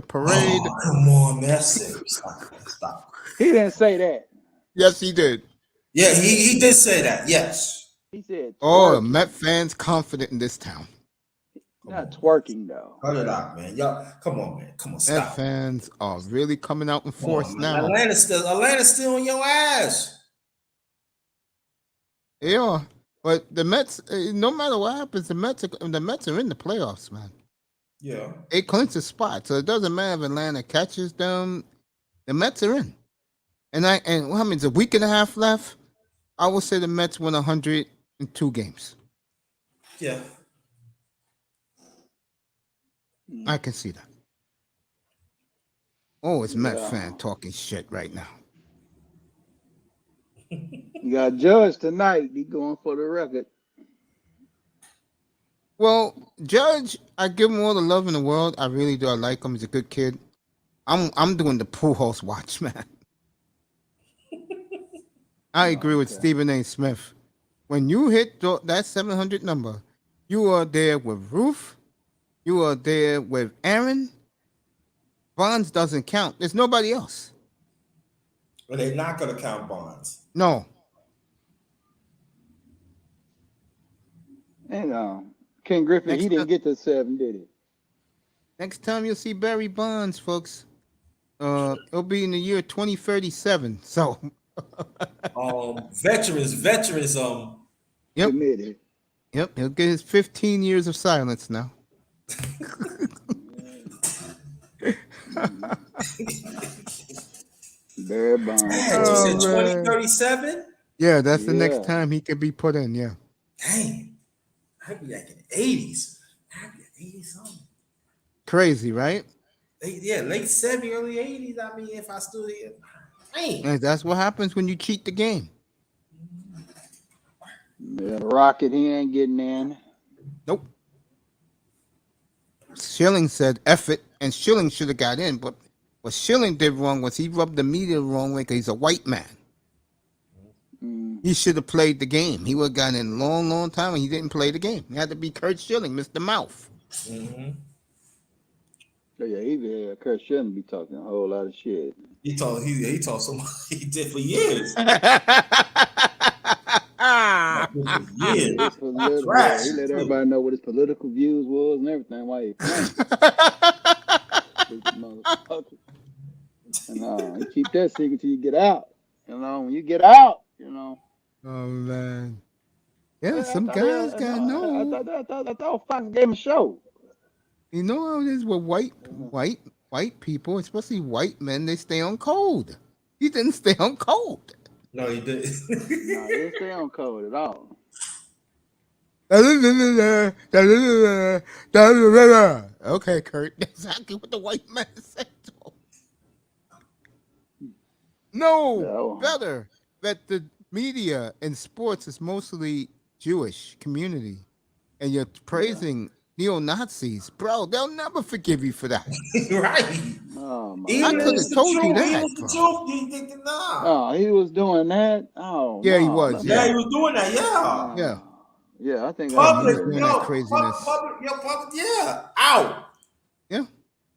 parade. Oh, come on, man. Stop. He didn't say that. Yes, he did. Yeah, he did say that. Yes. He said, oh, Met fans confident in this town. Not twerking though. Cut it out, man. Y'all, come on, man. Come on, Mets stop. fans are really coming out in Come force on, man. now. Atlanta's still on your ass. Yeah, but the Mets, no matter what happens, the Mets are in the playoffs, man. Yeah. They clinch a spot, so it doesn't matter if Atlanta catches them. The Mets are in, and what happens? A week and a half left. I would say the Mets win 102 games. Yeah. I can see that. Oh, it's Met Yeah. fan talking shit right now. You got Judge tonight. He going for the record. Well, Judge, I give him all the love in the world. I really do. I like him. He's a good kid. I'm doing the Pujols watch, man. I agree with Stephen A. Smith. When you hit that 700 number, you are there with Ruth. You are there with Aaron. Bonds doesn't count. There's nobody else. But they're not gonna count Bonds. No. And Ken Griffin, he didn't get to 7, did he? Next time you'll see Barry Bonds, folks, it'll be in the year 2037. So, Veterans. yep, Committee. yep, he'll get his 15 years of silence now. Barry Bonds. You said 2037? Yeah, that's the next time he could be put in. Yeah. Dang. I'd be like in the 80s. I'd be like 80 something. Crazy, right? Late 70s, early 80s. I mean, if I still here. Dang. And that's what happens when you cheat the game. Yeah, Rocket, he ain't getting in. Nope. Schilling said F it, and Schilling should have got in, but what Schilling did wrong was he rubbed the media the wrong way because he's a white man. He should have played the game. He would have gotten in a long, long time, and he didn't play the game. He had to be Kurt Schilling, Mr. Mouth. Mm-hmm. So yeah, Kurt shouldn't be talking a whole lot of shit. He talked so much he did for years. He let everybody know what his political views was and everything while he playing. And you keep that secret till you get out. You know, when you get out, you know. Oh man. Yeah, some guys gotta know. I thought Fox gave him a show. You know how it is with white people, especially white men, they stay on code. He didn't stay on code. No, he didn't. No, he didn't stay on code at all. Okay, Kurt. That's exactly what the white man said to him. No, better that the media and sports is mostly Jewish community, and you're praising neo-Nazis. Bro, they'll never forgive you for that. Right. Oh, I could have told you that. Oh, he was doing that? Oh, yeah, he was. Yeah, he was doing that. Yeah. Yeah. Yeah, I think public, doing that craziness. Public, yeah. Ow. Yeah.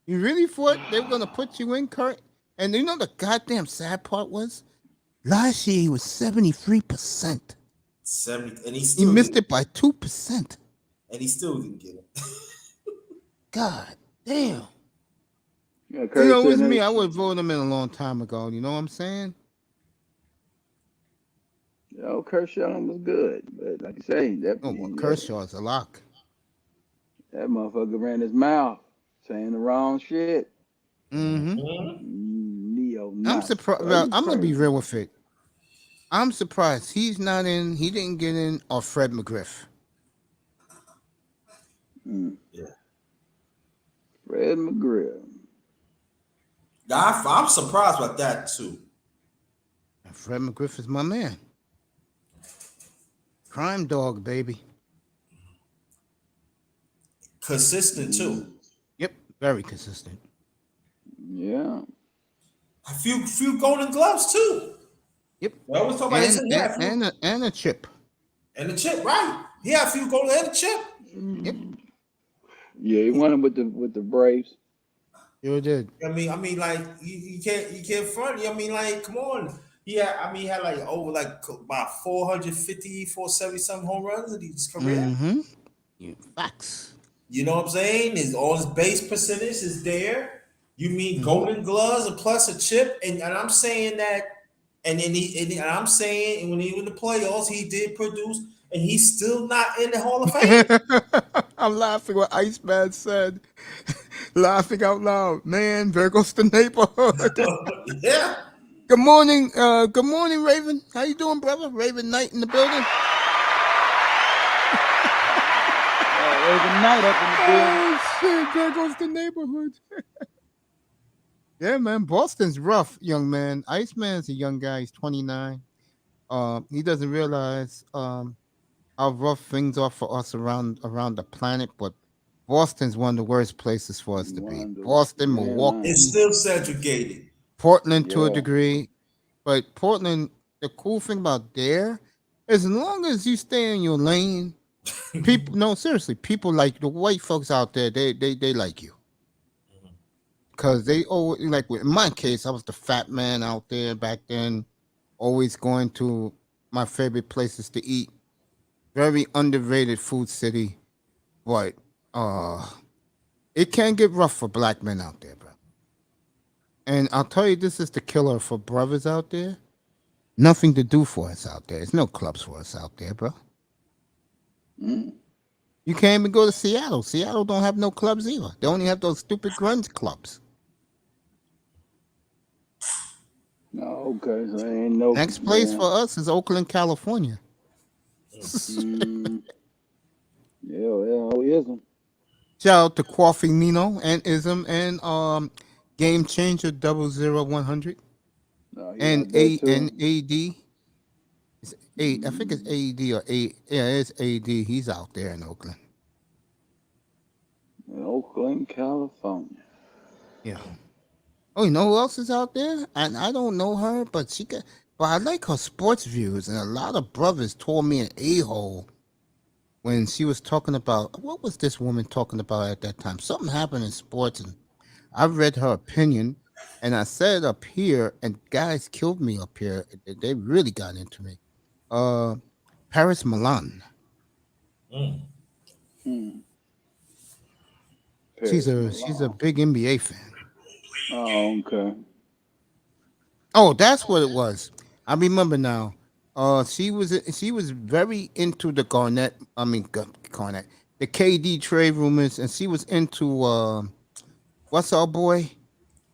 You really thought they were gonna put you in, Kurt? And you know the goddamn sad part was last year he was 73%. 70, and he missed it by 2%. And he still didn't get it. God damn. Yeah, you know, it was me. I would have voted him in a long time ago. You know what I'm saying? Yo, Kershaw was good, but like you say, Kershaw's a lock. That motherfucker ran his mouth saying the wrong shit. Mm-hmm. I'm surprised. Well, I'm gonna be real with it. I'm surprised he's not in. He didn't get in, or Fred McGriff. Yeah, Fred McGriff. I'm surprised about that too. Fred McGriff is my man. Crime dog, baby. Consistent too. Yep, very consistent. Yeah. A few Golden Gloves too. Yep. I always talk about and a chip. And the chip, right? He had a few Golden and a chip. Yep. Yeah, he won him with the Braves. Sure did. I mean, like you can't front. I mean, like, come on. Yeah, he had like over like about 450, 470 some home runs in his career. Mm-hmm. Facts. You know what I'm saying? Is all his base percentage is there. You mean Mhm. Golden Gloves and plus a chip, and I'm saying that, and I'm saying when he in the playoffs, he did produce, and he's still not in the Hall of Fame. I'm laughing what Iceman said. Laughing out loud. Man, there goes the neighborhood. Yeah. Good morning, Raven. How you doing, brother? Raven Knight in the building. Every night up in the building. Oh shit, there goes the neighborhood. Yeah, man. Boston's rough, young man. Iceman's a young guy, he's 29. He doesn't realize how rough things are for us around the planet, but Boston's one of the worst places for us to be. Wonder. Boston, Yeah, man. It's Milwaukee, still segregated. Portland to a Yeah. degree. But Portland, the cool thing about there, as long as you stay in your lane, people no, seriously, people like the white folks out there, they like you. Cause they always like in my case, I was the fat man out there back then, always going to my favorite places to eat. Very underrated food city, but uh it can get rough for black men out there, bro. And I'll tell you, this is the killer for brothers out there. Nothing to do for us out there. There's no clubs for us out there, bro. Mm. You can't even go to Seattle. Seattle don't have no clubs either. They only have those stupid grunge clubs. Oh, okay, so ain't no. Next place Yeah. for us is Oakland, California. Mm. Yeah, oh, ism. Shout out to Coffee Nino and Ism and Game Changer 00100 No, he and out there too. AD. It's I think it's AD or A. Yeah, it's AD. He's out there in Oakland. In Oakland, California. Yeah. Oh, you know who else is out there? And I don't know her, but but I like her sports views. And a lot of brothers told me an a-hole when she was talking about what was this woman talking about at that time? Something happened in sports, and I read her opinion, and I said it up here, and guys killed me up here. They really got into me. Uh, Paris Milan. Mm. Hmm. She's Paris a Milan. big NBA fan. Oh, okay. Oh, that's what it was. I remember now. She was very into the Garnett. I mean Garnett, the KD trade rumors, and she was into what's our boy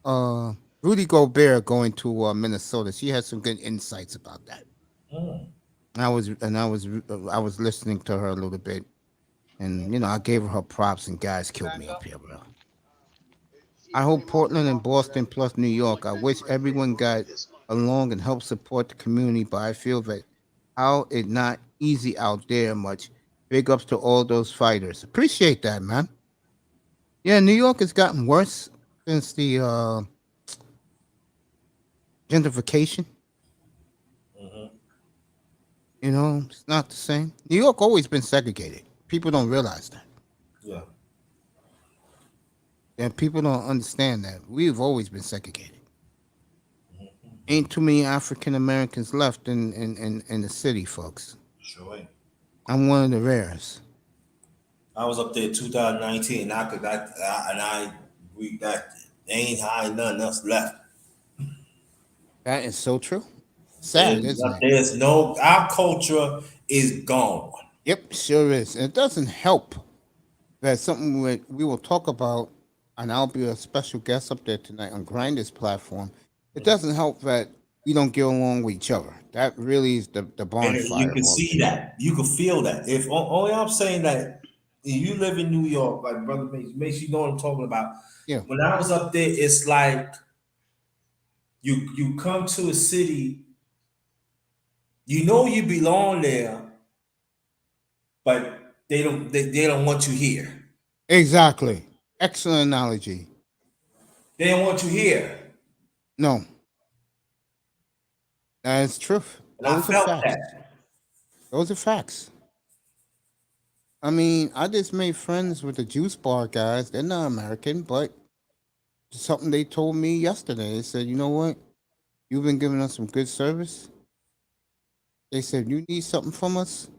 Rudy Gobert going to Minnesota. She had some good insights about that. Mm. I was listening to her a little bit, and I gave her props, and guys killed me up here, bro. I hope Portland and Boston plus New York. I wish everyone got along and helped support the community, but I feel that how it not easy out there much. Big ups to all those fighters. Appreciate that, man. Yeah, New York has gotten worse since the gentrification. Mhm. It's not the same. New York always been segregated. People don't realize that. Yeah. And people don't understand that. We've always been segregated. Ain't too many African Americans left in the city, folks. Sure. Ain't. I'm one of the rares. I was up there 2019, and I we that ain't high nothing else left. That is so true. Sad, isn't it? There's no our culture is gone. Yep, sure is. And it doesn't help that something we will talk about, and I'll be a special guest up there tonight on Grindr's platform. It doesn't help that we don't get along with each other. That really is the And you bonfire of can all see this. that. You can feel that. If only I'm saying that if you live in New York, like brother makes you know what I'm talking about. Yeah, When I was up there, it's like you come to a city, you know you belong there, but they don't want you here. exactly. Excellent analogy. They don't want you here. No, that is truth. And I Those are felt facts. that. Those are facts. I mean, I just made friends with the juice bar guys. They're not American, but something they told me yesterday. They said, you know what? You've been giving us some good service. They said, you need something from us?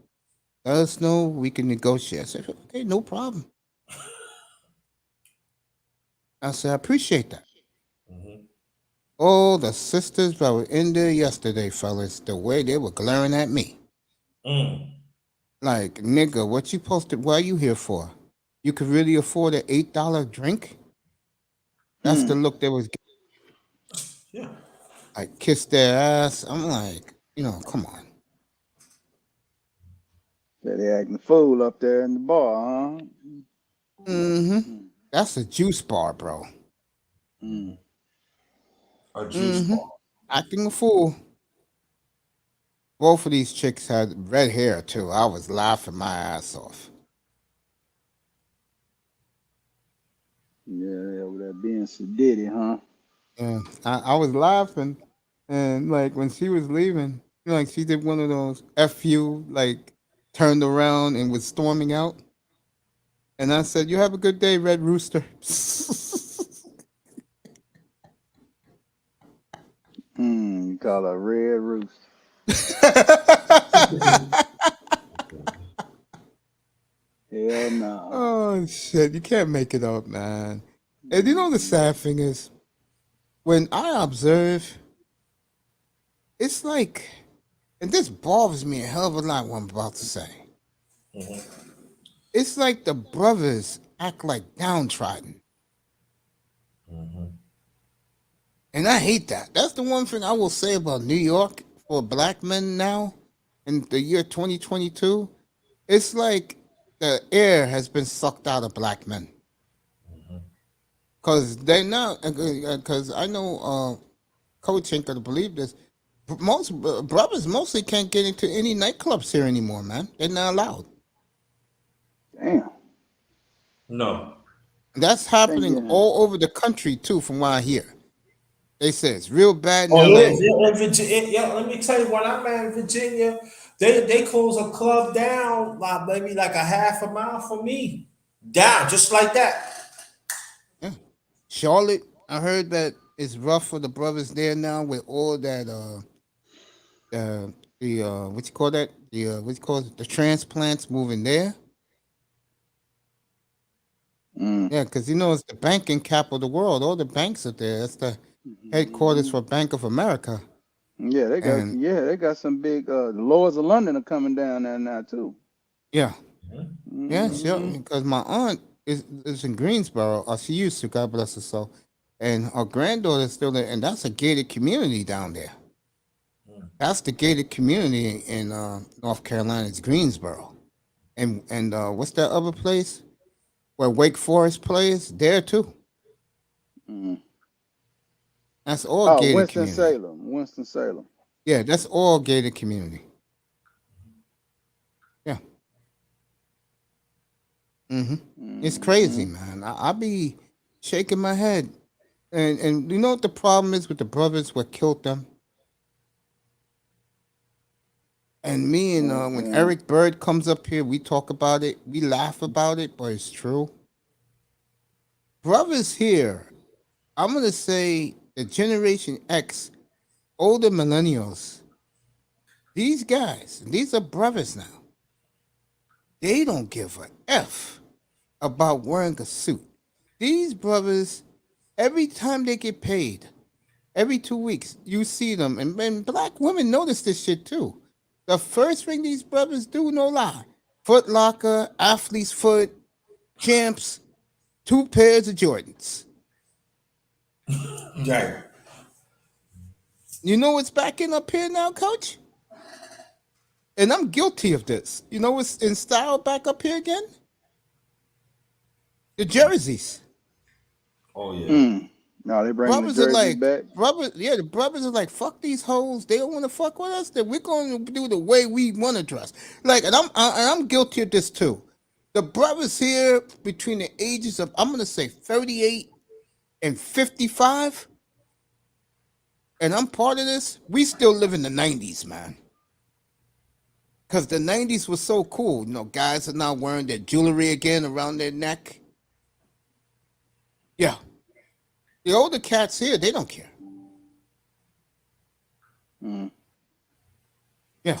Let us know. We can negotiate. I said, okay, no problem. I said, I appreciate that. Mm-hmm. Oh, the sisters that were in there yesterday, fellas, the way they were glaring at me. Mm. Like, nigga, what you posted? What are you here for? You could really afford an $8 drink? That's the look they was Yeah. like, kiss their ass. I'm like, come on. Said they acting the fool up there in the bar, huh? Mm-hmm. Mm, That's a juice bar, bro. mm. A juice Mm-hmm. bar. Acting a fool. Both of these chicks had red hair too. I was laughing my ass off. Yeah, over there being sedity, huh? Yeah, I was laughing, and like when she was leaving, like she did one of those "f you," like turned around and was storming out, and I said, "You have a good day, Red Rooster." You call her red rooster. Hell no. Oh shit! You can't make it up, man. And you know the sad thing is, when I observe, it's like, and this bothers me a hell of a lot. What I'm about to say. It's like the brothers act like downtrodden. And I hate that. That's the one thing I will say about New York for black men now in the year 2022. It's like the air has been sucked out of black men. Because they're not, because I know Coach ain't going to believe this. Most brothers mostly can't get into any nightclubs here anymore, man. They're not allowed. Damn. No. That's Can't happening get in. all over the country, too, from what I hear. They say it's real bad in Oh, it LA. is. Yeah, in Virginia. Yeah, let me tell you, when I'm at Virginia, they close a club down like maybe like a half a mile from me. Down, just like that. Yeah. Charlotte, I heard that it's rough for the brothers there now with all that the what you call that? The what you call it? The transplants moving there. Mm. Yeah, because it's the banking capital of the world. All the banks are there. That's the headquarters Mhm. for Bank of America. Yeah, And they got some big the Lords of London are coming down there now too. yeah, yes, yeah, Hmm. because my aunt is in Greensboro, or she used to, God bless her soul. And her granddaughter's still there, and that's a gated community down there. That's the gated community in North Carolina. It's Greensboro. And what's that other place where Wake Forest plays? There too. Mm. That's all Oh, gated Winston community. Salem. Winston Salem. Yeah, that's all gated community. Yeah. hmm It's crazy, Hmm. man. I be shaking my head. And you know what the problem is with the brothers what killed them? And me and What's when that? Eric Bird comes up here, we talk about it. We laugh about it, but it's true. Brothers here, I'm gonna say the Generation X, older millennials, these guys, these are brothers now. They don't give a F about wearing a suit. These brothers, every time they get paid, every 2 weeks, you see them, and black women notice this shit too. The first thing these brothers do, no lie, Foot Locker, Athlete's Foot, Champs, 2 pairs of Jordans. Right. You know what's backing up here now, Coach? And I'm guilty of this. You know what's in style back up here again? The jerseys. Oh yeah. Mm. No, they bringing the Brothers are jerseys like, back. yeah, the brothers are like, fuck these hoes. They don't want to fuck with us. Then we're going to do the way we want to dress. Like, and I'm guilty of this too. The brothers here between the ages of, I'm going to say 38 and 55, and I'm part of this, we still live in the 90s, man. Because the 90s was so cool. Guys are now wearing their jewelry again around their neck. Yeah. The older cats here, they don't care. Mm. Yeah.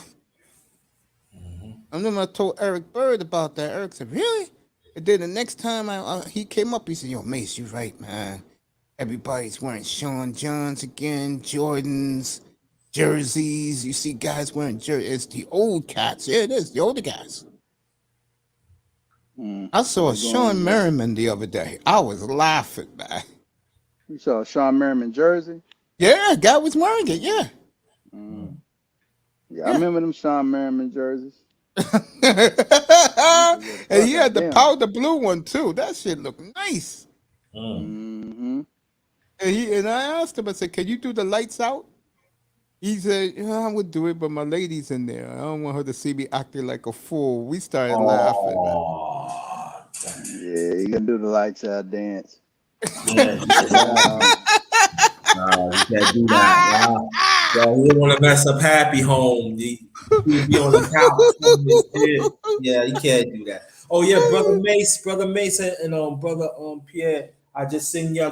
I remember I told Eric Bird about that. Eric said, really? And then the next time he came up, he said, "Yo, Mace, you right, man. Everybody's wearing Sean Johns again, Jordans, jerseys. You see guys wearing jerseys. It's the old cats. Yeah, it is the older guys." I saw They're Sean going. Merriman the other day. I was laughing, man. You saw Shawn Merriman jersey? Yeah, guy was wearing it. Yeah. Yeah, Yeah. I remember them Shawn Merriman jerseys. And he had the Damn. powder blue one too. That shit looked nice. Mm-hmm. And I asked him, I said, "Can you do the lights out?" He said, "Yeah, I would do it, but my lady's in there. I don't want her to see me acting like a fool." We started laughing, man. Oh, Yeah, you gotta do the lights out dance. yeah. No, you can't do that. Wow. Yo, he didn't want to mess up Happy Home. He be on the couch. Yeah, you can't do that. Oh yeah, brother Mace, and brother Pierre. I just send your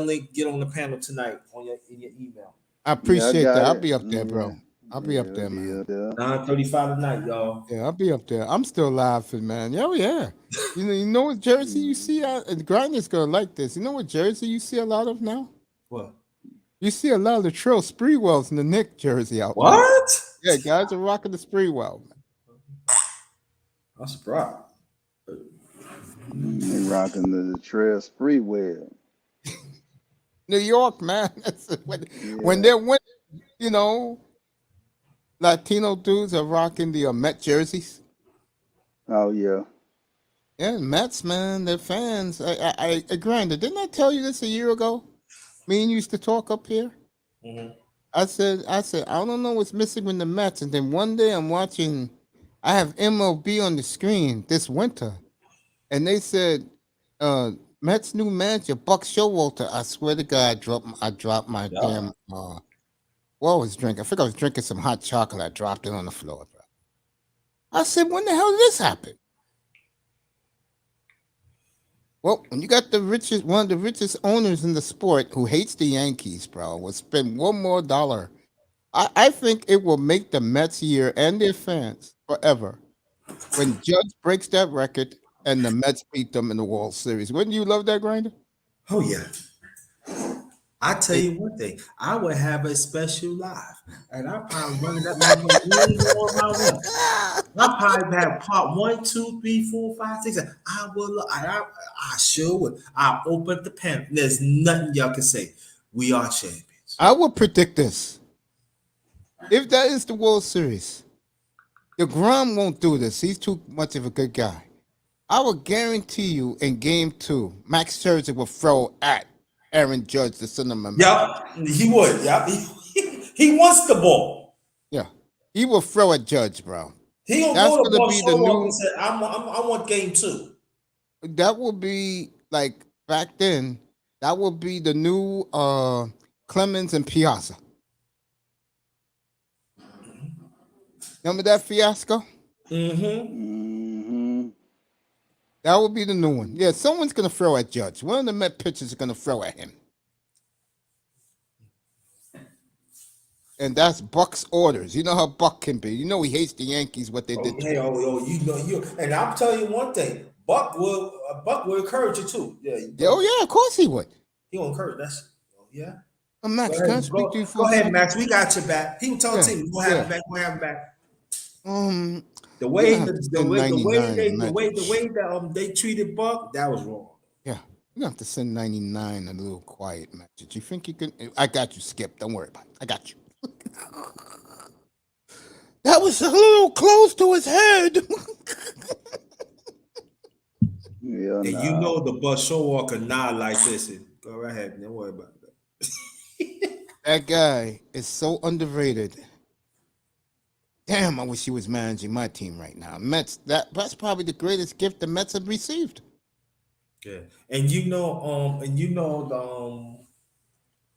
link. Get on the panel tonight in your email. I appreciate that. got I'll it. be up there, bro. I'll be up there, Be man. up there. 9:35 tonight, y'all. Yeah, I'll be up there. I'm still laughing, man. Oh yeah. You know what jersey you see out, and Grinder's gonna like this. You know what jersey you see a lot of now? What? You see a lot of the Trill Spreewells in the Nick jersey out there. What? Yeah, guys are rocking the Spreewell. I'm surprised. They rocking the Trail Spreewell. New York, man. That's when they're winning, you know, Latino dudes are rocking the Met jerseys. Oh yeah. Yeah, Mets, man, they're fans. I Grinder, didn't I tell you this a year ago? Me and you used to talk up here. I said, I don't know what's missing with the Mets. And then one day I'm watching, I have MLB on the screen this winter, and they said, Mets new manager Buck Showalter. I swear to God, I dropped my damn. What was drinking? I think I was drinking some hot chocolate. I dropped it on the floor, bro. I said, when the hell did this happen? Well, when you got one of the richest owners in the sport who hates the Yankees, bro, will spend one more dollar. I think it will make the Mets year and their fans forever when Judge breaks that record and the Mets beat them in the World Series. Wouldn't you love that, Grinder? Oh yeah. I tell you one thing, I would have a special live, and I probably running that motherfucker. I probably have part 1, 2, 3, 4, 5, 6. I will. I sure would. I open the pen. There's nothing y'all can say. We are champions. I will predict this. If that is the World Series, the Grom won't do this. He's too much of a good guy. I will guarantee you in Game 2, Max Scherzer will throw at Aaron Judge, the cinnamon. Yep, he would. Yep, he wants the ball. Yeah, he will throw at Judge, bro. He gonna That's go to gonna be the new. And say, I want Game 2. That will be like back then. That will be the new Clemens and Piazza. Remember that fiasco? Mm-hmm. That will be the new one. Yeah, someone's gonna throw at Judge. One of the Met pitchers is gonna throw at him. And that's Buck's orders. You know how Buck can be. You know he hates the Yankees, what they did to him. You know you. And I'm telling you one thing, Buck will encourage you too. Yeah. Oh yeah, of course he would. He will encourage. That's yeah. Max, can I speak to you for go a ahead, second? Max. We got your back. He will tell the team, we'll have him back. We'll have him back. The way they treated Buck, that was wrong. Yeah, you have to send 99 a little quiet message. You think you can? I got you, Skip. Don't worry about it. I got you. That was a little close to his head. Yeah, and you know the bus show walker nod like this. And go right ahead. Don't worry about that. That guy is so underrated. Damn, I wish he was managing my team right now. Mets, that's probably the greatest gift the Mets have received. Yeah. And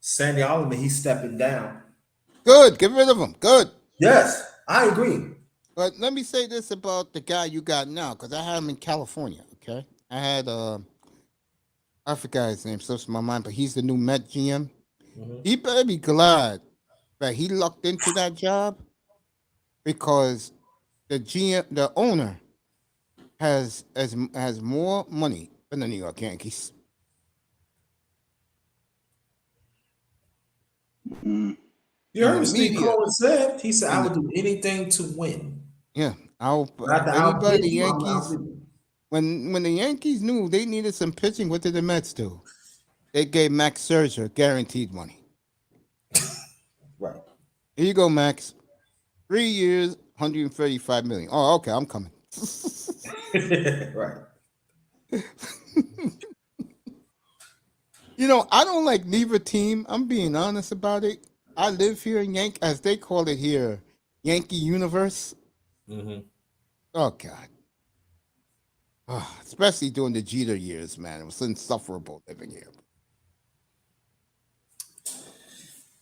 Sandy Alderman, he's stepping down. Good, get rid of him. Good. Yes, I agree. But let me say this about the guy you got now, because I had him in California, okay? I had I forgot his name, slips my mind, but he's the new Met GM. He better be glad that he lucked into that job, because the owner, has more money than the New York Yankees. Mm. You And heard the what Steve media, Cohen said. He said, "I and would do anything to win. yeah, I'll Not to anybody outbid the you. I'm Yankees outbid you." when the Yankees knew they needed some pitching, what did the Mets do? They gave Max Scherzer guaranteed money. Right. Here you go, Max. 3 years, 135 million. Oh, okay, I'm coming. Right. You know, I don't like neither team. I'm being honest about it. I live here in as they call it here, Yankee Universe. Mm-hmm. Oh God. Ah, especially during the Jeter years, man. It was insufferable living here.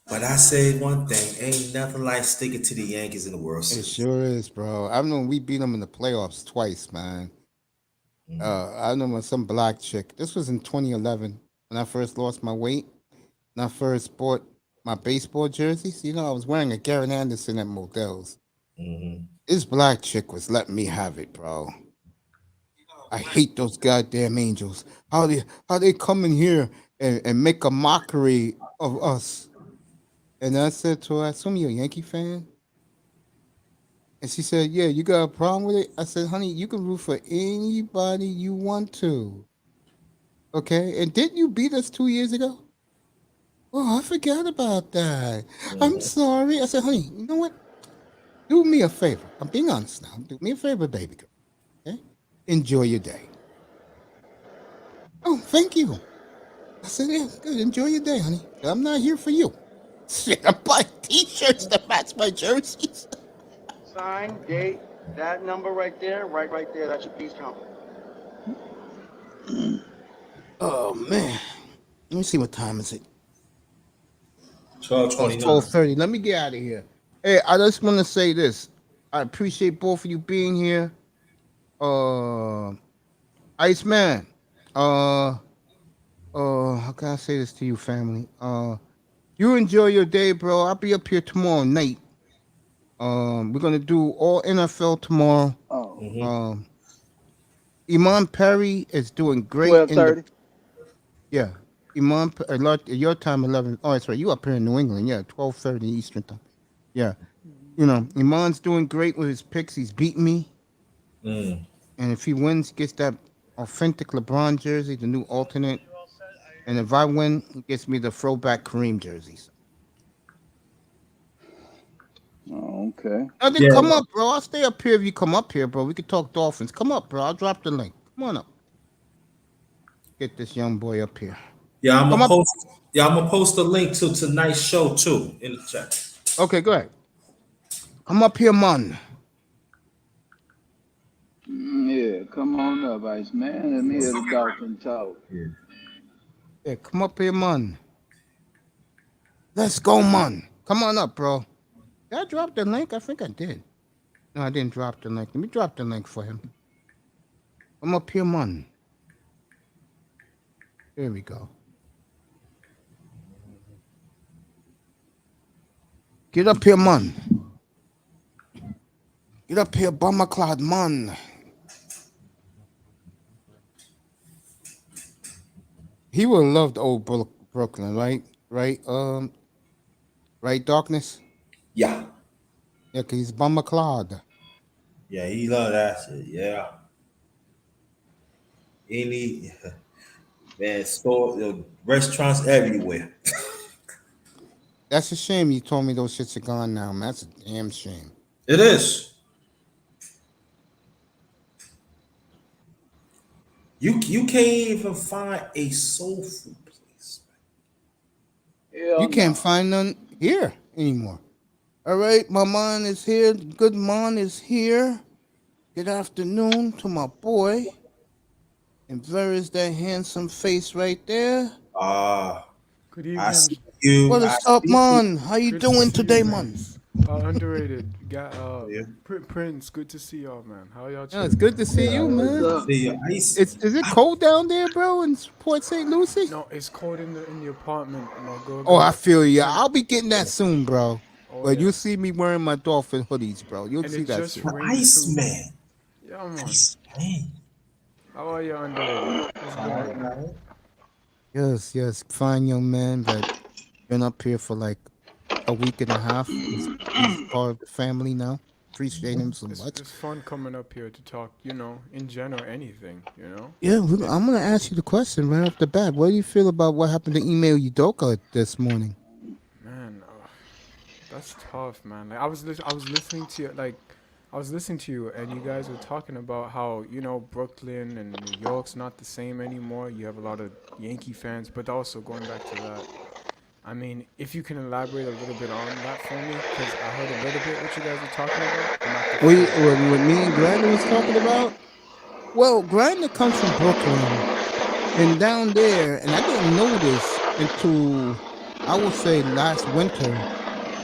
But I say one thing: ain't nothing like sticking to the Yankees in the World It Series. sure is, bro. I know we beat them in the playoffs twice, man. I remember some black chick. This was in 2011 when I first lost my weight. When I first bought my baseball jerseys. You know, I was wearing a Garrett Anderson at Modell's. Mm-hmm. This black chick was letting me have it, bro. I hate those goddamn Angels. How they come in here and make a mockery of us. And I said to her, I assume you're a Yankee fan? And she said, yeah, you got a problem with it? I said, honey, you can root for anybody you want to. Okay? And didn't you beat us 2 years ago? Oh, I forgot about that. I'm sorry. I said, honey, you know what? Do me a favor. I'm being honest now. Do me a favor, baby girl. Okay? Enjoy your day. Oh, thank you. I said, yeah, good. Enjoy your day, honey. I'm not here for you. Shit, I'm buying t-shirts that match my jerseys. Sign, date, that number right there, right there, that's your Beantown. Oh, man. Let me see what time is it. 12:29. 12:30. Let me get out of here. Hey, I just want to say this. I appreciate both of you being here. Iceman. How can I say this to you, family? You enjoy your day, bro. I'll be up here tomorrow night. We're gonna do all NFL tomorrow. Oh, Mm-hmm. Iman Perry is doing great 12:30. yeah. Your time 11. Oh, that's right. You up here in New England? Yeah, 12:30 Eastern time. Yeah, you know Iman's doing great with his picks. He's beating me, Mm. and if he wins, he gets that authentic LeBron jersey, the new alternate. And if I win, he gets me the throwback Kareem jerseys. Oh, okay. Now then, Yeah. come up, bro. I'll stay up here if you come up here, bro. We could talk Dolphins. Come up, bro. I'll drop the link. Come on up. Get this young boy up here. Yeah, I'm Come gonna up. post. Yeah, I'm gonna post a link to tonight's show too in the chat. Okay, go ahead. Come up here, man. Yeah, come on up, Ice Man. Let me hear the Dolphin talk. Yeah, come up here, man. Let's go, man. Come on up, bro. Did I drop the link? I think I did. No, I didn't drop the link. Let me drop the link for him. Come up here, man. There we go. Get up here, man. Get up here, bummer cloud, man. He would have loved old Brooklyn, right? Right? Right, Darkness? Yeah. Yeah, because he's bummer cloud. Yeah, he love that shit. Yeah. Any man, restaurants everywhere. That's a shame you told me those shits are gone now, man. That's a damn shame. It is. You can't even find a soul food place. Hell You can't no. find none here anymore. All right, my man is here. Good man is here. Good afternoon to my boy. And there is that handsome face right there. Good I evening. see you. What is up, man? How you Good to doing see today, you, man? Underrated. Got Yeah. Prince. Good to see y'all, man. How y'all? Yeah, it's good to see you, What's man. up? See you. Ice. Is it cold down there, bro, in Port St. Lucie? No, it's cold in the apartment. No, go. Oh, I feel you. I'll be getting that soon, bro. Oh, But yeah. you'll see me wearing my dolphin hoodies, bro. You'll And see it that just soon. rained Ice too. man. Yeah, man. Hey, How are you, underrated? What's all right, good? man. Yes, fine young man that been up here for like a week and a half. He's part of the family now. Appreciate him so much. It's fun coming up here to talk, in general, anything, Yeah, It, I'm gonna ask you the question right off the bat. What do you feel about what happened to email Udoka this morning? man, that's tough, man. Like I was listening to you, I was listening to you, and you guys were talking about how Brooklyn and New York's not the same anymore. You have a lot of Yankee fans, but also going back to that. I mean, if you can elaborate a little bit on that for me, because I heard a little bit what you guys were talking about, but not the full. What me and Grandin was talking about? Well, Grandin comes from Brooklyn and down there, and I didn't know this until I would say last winter.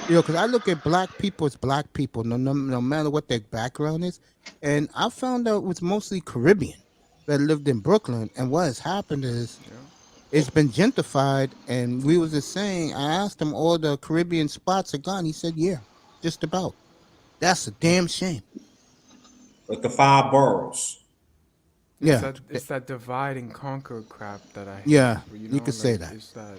Because I look at black people as black people, no matter what their background is, and I found out it was mostly Caribbean that lived in Brooklyn. And what has happened is Yeah. it's been gentrified. And we was just saying, I asked him all the Caribbean spots are gone. He said, yeah, just about. That's a damn shame. Like the five boroughs. It's Yeah, that it's that divide and conquer crap that I hate. yeah, you could say Like that. it's that,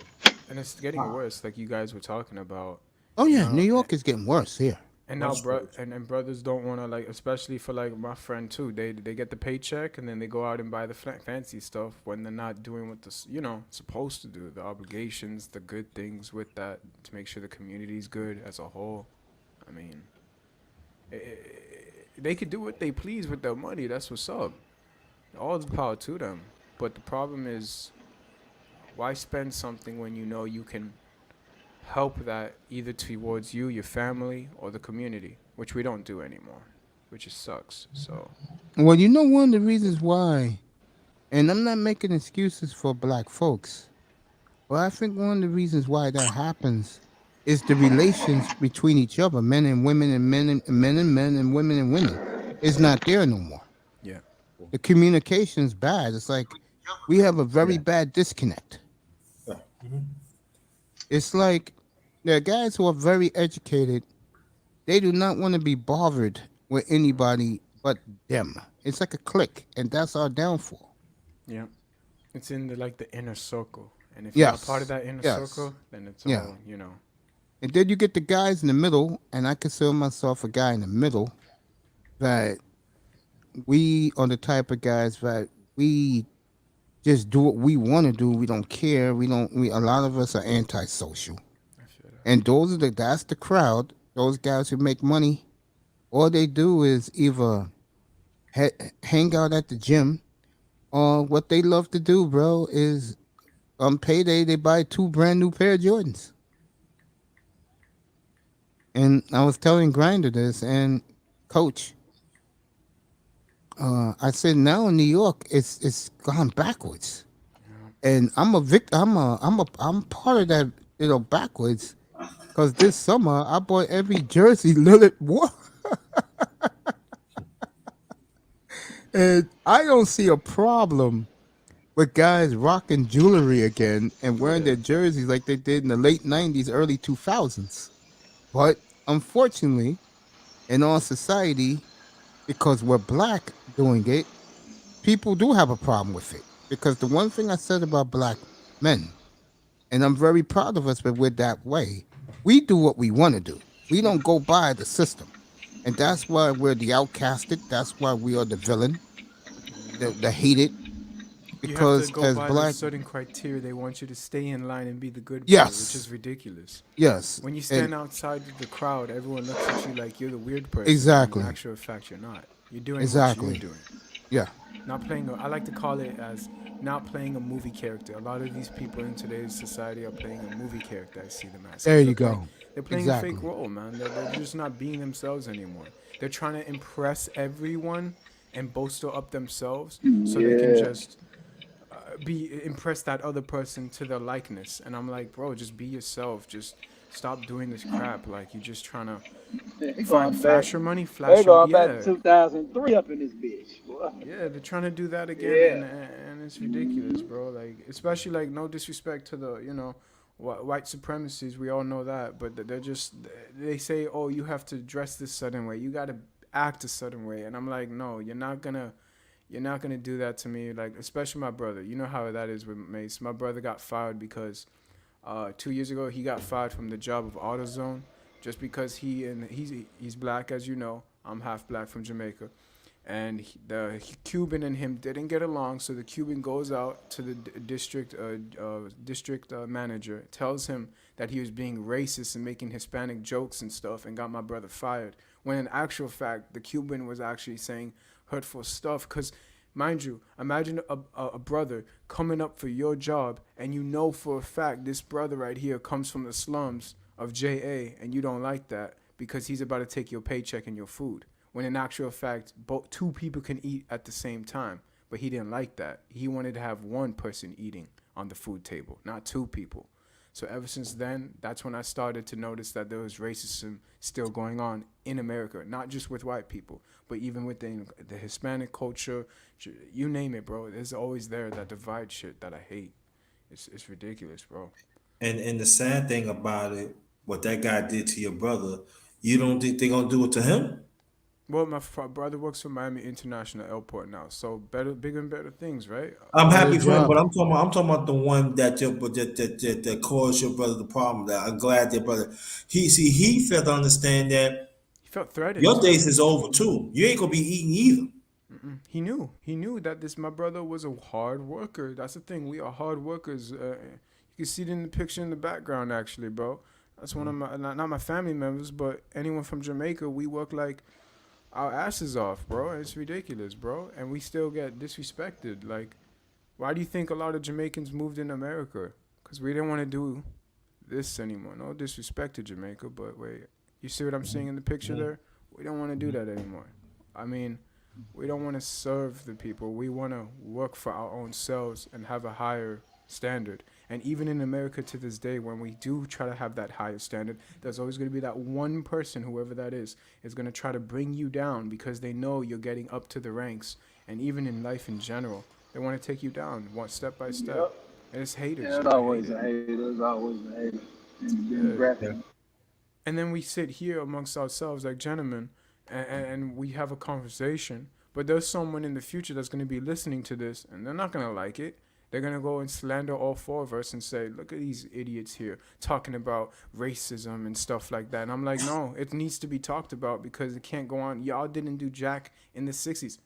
and it's getting worse. Like you guys were talking about, Oh you yeah, New know, York is getting worse here. and now Much worse. and brothers don't want to, like, especially for like my friend too. They get the paycheck and then they go out and buy the fancy stuff when they're not doing what supposed to do, the obligations, the good things with that to make sure the community's good as a whole. I mean, they could do what they please with their money. That's what's up. All the power to them. But the problem is, why spend something when you know you can help that either towards you, your family, or the community, which we don't do anymore, which just sucks. So, Well, one of the reasons why, and I'm not making excuses for black folks. Well, I think one of the reasons why that happens is the relations between each other, men and women, and men and men, and women and women, is not there no more. yeah. The communication's bad. It's like we have a very bad disconnect. Yeah. It's like there are guys who are very educated. They do not want to be bothered with anybody but them. It's like a clique, and that's our downfall. Yeah. It's in the inner circle. And if you're not part of Yes, that inner yes, circle, then it's yeah. all. And then you get the guys in the middle, and I consider myself a guy in the middle. That we are the type of guys that we just do what we want to do. We don't care. We don't. We A lot of us are antisocial, I feel that. and that's the crowd. Those guys who make money, all they do is either hang out at the gym, or what they love to do, bro, is on payday they buy two brand new pair of Jordans. And I was telling Grinder this, and Coach, I said now in New York it's gone backwards, and I'm part of that backwards, because this summer I bought every jersey Lillard wore, and I don't see a problem with guys rocking jewelry again and wearing their jerseys like they did in the late '90s, early 2000s. But unfortunately, in our society, because we're black doing it, people do have a problem with it. Because the one thing I said about black men, and I'm very proud of us, but we're that way. We do what we want to do. We don't go by the system. And that's why we're the outcasted. That's why we are the villain, Yeah. the hated. You have to Because go as by the black, certain criteria. They want you to stay in line and be the good boy, which is yes, ridiculous. yes, When you and stand outside the crowd, everyone looks at you like you're the weird person. exactly, In actual fact, you're not. You're doing what you're exactly, doing. yeah. Not playing. I like to call it as not playing a movie character. A lot of these people in today's society are playing a movie character. I see them as. There you They're go. they're playing a Exactly. fake role, man. They're just not being themselves anymore. They're trying to impress everyone and bolster up themselves so they can Yeah. just be impress that other person to their likeness. And I'm like, bro, just be yourself. Just stop doing this crap. Like you're just trying to They find going back. flash They your going back to yeah. 2003 up in this bitch. Boy. Yeah, they're trying to do that again, Yeah. and it's ridiculous, bro. Like, especially like no disrespect to the white supremacists. We all know that, but they're just they say, oh, you have to dress this certain way, you got to act a certain way, and I'm like, no, you're not gonna You're not gonna do that to me, like especially my brother. You know how that is with Mace. My brother got fired because 2 years ago he got fired from the job of AutoZone just because he's black, as you know. I'm half black from Jamaica, and the Cuban and him didn't get along. So the Cuban goes out to the district manager, tells him that he was being racist and making Hispanic jokes and stuff, and got my brother fired. When in actual fact, the Cuban was actually saying hurtful stuff. Cause, mind you, imagine a brother coming up for your job, and you know for a fact this brother right here comes from the slums of JA, and you don't like that because he's about to take your paycheck and your food. When in actual fact, two people can eat at the same time. But he didn't like that. He wanted to have one person eating on the food table, not two people. So ever since then, that's when I started to notice that there was racism still going on in America, not just with white people, but even within the Hispanic culture, you name it, bro. There's always that divide shit that I hate. It's ridiculous, bro. And the sad thing about it, what that guy did to your brother, you don't think they're gonna do it to him? Well, my brother works for Miami International Airport now, so bigger and better things, right? I'm happy Good for him, job. but I'm talking about the one that caused your brother the problem. That I'm glad your brother he failed to understand that He felt threatened your too. days is over too. You ain't gonna be eating either. He knew that my brother was a hard worker. That's the thing. We are hard workers. You can see it in the picture in the background, actually, bro. That's one of my not my family members, but anyone from Jamaica. We work like our asses off, bro. It's ridiculous, bro. And we still get disrespected. Like, why do you think a lot of Jamaicans moved in America? Because we didn't want to do this anymore. No disrespect to Jamaica, but wait, you see what I'm seeing in the picture there? We don't want to do that anymore. I mean, we don't want to serve the people. We want to work for our own selves and have a higher standard. And even in America to this day, when we do try to have that higher standard, there's always going to be that one person, whoever that is going to try to bring you down because they know you're getting up to the ranks. And even in life in general, they want to take you down one step by step. Yep. And it's haters. Yeah, it's always a hater. There's always a hater. And And then we sit here amongst ourselves like gentlemen, and we have a conversation. But there's someone in the future that's going to be listening to this, and they're not going to like it. They're going to go and slander all four of us and say, look at these idiots here talking about racism and stuff like that. And I'm like, no, it needs to be talked about because it can't go on. Y'all didn't do jack in the 60s.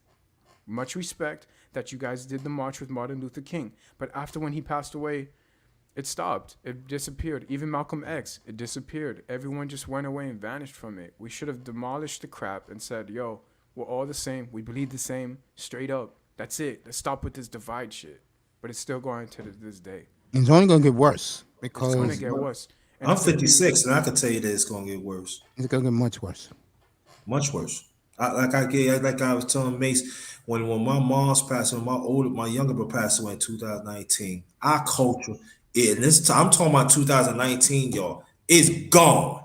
Much respect that you guys did the march with Martin Luther King. But after when he passed away, it stopped. It disappeared. Even Malcolm X, it disappeared. Everyone just went away and vanished from it. We should have demolished the crap and said, yo, we're all the same. We believe the same. Straight up. That's it. Let's stop with this divide shit. But it's still going to this day. It's only gonna get worse It's going to because get worse. And I'm it's gonna be- 56, and I can tell you that it's gonna get worse, it's gonna get much worse. much worse. Like I was telling Mace, when my mom's passed away, my younger brother passed away in 2019. Our culture, I'm talking about 2019, y'all, is gone.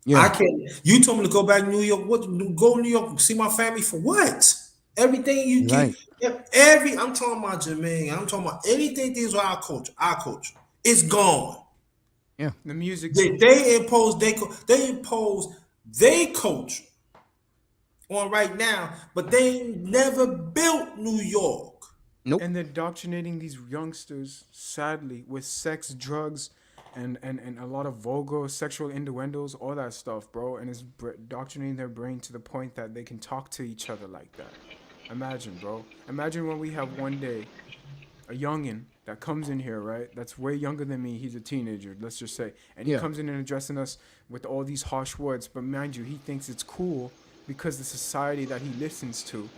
Yeah. I can't. You told me to go back to New York. What? Go to New York, see my family for what? Everything you Right. get, I'm talking about Jermaine. I'm talking about anything. Things are our culture. Our culture, it's gone. Yeah. the music. They impose their culture on right now, but they ain't never built New York. Nope. And they're indoctrinating these youngsters, sadly, with sex, drugs, and a lot of vulgar sexual innuendos, all that stuff, bro. And it's indoctrinating their brain to the point that they can talk to each other like that. Imagine, bro. Imagine when we have one day a youngin that comes in here, right? That's way younger than me. He's a teenager, let's just say. And he Yeah. comes in and addressing us with all these harsh words. But mind you, he thinks it's cool because the society that he listens to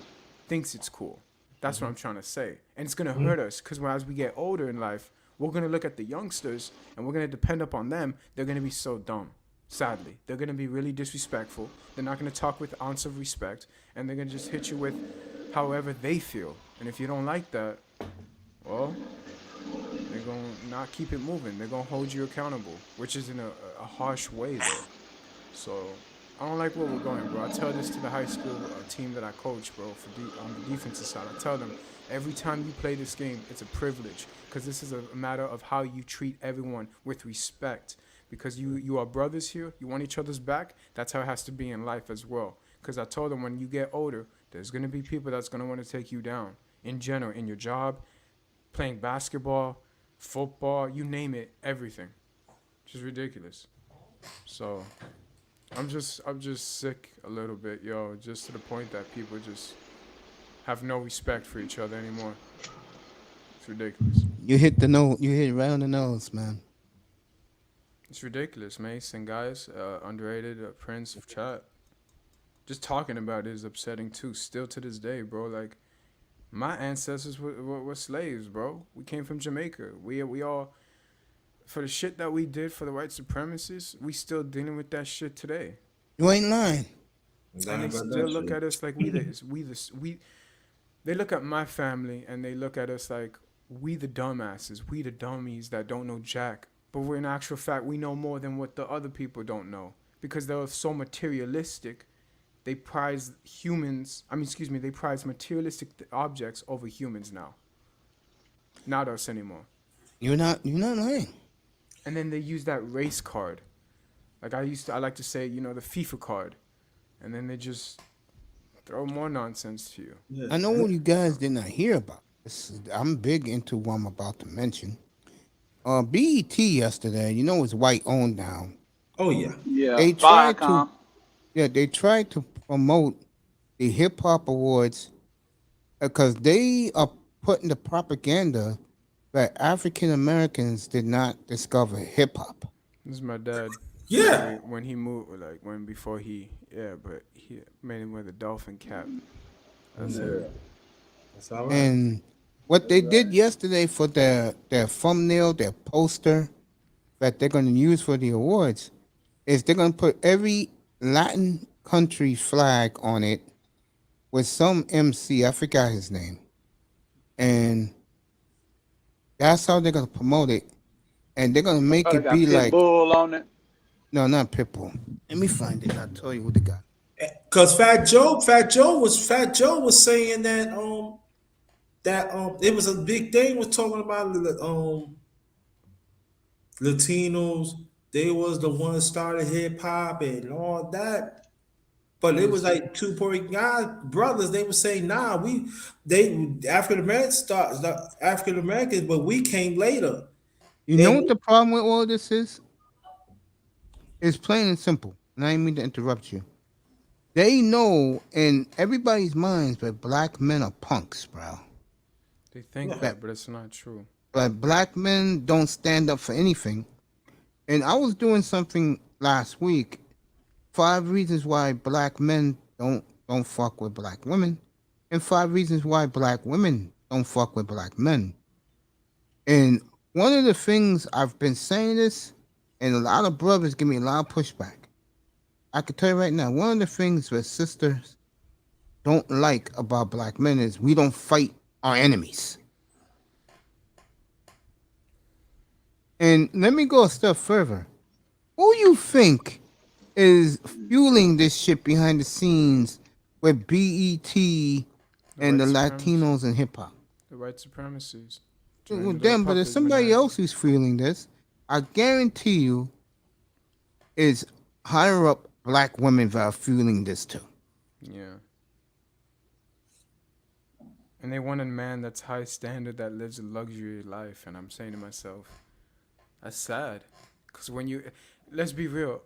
thinks it's cool. That's what I'm trying to say. And it's going to hurt us because as we get older in life, we're going to look at the youngsters and we're going to depend upon them. They're going to be so dumb. Sadly, they're going to be really disrespectful. They're not going to talk with ounce of respect. And they're going to just hit you with however they feel. And if you don't like that, well, they're going to not keep it moving. They're going to hold you accountable, which is in a harsh way, though. So I don't like where we're going, bro. I tell this to the high school team that I coach, bro, on the defensive side. I tell them, every time you play this game, it's a privilege because this is a matter of how you treat everyone with respect. Because you are brothers here. You want each other's back. That's how it has to be in life as well. Because I told them when you get older, There's gonna be people that's gonna want to take you down in general, in your job, playing basketball, football, you name it, everything. Just ridiculous. So I'm just sick a little bit, yo, just to the point that people just have no respect for each other anymore. It's ridiculous. You hit the nose. You hit it right on the nose, man. It's ridiculous, Mace and guys. Underrated Prince of Chat. Just talking about it is upsetting too. Still to this day, bro. Like my ancestors were slaves, bro. We came from Jamaica. We all for the shit that we did for the white supremacists. We still dealing with that shit today. You ain't lying. And they still look at us like we. They look at my family and they look at us like we the dumbasses, we the dummies that don't know jack. But we're in actual fact we know more than what the other people don't know because they're so materialistic. They prize humans. They prize materialistic objects over humans now. Not us anymore. You're not lying. And then they use that race card, like I like to say, the FIFA card, and then they just throw more nonsense to you. Yeah. I know what you guys did not hear about. I'm big into what I'm about to mention. BET yesterday, it's white owned now. Oh yeah. Yeah. They tried to, Viacom. they tried to promote the hip hop awards because they are putting the propaganda that African Americans did not discover hip hop. This is my dad. Yeah. When he moved, before he made him wear the dolphin cap. That's it. That's all right. And what they did yesterday for their thumbnail, their poster that they're going to use for the awards is they're going to put every Latin country flag on it with some MC. I forgot his name. And that's how they're going to promote it. And they're going to make it Got be like... Pitbull on it. No, not Pitbull. Let me find it. I'll tell you what they got. Cause Fat Joe was saying that it was a big thing. Was talking about Latinos. They was the ones started hip hop and all that. But it was like two Puerto Rican guys, brothers. They were saying, "Nah, African Americans, but we came later." You know what the problem with all this is? It's plain and simple. And I didn't mean to interrupt you. They know in everybody's minds that black men are punks, bro. They think that, but it's not true. But black men don't stand up for anything. And I was doing something last week. 5 reasons why black men don't fuck with black women. And 5 reasons why black women don't fuck with black men. And one of the things I've been saying this, and a lot of brothers give me a lot of pushback. I can tell you right now, one of the things that sisters don't like about black men is we don't fight our enemies. And let me go a step further. Who you think is fueling this shit behind the scenes with BET and the Latinos and hip hop? The white supremacies. Well, damn, but if somebody else who's feeling this, I guarantee you is higher up black women that are feeling this too. Yeah. And they want a man that's high standard that lives a luxury life. And I'm saying to myself, that's sad. Because let's be real,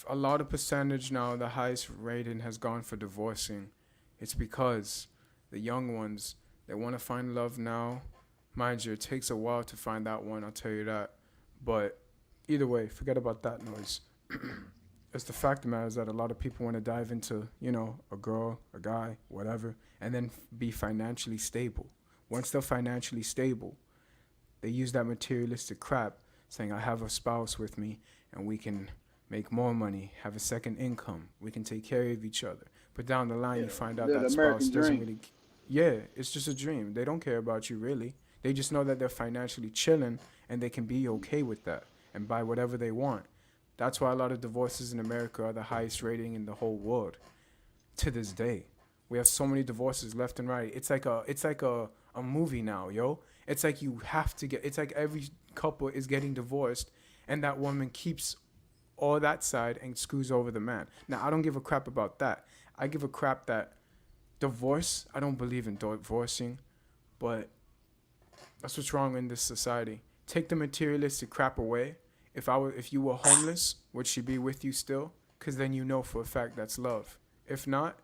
a lot of percentage now, the highest rating has gone for divorcing. It's because the young ones, they want to find love now. Mind you, it takes a while to find that one, I'll tell you that. But either way, forget about that noise. It's the fact of the matter is that a lot of people want to dive into, a girl, a guy, whatever, and then be financially stable. Once they're financially stable, they use that materialistic crap, saying, I have a spouse with me, and we can make more money, have a second income, we can take care of each other. But down the line, you find out that spouse doesn't really... Yeah, it's just a dream. They don't care about you, really. They just know that they're financially chilling, and they can be okay with that and buy whatever they want. That's why a lot of divorces in America are the highest rating in the whole world to this day. We have so many divorces left and right. It's like a movie now, yo. It's like you have to it's like every couple is getting divorced and that woman keeps all that side and screws over the man. Now, I don't give a crap about that. I give a crap that divorce. I don't believe in divorcing, but that's what's wrong in this society. Take the materialistic crap away. If you were homeless, would she be with you still? Because then you know for a fact that's love. If not,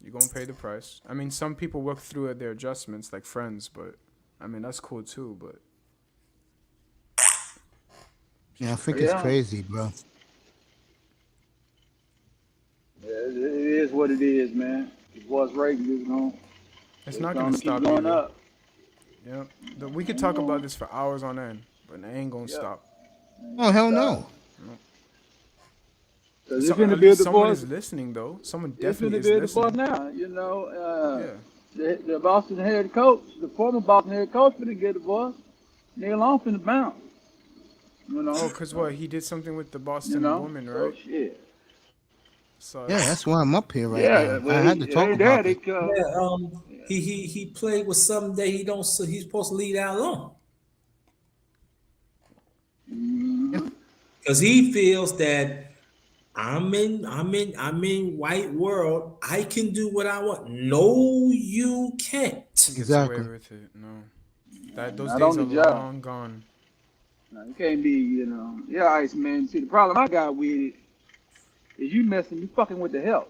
you're gonna pay the price. I mean, some people work through their adjustments, like friends, but I mean that's cool too. But Yeah, I think it's crazy, bro. Yeah, it is what it is, man. Divorce rate is going it's not gonna to stop keep going either. up. Yeah, we could talk about this for hours on end, but it ain't gonna stop. Oh hell no. Because So, it's going to at be a least someone divorce. is listening though. Someone It's going definitely to is be a divorce listening. now. You know, Yeah. the Boston head coach, the former Boston head coach, finna get divorced. Nigga Long finna bounce. You know. Oh, cause what? He did something with the Boston So woman, right? shit. So Yeah, that's why I'm up here right Yeah, now. I well, had to it talk ain't there. about They this. He played with something that he don't. So he's supposed to leave that alone because he feels that I'm in white world. I can do what I want. No, you can't. he gets away Exactly. with it. No, those Not days on are the job. long gone. No, you can't be, yeah, Ice Man. See, the problem I got with it is you fucking with the health.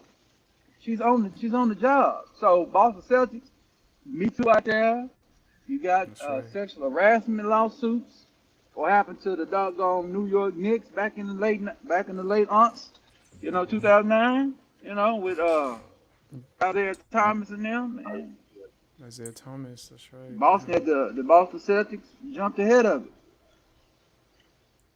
She's on the job. So Boston Celtics, Me Too out there. You got That's right. sexual harassment lawsuits. What happened to the doggone New York Knicks back in the late aunts, 2009. With Isaiah Thomas and them. Man. Isaiah Thomas. That's right. Boston had the Boston Celtics jumped ahead of it.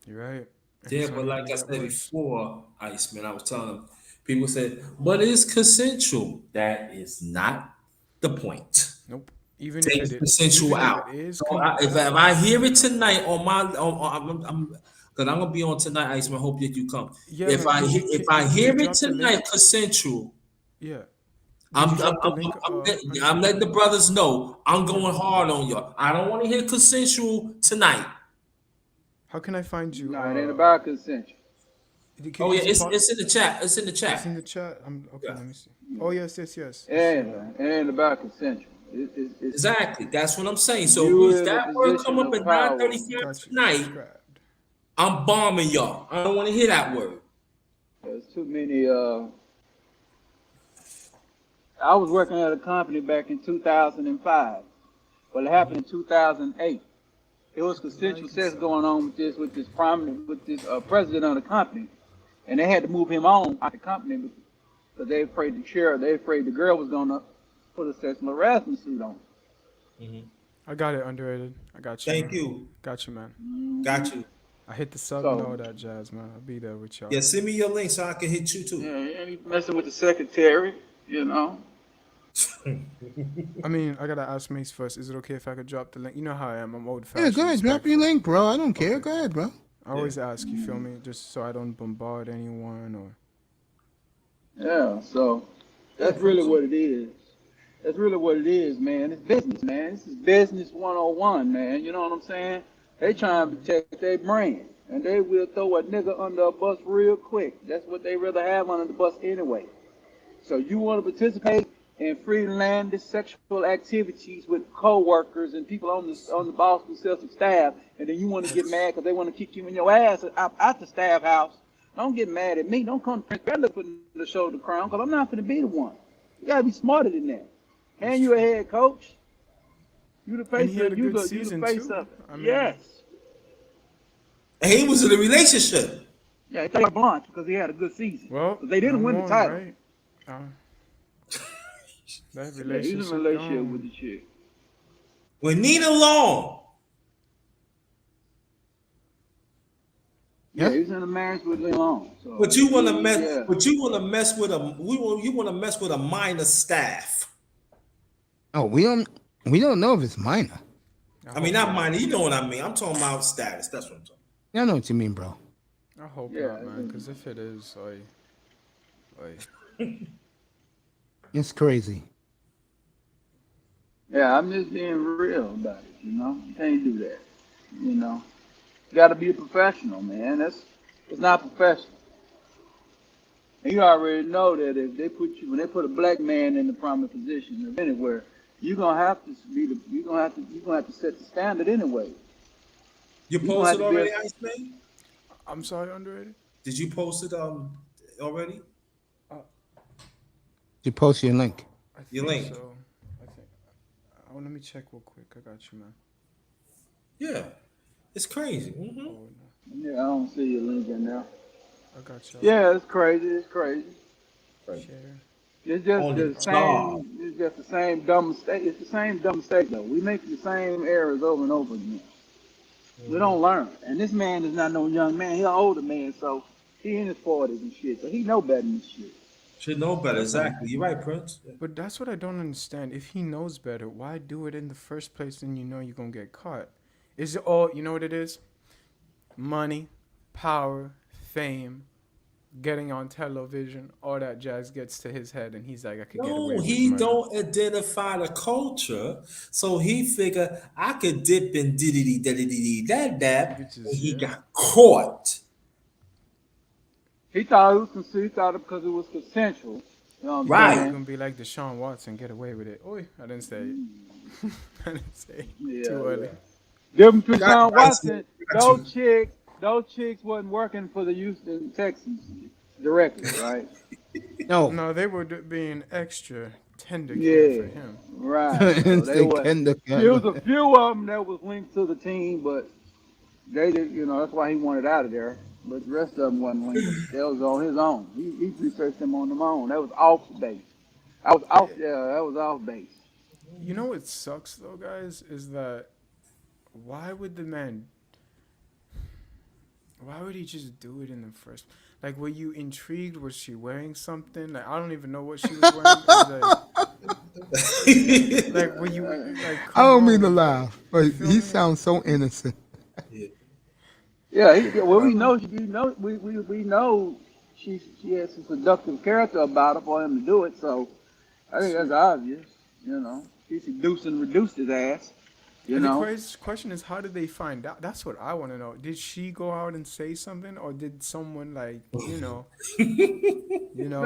You're right. Yeah, but like I said before, Iceman, I was telling them, people said, but it's consensual. That is not the point. Nope. Even Take if it consensual even out. if it is, So if I hear it tonight on my, I'm because I'm gonna be on tonight, Iceman. Hope that you come. yeah, If man, if I did you hear it drop the link? tonight, consensual. Yeah. I'm, Did you I'm, drop the I'm, link? I'm letting the brothers know I'm going hard on y'all. I don't want to hear consensual tonight. How can I find you? No, it ain't about consensual. Oh yeah, it's in the chat. It's in the chat. It's in the chat. Okay. Yeah. Let me see. Oh yes. It ain't about consensual. It's Exactly. That's what I'm saying. So you if in a that word come position up of at power. 9:35 got you tonight, subscribed. I'm bombing y'all. I don't want to hear that word. There's too many. I was working at a company back in 2005. Well, it happened in 2008. It was consensual sex going on with this president of the company, and they had to move him on out the company because they afraid the girl was gonna put a sexual harassment suit on. I got it, underrated. I got you. Thank man. you. Got you, man. Got you. I hit the sub So- and all that jazz, man. I'll be there with y'all. Yeah, send me your link so I can hit you too. Yeah, and he messing with the secretary, I mean, I gotta ask Mace first. Is it okay if I could drop the link? You know how I am. I'm old Yeah, fashioned. go ahead, drop your link, bro. I don't care. Go ahead, bro. I always ask. You feel me? Just so I don't bombard anyone or. Yeah, so that's really what it is. That's really what it is, man. It's business, man. This is business 101, man. You know what I'm saying? They trying to protect their brand, and they will throw a nigga under a bus real quick. That's what they rather have under the bus anyway. So you want to participate in freelance sexual activities with co-workers and people on the Boston Celtics staff, and then you want to get mad because they want to kick you in your ass out the staff house. Don't get mad at me. Don't come to Prince Bella putting the shoulder crown because I'm not going to be the one. You got to be smarter than that. And you a head coach. You the face he had of a you good the season, face too. of it. I mean- Yes. And he was in a relationship. Yeah, he got blunt because he had a good season. Well, But they didn't win the more, title. Right? That Yeah, relationship. he's in a relationship gone. with the chick. With Nina Long. Yeah, Yeah. he's in a marriage with Leon. So But you want to mess. Yeah. But you want to mess with a. You want to mess with a minor staff. Oh, we don't know if it's minor. I mean, not minor. You know what I mean. I'm talking about status. That's what I'm talking. I know what you mean, bro. I hope Yeah, not, man. Because if it is, It's crazy. Yeah, I'm just being real about it, You can't do that. You got to be a professional, man. It's not professional. And you already know that if they put you, when they put a black man in the prominent position of anywhere, you're gonna have to set the standard anyway. You You're gonna have posted to be already, Iceman? I'm sorry, underrated. Did you post it already? Uh, You post your link. I Your think link. so. I think. Let me check real quick. I got you, man. Yeah, it's crazy. Oh no, Yeah, I don't see your link in there. I got you. Yeah, it's crazy. It's crazy. Share. It's just On the the job. same. It's just the same dumb mistake. It's the same dumb mistake though. We make the same errors over and over again. We don't learn. And this man is not no young man. He's an older man, so he in his 40s and shit. So he know better than this shit. Should know better. Exactly. You're right, Prince. But that's what I don't understand. If he knows better, why do it in the first place? Then you know you're gonna get caught. Is it all? You know what it is? Money, power, fame, getting on television, all that jazz gets to his head, and he's like, I could get away No, with he money. don't identify the culture, so he figure I could dip and that, Which and is he yeah. got caught. He thought it because it was consensual. You know what I'm Right. He's saying? gonna be like Deshaun Watson, get away with it. Oi, I didn't say it. I didn't say it. Yeah, Too early. yeah. Different between Got Sean you, I Watson. got you. Those chicks wasn't working for the Houston Texans directly, right? No. No, they were being extra tender care Yeah, for him. right. So they Instant were. Kendall. There was a few of them that was linked to the team, but they did. You know, that's why he wanted out of there. But the rest of them wasn't linked. That was on his own. He researched them on his own. That was off base. I was off. Yeah, that was off base. You know what sucks though, guys, is that why would the man? Why would he just do it in the first? Like, were you intrigued? Was she wearing something? Like, I don't even know what she was wearing. Like, were you like? I don't come mean to on, laugh, but You feel he me? sounds so innocent. Yeah, well, we know we know she has some seductive character about her for him to do it. So I think that's obvious. You know, he seduced and reduced his ass. You And the know, question is, how did they find out? That's what I want to know. Did she go out and say something, or did someone like, so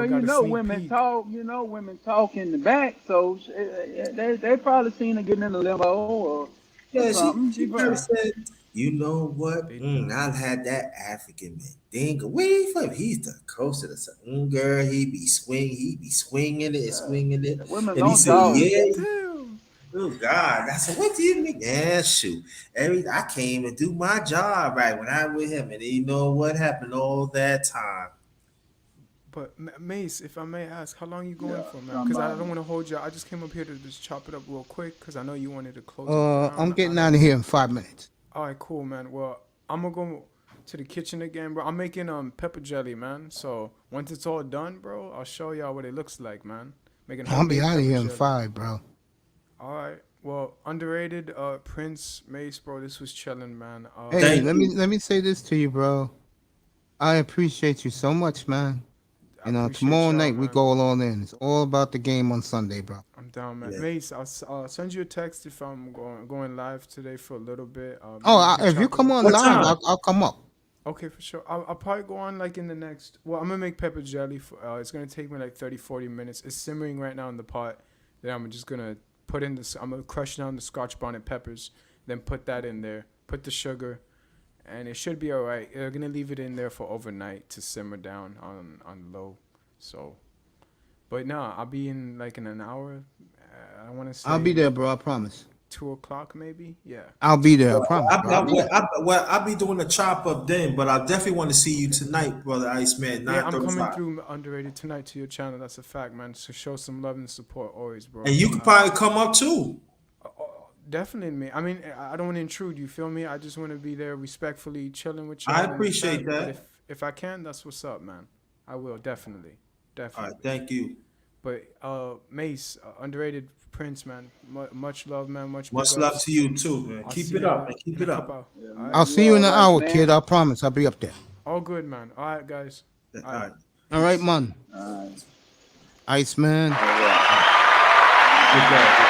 got a sneak women peek? talk. Women talk in the back. So they probably seen her getting in a limo or Yeah, something. she probably said, you know what? I've had that African mandingo. Where he from? He's the coast of the girl. He be swinging it, swinging it. Women And he gonna said, talk. yeah. Damn. Oh God! I said, "What do you mean?" Yeah, shoot. I came and do my job right when I with him, and you know what happened all that time. But Mace, if I may ask, how long you going Yeah, for, man? Because I don't want to hold you. I just came up here to just chop it up real quick because I know you wanted to close it down. I'm getting out of here in 5 minutes. All right, cool, man. Well, I'm gonna go to the kitchen again, bro. I'm making pepper jelly, man. So once it's all done, bro, I'll show y'all what it looks like, man. Making I'll be homemade out of pepper here in jelly. 5, bro. All right. Well, underrated Prince Mace, bro. This was chilling, man. Hey, let me say this to you, bro. I appreciate you so much, man. I appreciate Tomorrow y'all, night we man. go all in. It's all about the game on Sunday, bro. I'm down, man. Yeah. Mace, I'll send you a text if I'm going live today for a little bit. If you come on What live, time? I'll come up. Okay, for sure. I'll probably go on like in the next. Well, I'm gonna make pepper jelly. It's gonna take me like 30-40 minutes. It's simmering right now in the pot. Then I'm just gonna put in this. I'm gonna crush down the Scotch bonnet peppers. Then put that in there. Put the sugar, and it should be all right. I'm gonna leave it in there for overnight to simmer down on low. So, but no, I'll be in like in an hour. I want to say. I'll be there, bro. I promise. 2:00 maybe. Yeah. I'll be there. I promise. Bro. I'll be there. I'll be doing the chop up then, but I definitely want to see you tonight, brother Iceman. Yeah, I'm 9:35. coming through underrated tonight to your channel. That's a fact, man. So show some love and support always, bro. And you can probably come up too. Definitely, man. I mean, I don't want to intrude. You feel me? I just want to be there, respectfully chilling with you. I appreciate that. But if I can, that's what's up, man. I will definitely. All right, thank you. But Mace, underrated Prince, man. Much love, man. Much love to you too, man. I'll Keep see it you up, man. in Keep a it up. couple hours. All right? I'll see you in an hour, man. kid. I promise. I'll be up there. All good, man. All right, guys. All right. All right, man. Iceman. Good day.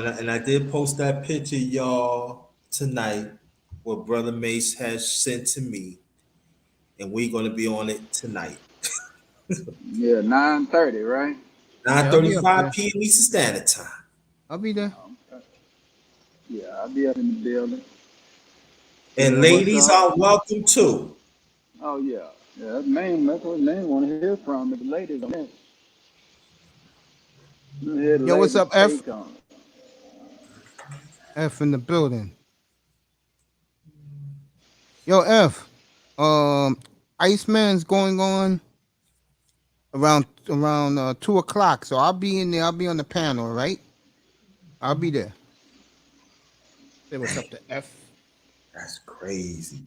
And I did post that picture, y'all, tonight, what Brother Mace has sent to me, and we're gonna be on it tonight. Yeah, 9:30, right? Yeah, I'll be up 9:35 there. p.m. Eastern Standard Time. I'll be there. Yeah, I'll be up in the building. And Yeah, ladies what's up? are welcome too. Oh yeah, yeah. That's what man want to hear from the ladies on this. Hear the Yo, what's ladies up, F? take on it. F in the building. Yo, F. Iceman's going on around 2 o'clock. So I'll be in there. I'll be on the panel, right? I'll be there. Say what's up to F. That's crazy.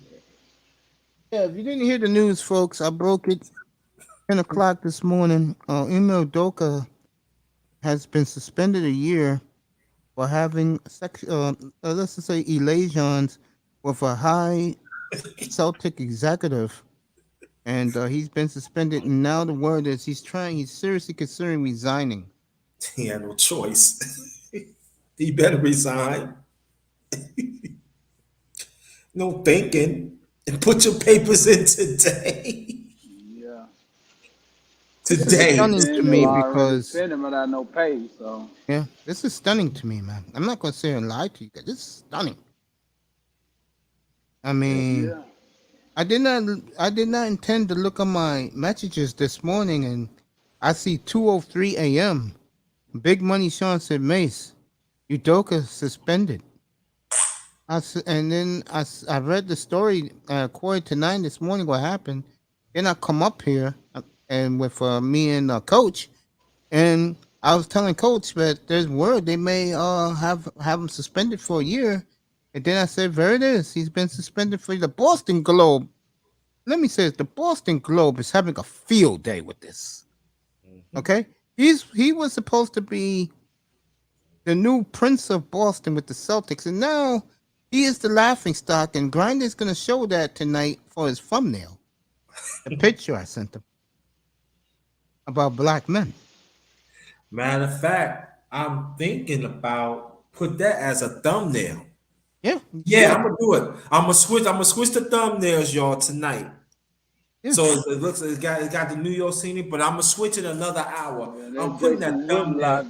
Yeah, if you didn't hear the news, folks, I broke it 10 o'clock this morning. Udoka has been suspended a year for having let's just say, relations with a high Celtic executive. And he's been suspended. And now the word is he's seriously considering resigning. He had no choice. He better resign. No thinking. And put your papers in today. Yeah. This is Today. stunning to me because spending without no pay. So yeah, this is stunning to me, man. I'm not gonna say and lie to you guys. This is stunning. I mean, yeah. I did not intend to look at my messages this morning, and I see 2:03 a.m. Big Money Shawn said, Mace, Udoka suspended. And then I read the story 9:15 this morning. What happened? Then I come up here and with me and Coach, and I was telling Coach that there's word they may have him suspended for a year. And then I said, there it is. He's been suspended for the Boston Globe. Let me say this, the Boston Globe is having a field day with this. Okay? He was supposed to be the new Prince of Boston with the Celtics, and now he is the laughing stock, and Grinder's going to show that tonight for his thumbnail. The picture I sent him about black men. Matter of fact, I'm thinking about put that as a thumbnail. Yeah. Yeah, I'm gonna do it. I'm gonna switch the thumbnails, y'all, tonight. Yeah. So it looks it got the New York scenery, but I'm gonna switch it another hour. Yeah, I'm putting that thumbnail.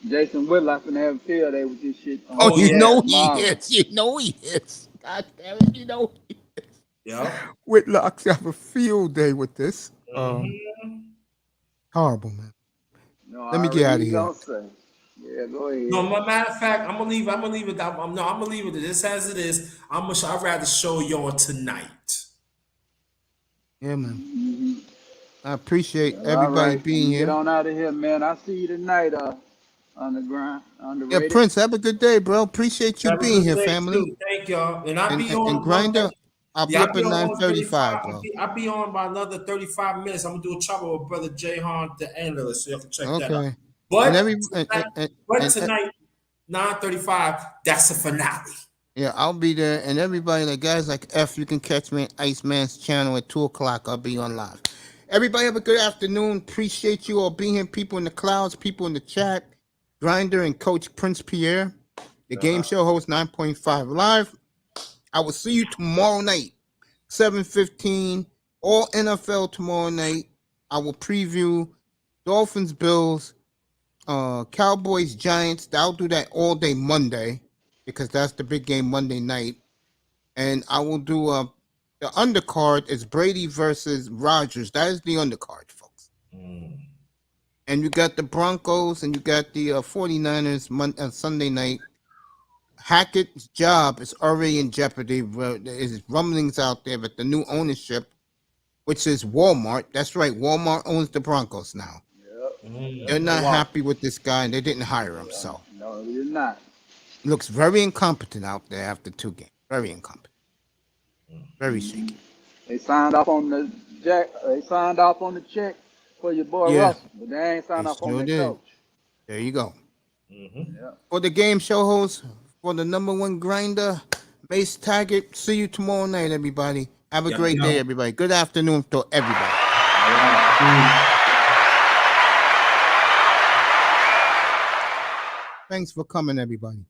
Jason Whitlock gonna have a field day with this shit. Oh, you yeah. know he is. You know he is. God damn it, you know he is. Yeah. Whitlock's have a field day with this. Horrible, man. No, Let me get out of here. Yeah, go ahead. No, matter of fact, I'm gonna leave it. I'm gonna leave it just as it is. I'd rather show y'all tonight. Yeah, man. I appreciate everybody being here. Get on out of here, man. I'll see you tonight, underground, underrated. Yeah, Prince, have a good day, bro. Appreciate you Have a being good here, day, family. too. Thank y'all. And I'll be on. And Grinder, I'll be up at 9:35, bro. I'll be on by another 35 minutes. I'm gonna do a trouble with Brother Jay Hahn, the analyst, so y'all can check that out. Okay. But tonight, 9:35, that's the finale. Yeah, I'll be there. And everybody, like guys like F, you can catch me at Iceman's channel at 2 o'clock. I'll be on live. Everybody have a good afternoon. Appreciate you all being here. People in the clouds, people in the chat. Grinder and Coach Prince Pierre. The game show host 9.5 live. I will see you tomorrow night, 7:15. All NFL tomorrow night. I will preview Dolphins, Bills, Cowboys, Giants. I'll do that all day Monday because that's the big game Monday night. And I will do the undercard is Brady versus Rodgers. That is the undercard, folks. And you got the Broncos and you got the 49ers Sunday night. Hackett's job is already in jeopardy. There's rumblings out there that the new ownership, which is Walmart. That's right. Walmart owns the Broncos now. They're not happy with this guy, and they didn't hire him. So no, you're not. Looks very incompetent out there after 2 games. Very incompetent. Very shaky. They signed off on the check. They signed off on the check for your boy Russell, but they ain't signed off on the coach. There you go. For the game show host, for the number one grinder, Mace Taggart. See you tomorrow night, everybody. Have a great day, everybody. Good afternoon to everybody. Thanks for coming, everybody.